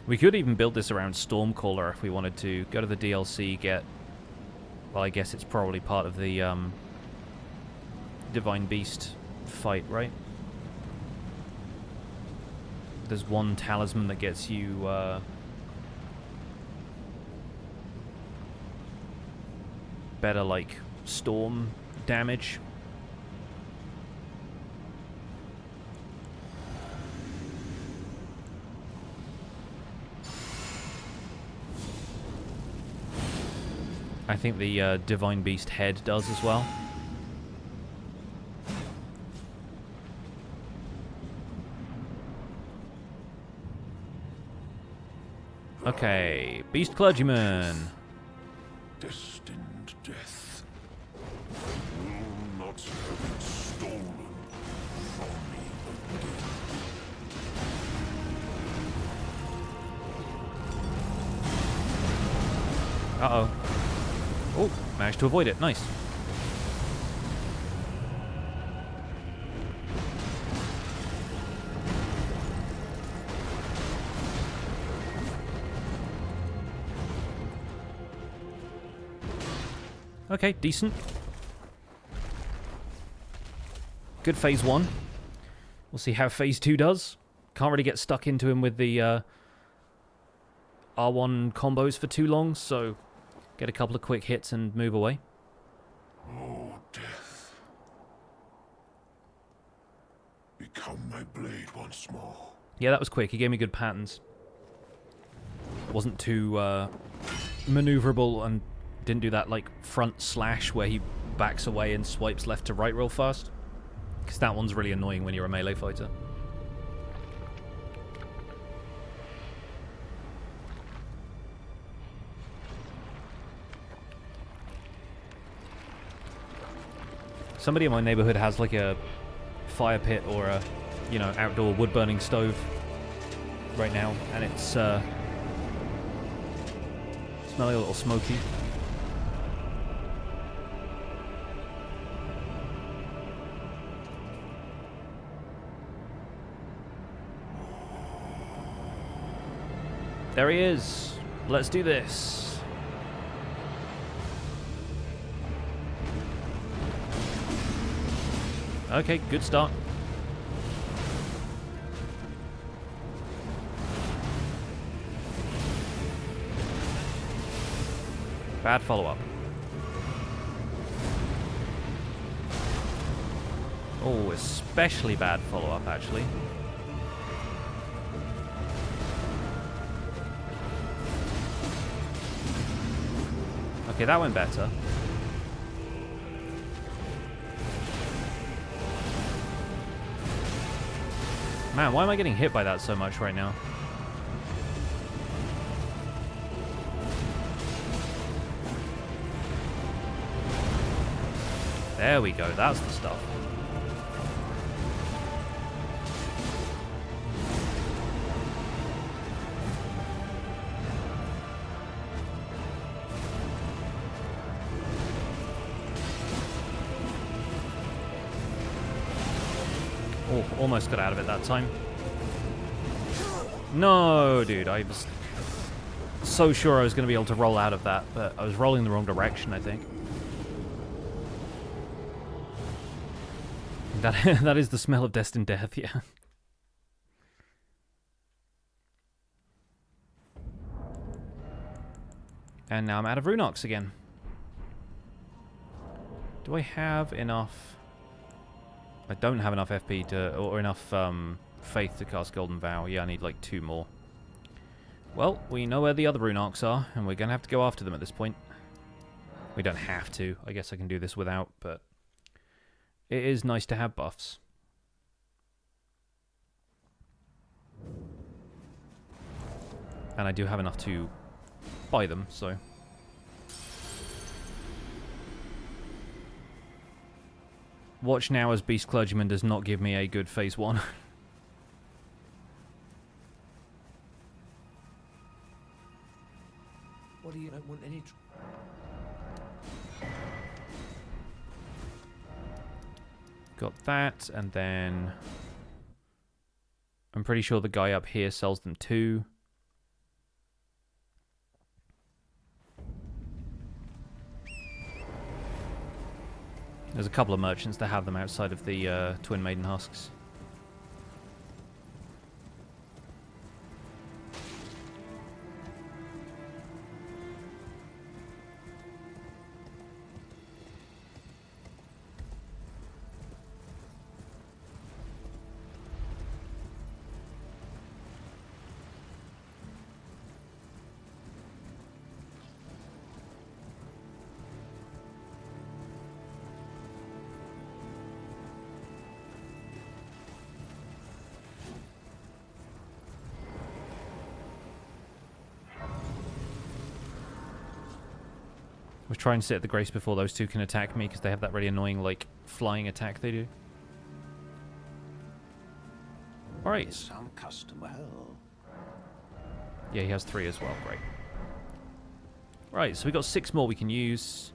We could even build this around Stormcaller if we wanted to. Go to the DLC, get... Well, I guess it's probably part of the Divine Beast fight, right? There's one talisman that gets you... better, like, storm damage. I think the Divine Beast head does as well. Okay, Beast Clergyman. Destined death will not have it stolen from me again. Uh-oh. Oh, managed to avoid it. Nice. Okay, decent. Good phase 1. We'll see how phase 2 does. Can't really get stuck into him with the R1 combos for too long, so get a couple of quick hits and move away. Oh, death. Become my blade once more. Yeah, that was quick. He gave me good patterns. Wasn't too maneuverable and didn't do that like front slash where he backs away and swipes left to right real fast. Because that one's really annoying when you're a melee fighter. Somebody in my neighborhood has like a fire pit or a, you know, outdoor wood burning stove right now, and it's smelling a little smoky. There he is. Let's do this. Okay, good start. Bad follow-up. Oh, especially bad follow-up, actually. Okay, that went better. Man, why am I getting hit by that so much right now? There we go, that's the stuff. Oh, almost got out of it that time. No, dude, I was so sure I was going to be able to roll out of that, but I was rolling the wrong direction, I think. That is the smell of destined death, yeah. And now I'm out of Runox again. Do I have enough? I don't have enough FP to, or enough faith to cast Golden Vow. Yeah, I need like 2 more. Well, we know where the other Runox are, and we're going to have to go after them at this point. We don't have to. I guess I can do this without, but it is nice to have buffs. And I do have enough to buy them, so... Watch now as Beast Clergyman does not give me a good phase 1. What do you don't want any... Got that, and then... I'm pretty sure the guy up here sells them too. There's a couple of merchants that have them outside of the Twin Maiden Husks. We'll try and sit at the Grace before those two can attack me, because they have that really annoying, like, flying attack they do. Alright. Some customer. Yeah, he has 3 as well. Great. Right, so we got 6 more we can use.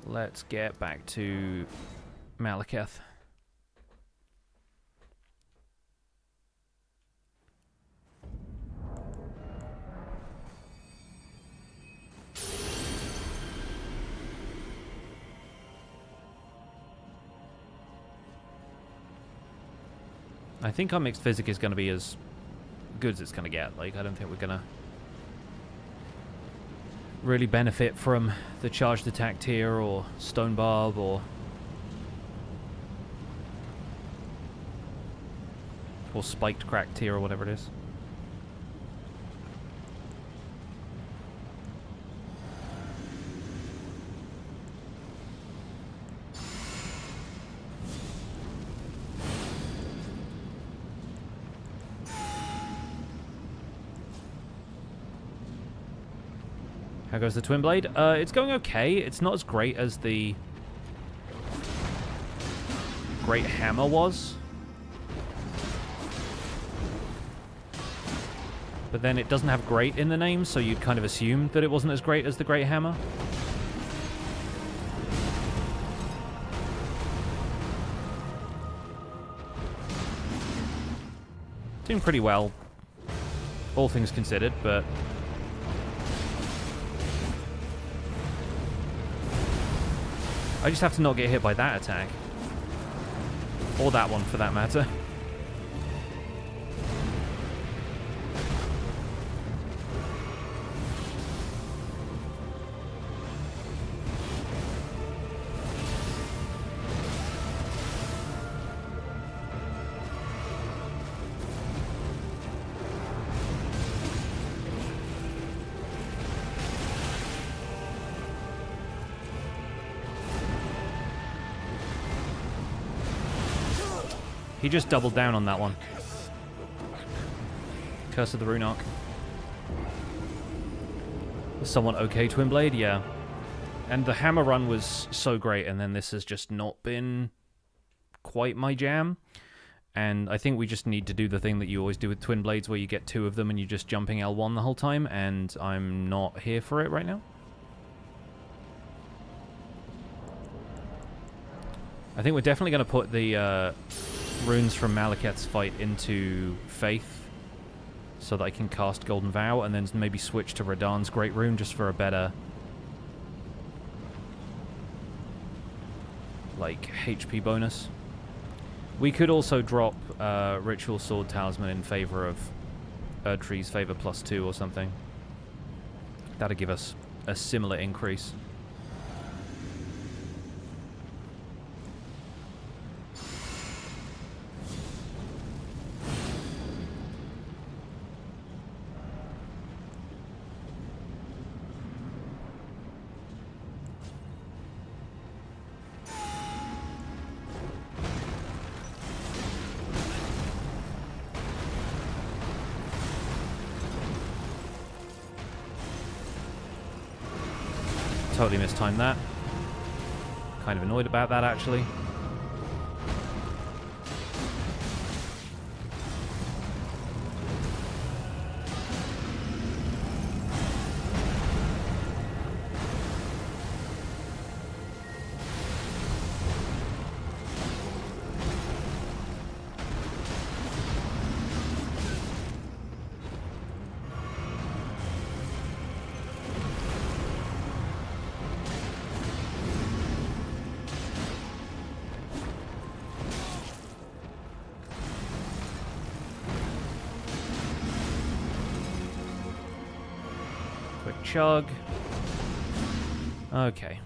Let's get back to Maliketh. I think our mixed physic is going to be as good as it's going to get. Like, I don't think we're going to really benefit from the charged attack tier or stone barb or spiked crack tier or whatever it is. How goes the Twinblade? It's going okay. It's not as great as the Great Hammer was. But then it doesn't have great in the name, so you'd kind of assume that it wasn't as great as the Great Hammer. Doing pretty well, all things considered, but... I just have to not get hit by that attack. Or that one, for that matter. He just doubled down on that one. Curse of the Runarch. Somewhat okay Twinblade, yeah. And the hammer run was so great, and then this has just not been quite my jam. And I think we just need to do the thing that you always do with Twinblades, where you get 2 of them and you're just jumping L1 the whole time, and I'm not here for it right now. I think we're definitely going to put the runes from Maliketh's fight into Faith, so that I can cast Golden Vow, and then maybe switch to Radagon's Great Rune just for a better, like, HP bonus. We could also drop Ritual Sword Talisman in favor of Erdtree's Favor +2 or something. That'd give us a similar increase. Totally mistimed that. Kind of annoyed about that, actually. Chug. Okay.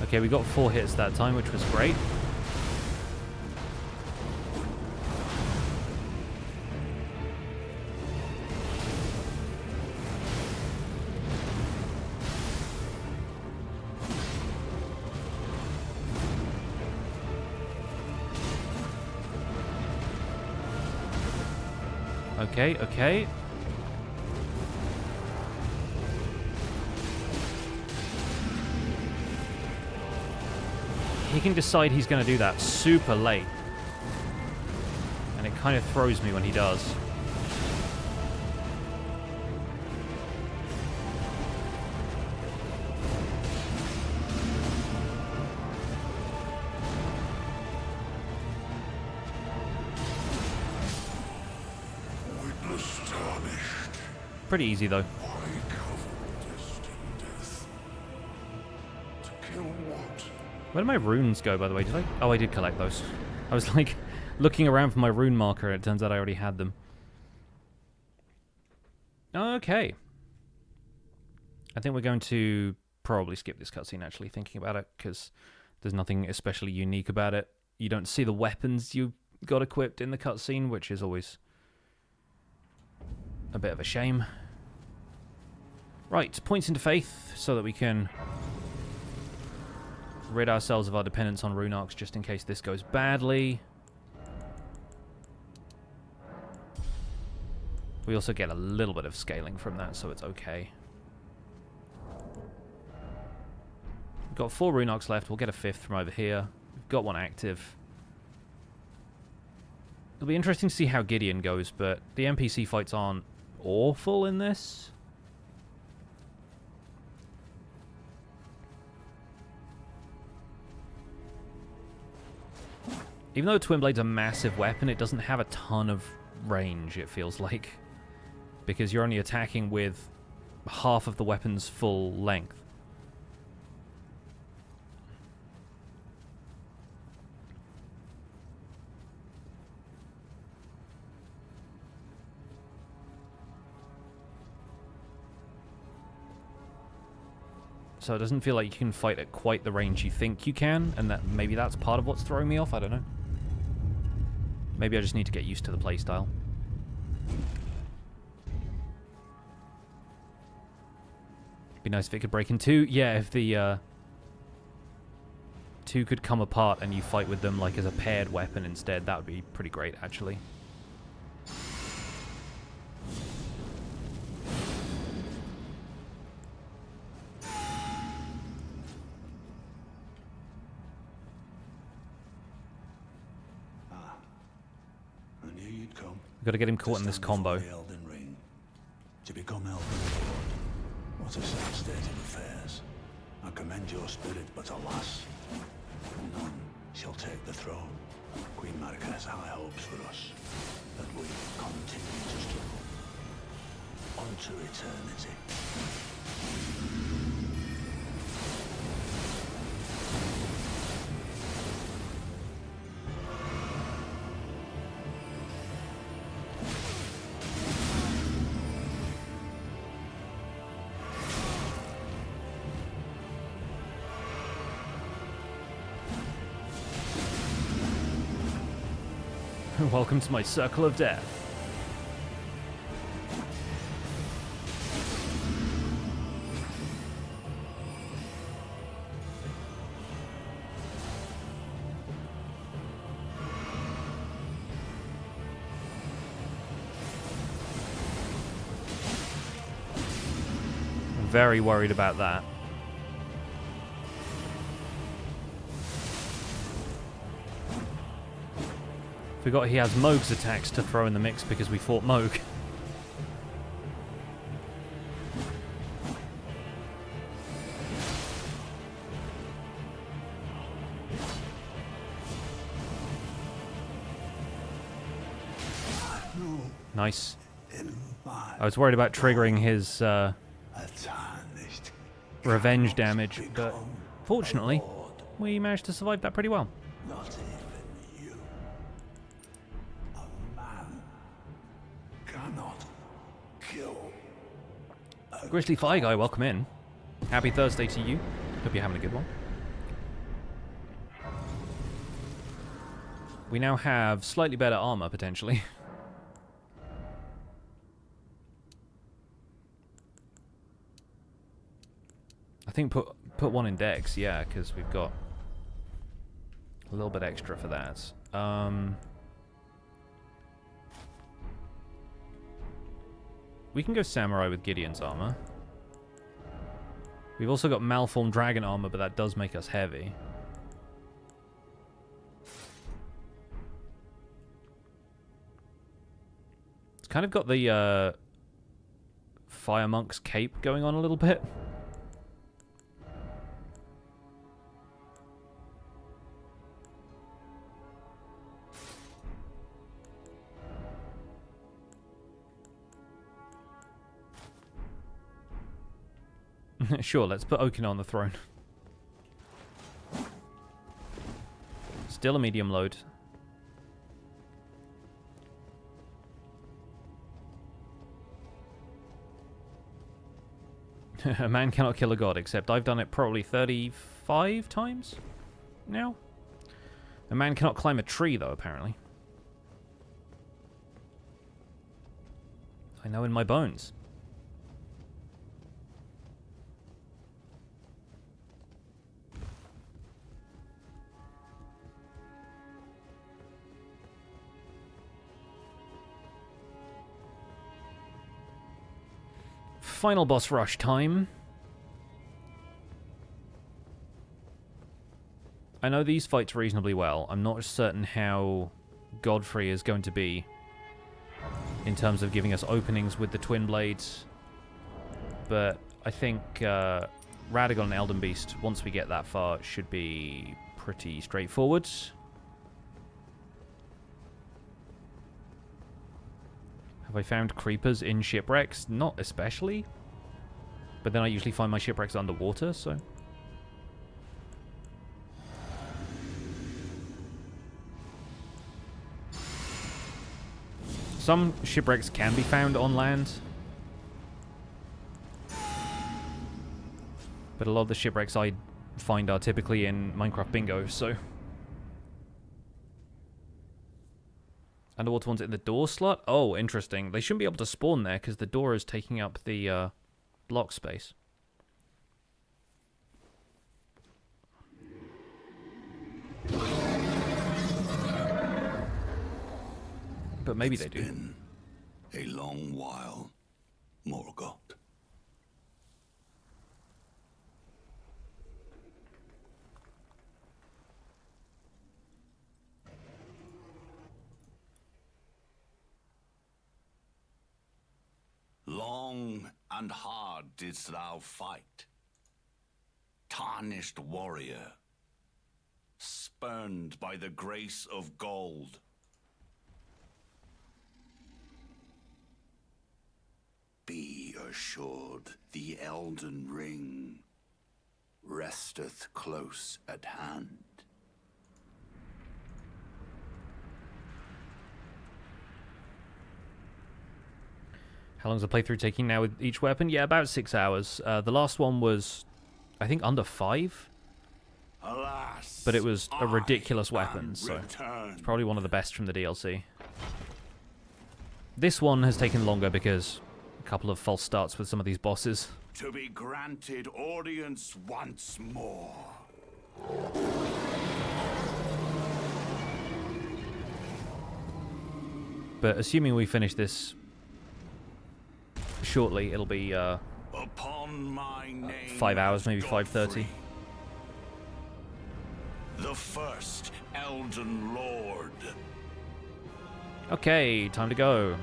Okay, we got 4 hits that time, which was great. Okay, okay. He can decide he's going to do that super late. And it kind of throws me when he does. Pretty easy, though. Where did my runes go, by the way? Did I? Oh, I did collect those. I was, like, looking around for my rune marker, and it turns out I already had them. Okay. I think we're going to probably skip this cutscene, actually, thinking about it, because there's nothing especially unique about it. You don't see the weapons you got equipped in the cutscene, which is always a bit of a shame. Right, points into Faith so that we can rid ourselves of our dependence on Runarchs just in case this goes badly. We also get a little bit of scaling from that, so it's okay. We've got 4 Runarchs left. We'll get a 5th from over here. We've got 1 active. It'll be interesting to see how Gideon goes, but the NPC fights aren't awful in this. Even though Twinblade's a massive weapon, it doesn't have a ton of range, it feels like. Because you're only attacking with half of the weapon's full length. So it doesn't feel like you can fight at quite the range you think you can, and that maybe that's part of what's throwing me off, I don't know. Maybe I just need to get used to the playstyle. Be nice if it could break in 2. Yeah, if the two could come apart and you fight with them like as a paired weapon instead, that would be pretty great, actually. I knew you'd come. Got to get him caught in this combo. The Elden Ring. To become Elden Lord. What a sad state of affairs. I commend your spirit, but alas, none shall take the throne. Queen Marika has high hopes for us, that we continue to struggle. Unto eternity. Welcome to my circle of death. I'm very worried about that. Forgot he has Mohg's attacks to throw in the mix because we fought Mohg. Nice. I was worried about triggering his revenge damage, but fortunately, we managed to survive that pretty well. Not even you. A man cannot kill. Grizzly Fire Guy, welcome in. Happy Thursday to you. Hope you're having a good one. We now have slightly better armor, potentially. I think put one in Dex, yeah, because we've got a little bit extra for that. We can go Samurai with Gideon's armor. We've also got Malformed Dragon armor, but that does make us heavy. It's kind of got the Fire Monk's cape going on a little bit. Sure, let's put Oaken on the throne. Still a medium load. A man cannot kill a god, except I've done it probably 35 times now. A man cannot climb a tree, though, apparently. I know in my bones. Final boss rush time. I know these fights reasonably well. I'm not certain how Godfrey is going to be in terms of giving us openings with the Twinblades, but I think Radagon and Elden Beast, once we get that far, should be pretty straightforward. Have I found creepers in shipwrecks? Not especially. But then I usually find my shipwrecks underwater, so... Some shipwrecks can be found on land. But a lot of the shipwrecks I find are typically in Minecraft Bingo, so... Underwater ones in the door slot? Oh, interesting. They shouldn't be able to spawn there because the door is taking up the block space. but maybe they It's do. been a long while, Morgott. Long and hard didst thou fight, tarnished warrior, spurned by the grace of gold. Be assured the Elden Ring resteth close at hand. How long's the playthrough taking now with each weapon? Yeah, about 6 hours. The last one was, I think, under 5. Alas, But it was a ridiculous I weapon, am so returned. it's probably one of the best from the DLC. This one has taken longer because a couple of false starts with some of these bosses. To be granted audience once more. But assuming we finish this shortly, it'll be Upon my name 5 hours, maybe Godfrey, 5:30. the first Elden Lord. Okay, time to go.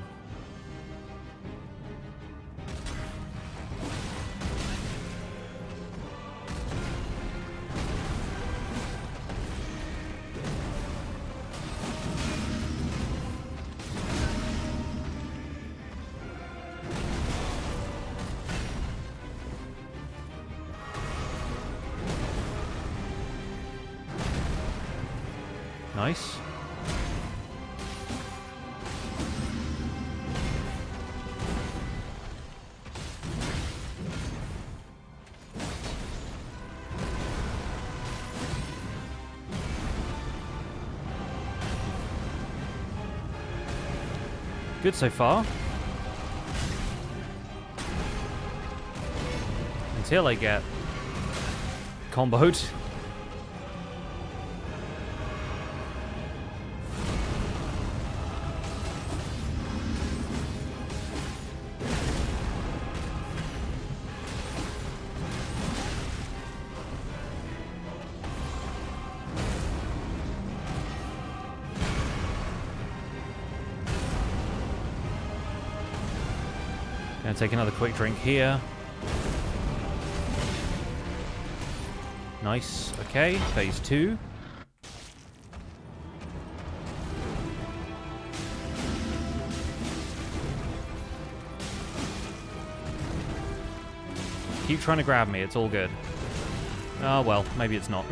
Nice. Good so far. Until I get comboed. Gonna take another quick drink here. Nice. Okay, phase 2. Keep trying to grab me, it's all good. Oh well, maybe it's not.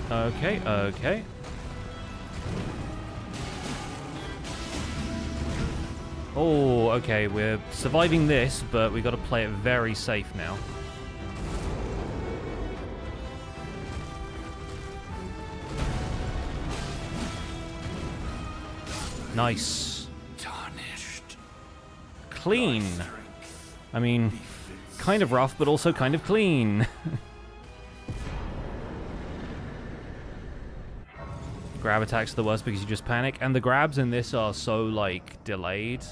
Okay, okay. Oh, okay, we're surviving this, but we got to play it very safe now. Nice. Tarnished. Clean. Thy strength I mean, kind of rough, but also kind of clean. Grab attacks are the worst because you just panic, and the grabs in this are so, like, delayed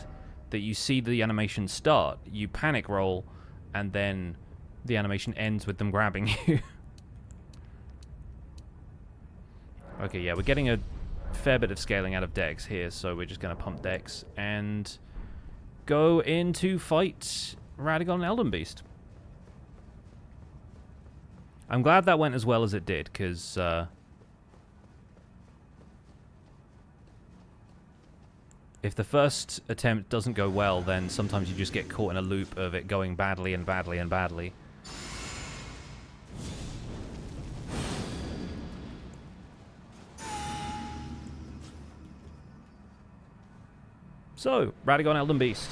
that you see the animation start, you panic roll, and then the animation ends with them grabbing you. Okay, yeah, we're getting a fair bit of scaling out of Dex here, so we're just going to pump Dex and go in to fight Radagon and Elden Beast. I'm glad that went as well as it did, because if the first attempt doesn't go well, then sometimes you just get caught in a loop of it going badly and badly and badly. So, Radagon, Elden Beast.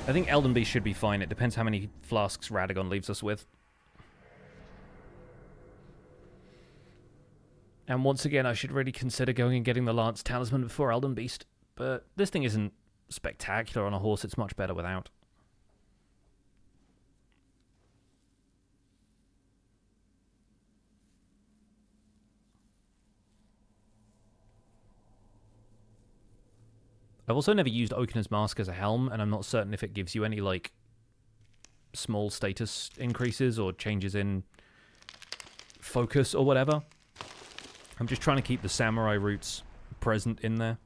I think Elden Beast should be fine. It depends how many flasks Radagon leaves us with. And once again, I should really consider going and getting the Lance Talisman before Elden Beast. But this thing isn't spectacular on a horse. It's much better without. I've also never used Oakener's Mask as a helm, and I'm not certain if it gives you any, like, small status increases or changes in focus or whatever. I'm just trying to keep the samurai roots present in there.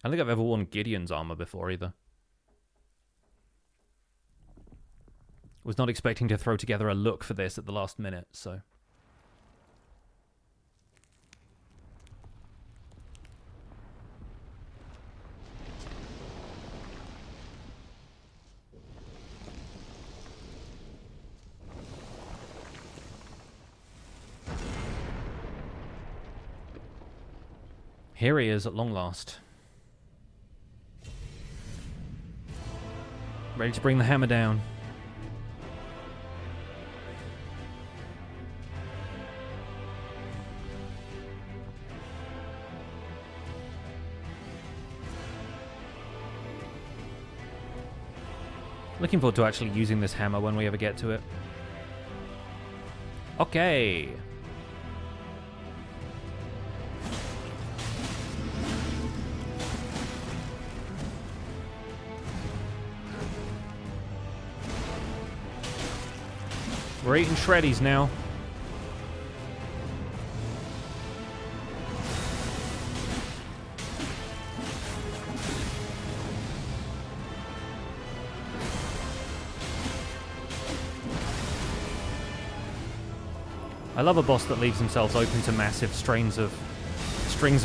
I don't think I've ever worn Gideon's armor before either. Was not expecting to throw together a look for this at the last minute, so... Here he is at long last. Ready to bring the hammer down. Looking forward to actually using this hammer when we ever get to it. Okay. We're eating shreddies now. I love a boss that leaves themselves open to massive strings of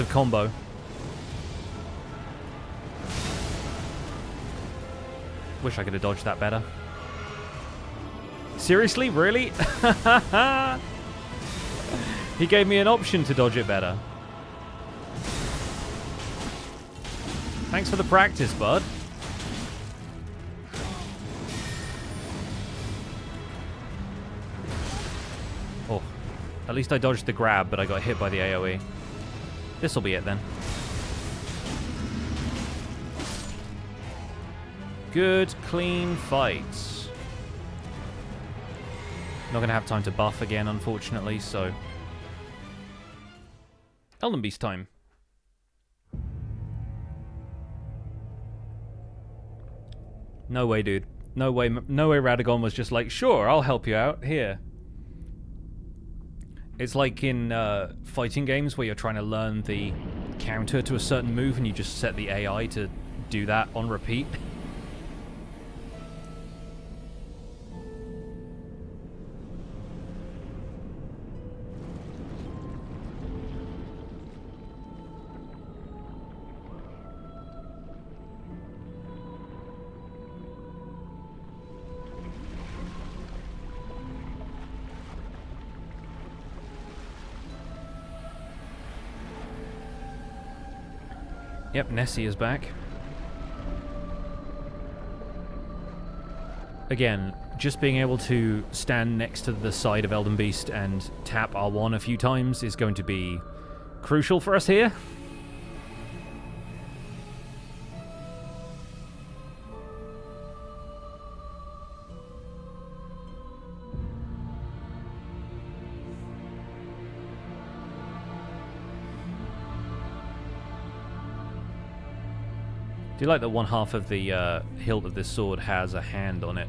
combo. Wish I could have dodged that better. Seriously? Really? He gave me an option to dodge it better. Thanks for the practice, bud. Oh. At least I dodged the grab, but I got hit by the AoE. This'll be it then. Good, clean fights. Not going to have time to buff again, unfortunately, so... Elden Beast time. No way, dude. No way Radagon was just like, sure, I'll help you out, here. It's like in fighting games where you're trying to learn the counter to a certain move and you just set the AI to do that on repeat. Yep, Nessie is back. Again, just being able to stand next to the side of Elden Beast and tap R1 a few times is going to be crucial for us here. Do you like that one half of the hilt of this sword has a hand on it?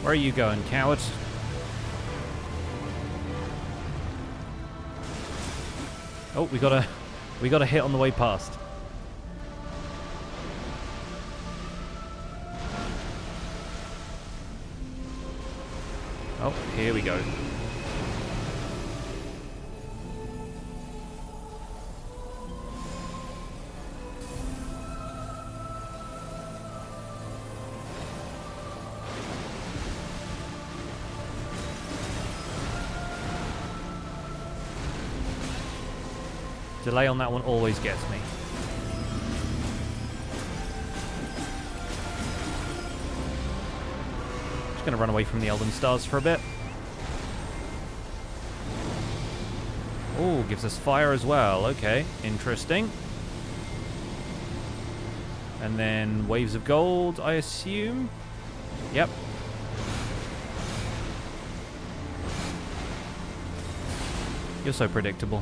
Where are you going, coward? Oh, we got a hit on the way past. Oh, here we go. Delay on that one always gets me. Just gonna run away from the Elden Stars for a bit. Oh, gives us fire as well. Okay, interesting. And then waves of gold, I assume. Yep. You're so predictable.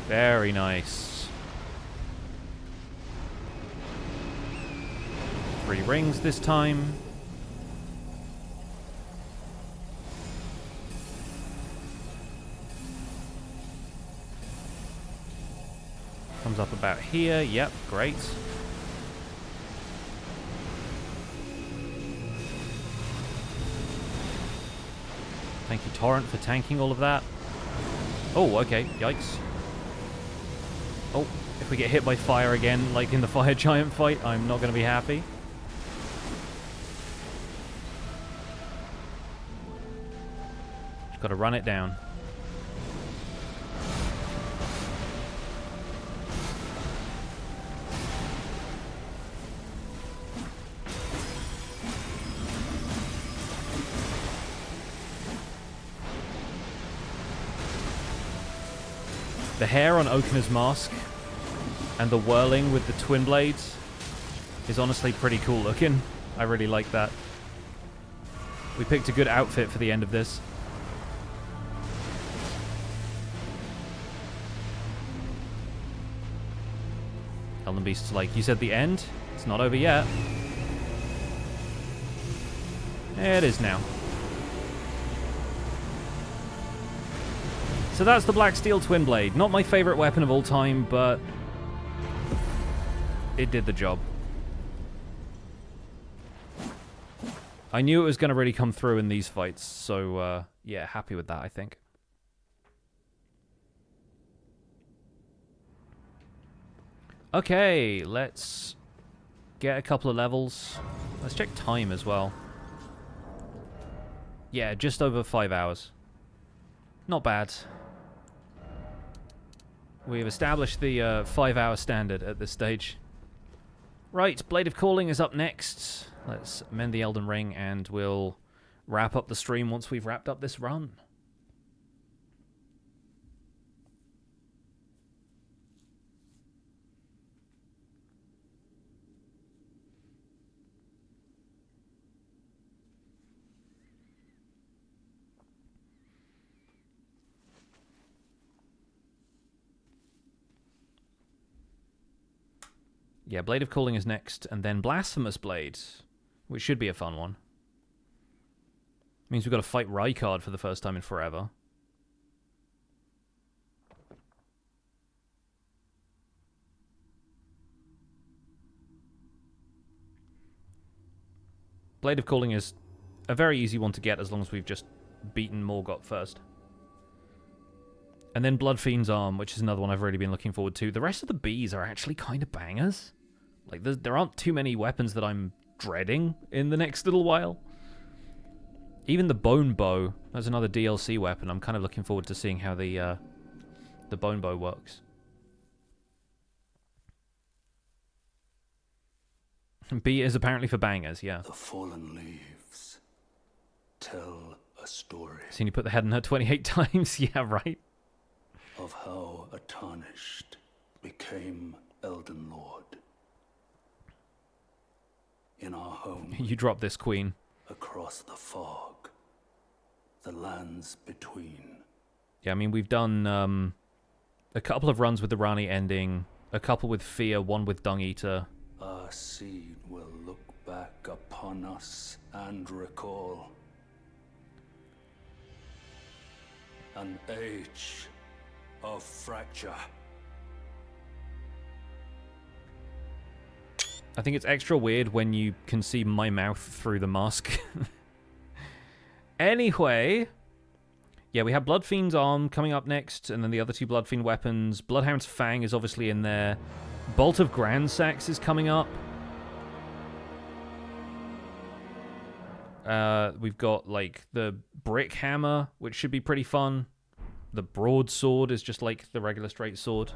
Very nice. 3 rings this time. Comes up about here. Yep, great. Thank you, Torrent, for tanking all of that. Oh, okay. Yikes. Oh, if we get hit by fire again, like in the fire giant fight, I'm not going to be happy. Just got to run it down. The hair on Okener's mask and the whirling with the twin blades is honestly pretty cool looking. I really like that. We picked a good outfit for the end of this. Elden Beast's like, you said the end? It's not over yet. It is now. So that's the Black Steel Twinblade. Not my favorite weapon of all time, but it did the job. I knew it was going to really come through in these fights, so yeah, happy with that, I think. Okay, let's get a couple of levels. Let's check time as well. Yeah, just over 5 hours. Not bad. We've established the 5-hour standard at this stage. Right, Blade of Calling is up next. Let's mend the Elden Ring and we'll wrap up the stream once we've wrapped up this run. Yeah, Blade of Calling is next, and then Blasphemous Blade, which should be a fun one. Means we've got to fight Rykard for the first time in forever. Blade of Calling is a very easy one to get as long as we've just beaten Morgott first. And then Bloodfiend's Arm, which is another one I've really been looking forward to. The rest of the bees are actually kind of bangers. Like, there aren't too many weapons that I'm dreading in the next little while. Even the Bone Bow, that's another DLC weapon. I'm kind of looking forward to seeing how the Bone Bow works. B is apparently for bangers, yeah. The fallen leaves tell a story. Seen you put the head in her 28 times? Yeah, right. Of how a tarnished became Elden Lord. In our home. You dropped this, Queen. Across the fog. The lands between. Yeah, I mean, we've done a couple of runs with the Rani ending, a couple with Fear, one with Dung Eater. Our seed will look back upon us and recall. An age of fracture. I think it's extra weird when you can see my mouth through the mask. Anyway, yeah, we have Bloodfiend's arm coming up next, and then the other two Bloodfiend weapons. Bloodhound's Fang is obviously in there. Bolt of Grandsax is coming up. We've got, like, the Brick Hammer, which should be pretty fun. The Broadsword is just like the regular straight sword.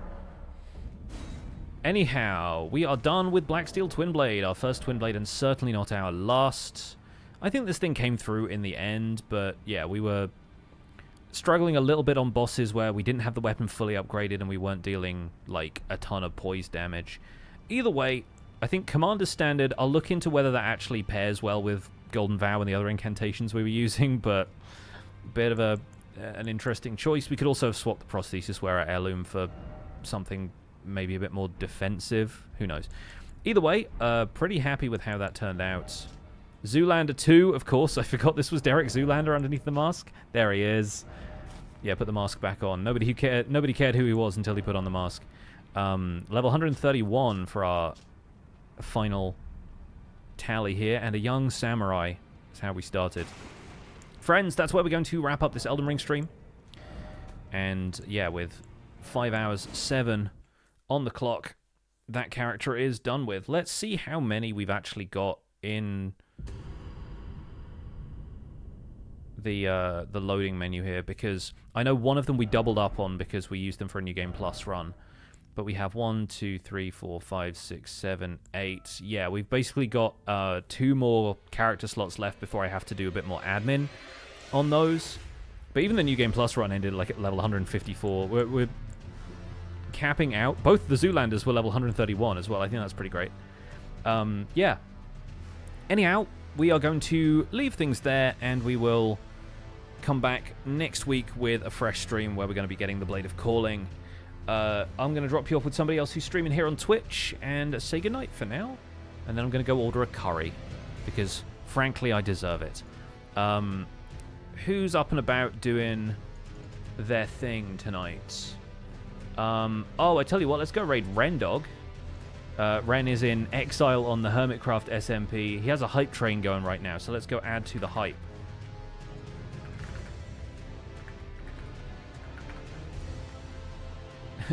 Anyhow, we are done with Black Steel Twinblade, our first Twinblade, and certainly not our last. I think this thing came through in the end, but yeah, we were struggling a little bit on bosses where we didn't have the weapon fully upgraded and we weren't dealing, like, a ton of poise damage. Either way, I think Commander Standard, I'll look into whether that actually pairs well with Golden Vow and the other incantations we were using, but a bit of an interesting choice. We could also have swapped the Prosthesis Wearer Heirloom for something maybe a bit more defensive. Who knows? Either way, pretty happy with how that turned out. Zoolander 2, of course. I forgot this was Derek Zoolander underneath the mask. There he is. Yeah, put the mask back on. Nobody cared who he was until he put on the mask. Level 131 for our final tally here, and a young samurai is how we started. Friends, that's where we're going to wrap up this Elden Ring stream. And yeah, with 5 hours 7 on the clock, that character is done with. Let's see how many we've actually got in the loading menu here, because I know one of them we doubled up on because we used them for a New Game Plus run. But we have 1, 2, 3, 4, 5, 6, 7, 8. Yeah, we've basically got 2 more character slots left before I have to do a bit more admin on those. But even the New Game Plus run ended like at level 154. We're capping out. Both the Zoolanders were level 131 as well. I think that's pretty great. Yeah. Anyhow, we are going to leave things there, and we will come back next week with a fresh stream where we're going to be getting the Blade of Calling. I'm going to drop you off with somebody else who's streaming here on Twitch and say goodnight for now. And then I'm going to go order a curry because, frankly, I deserve it. Who's up and about doing their thing tonight? Oh, I tell you what, let's go raid Rendog. Ren is in exile on the Hermitcraft SMP. He has a hype train going right now, so let's go add to the hype.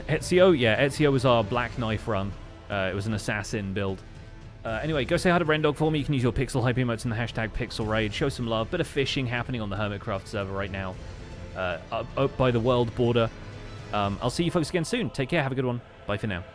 Ezio, yeah, Ezio was our Black Knife run. It was an assassin build. Anyway, go say hi to Rendog for me. You can use your pixel hype emotes in the hashtag PixelRaid. Show some love. Bit of fishing happening on the Hermitcraft server right now. Up by the world border. I'll see you folks again soon. Take care. Have a good one. Bye for now.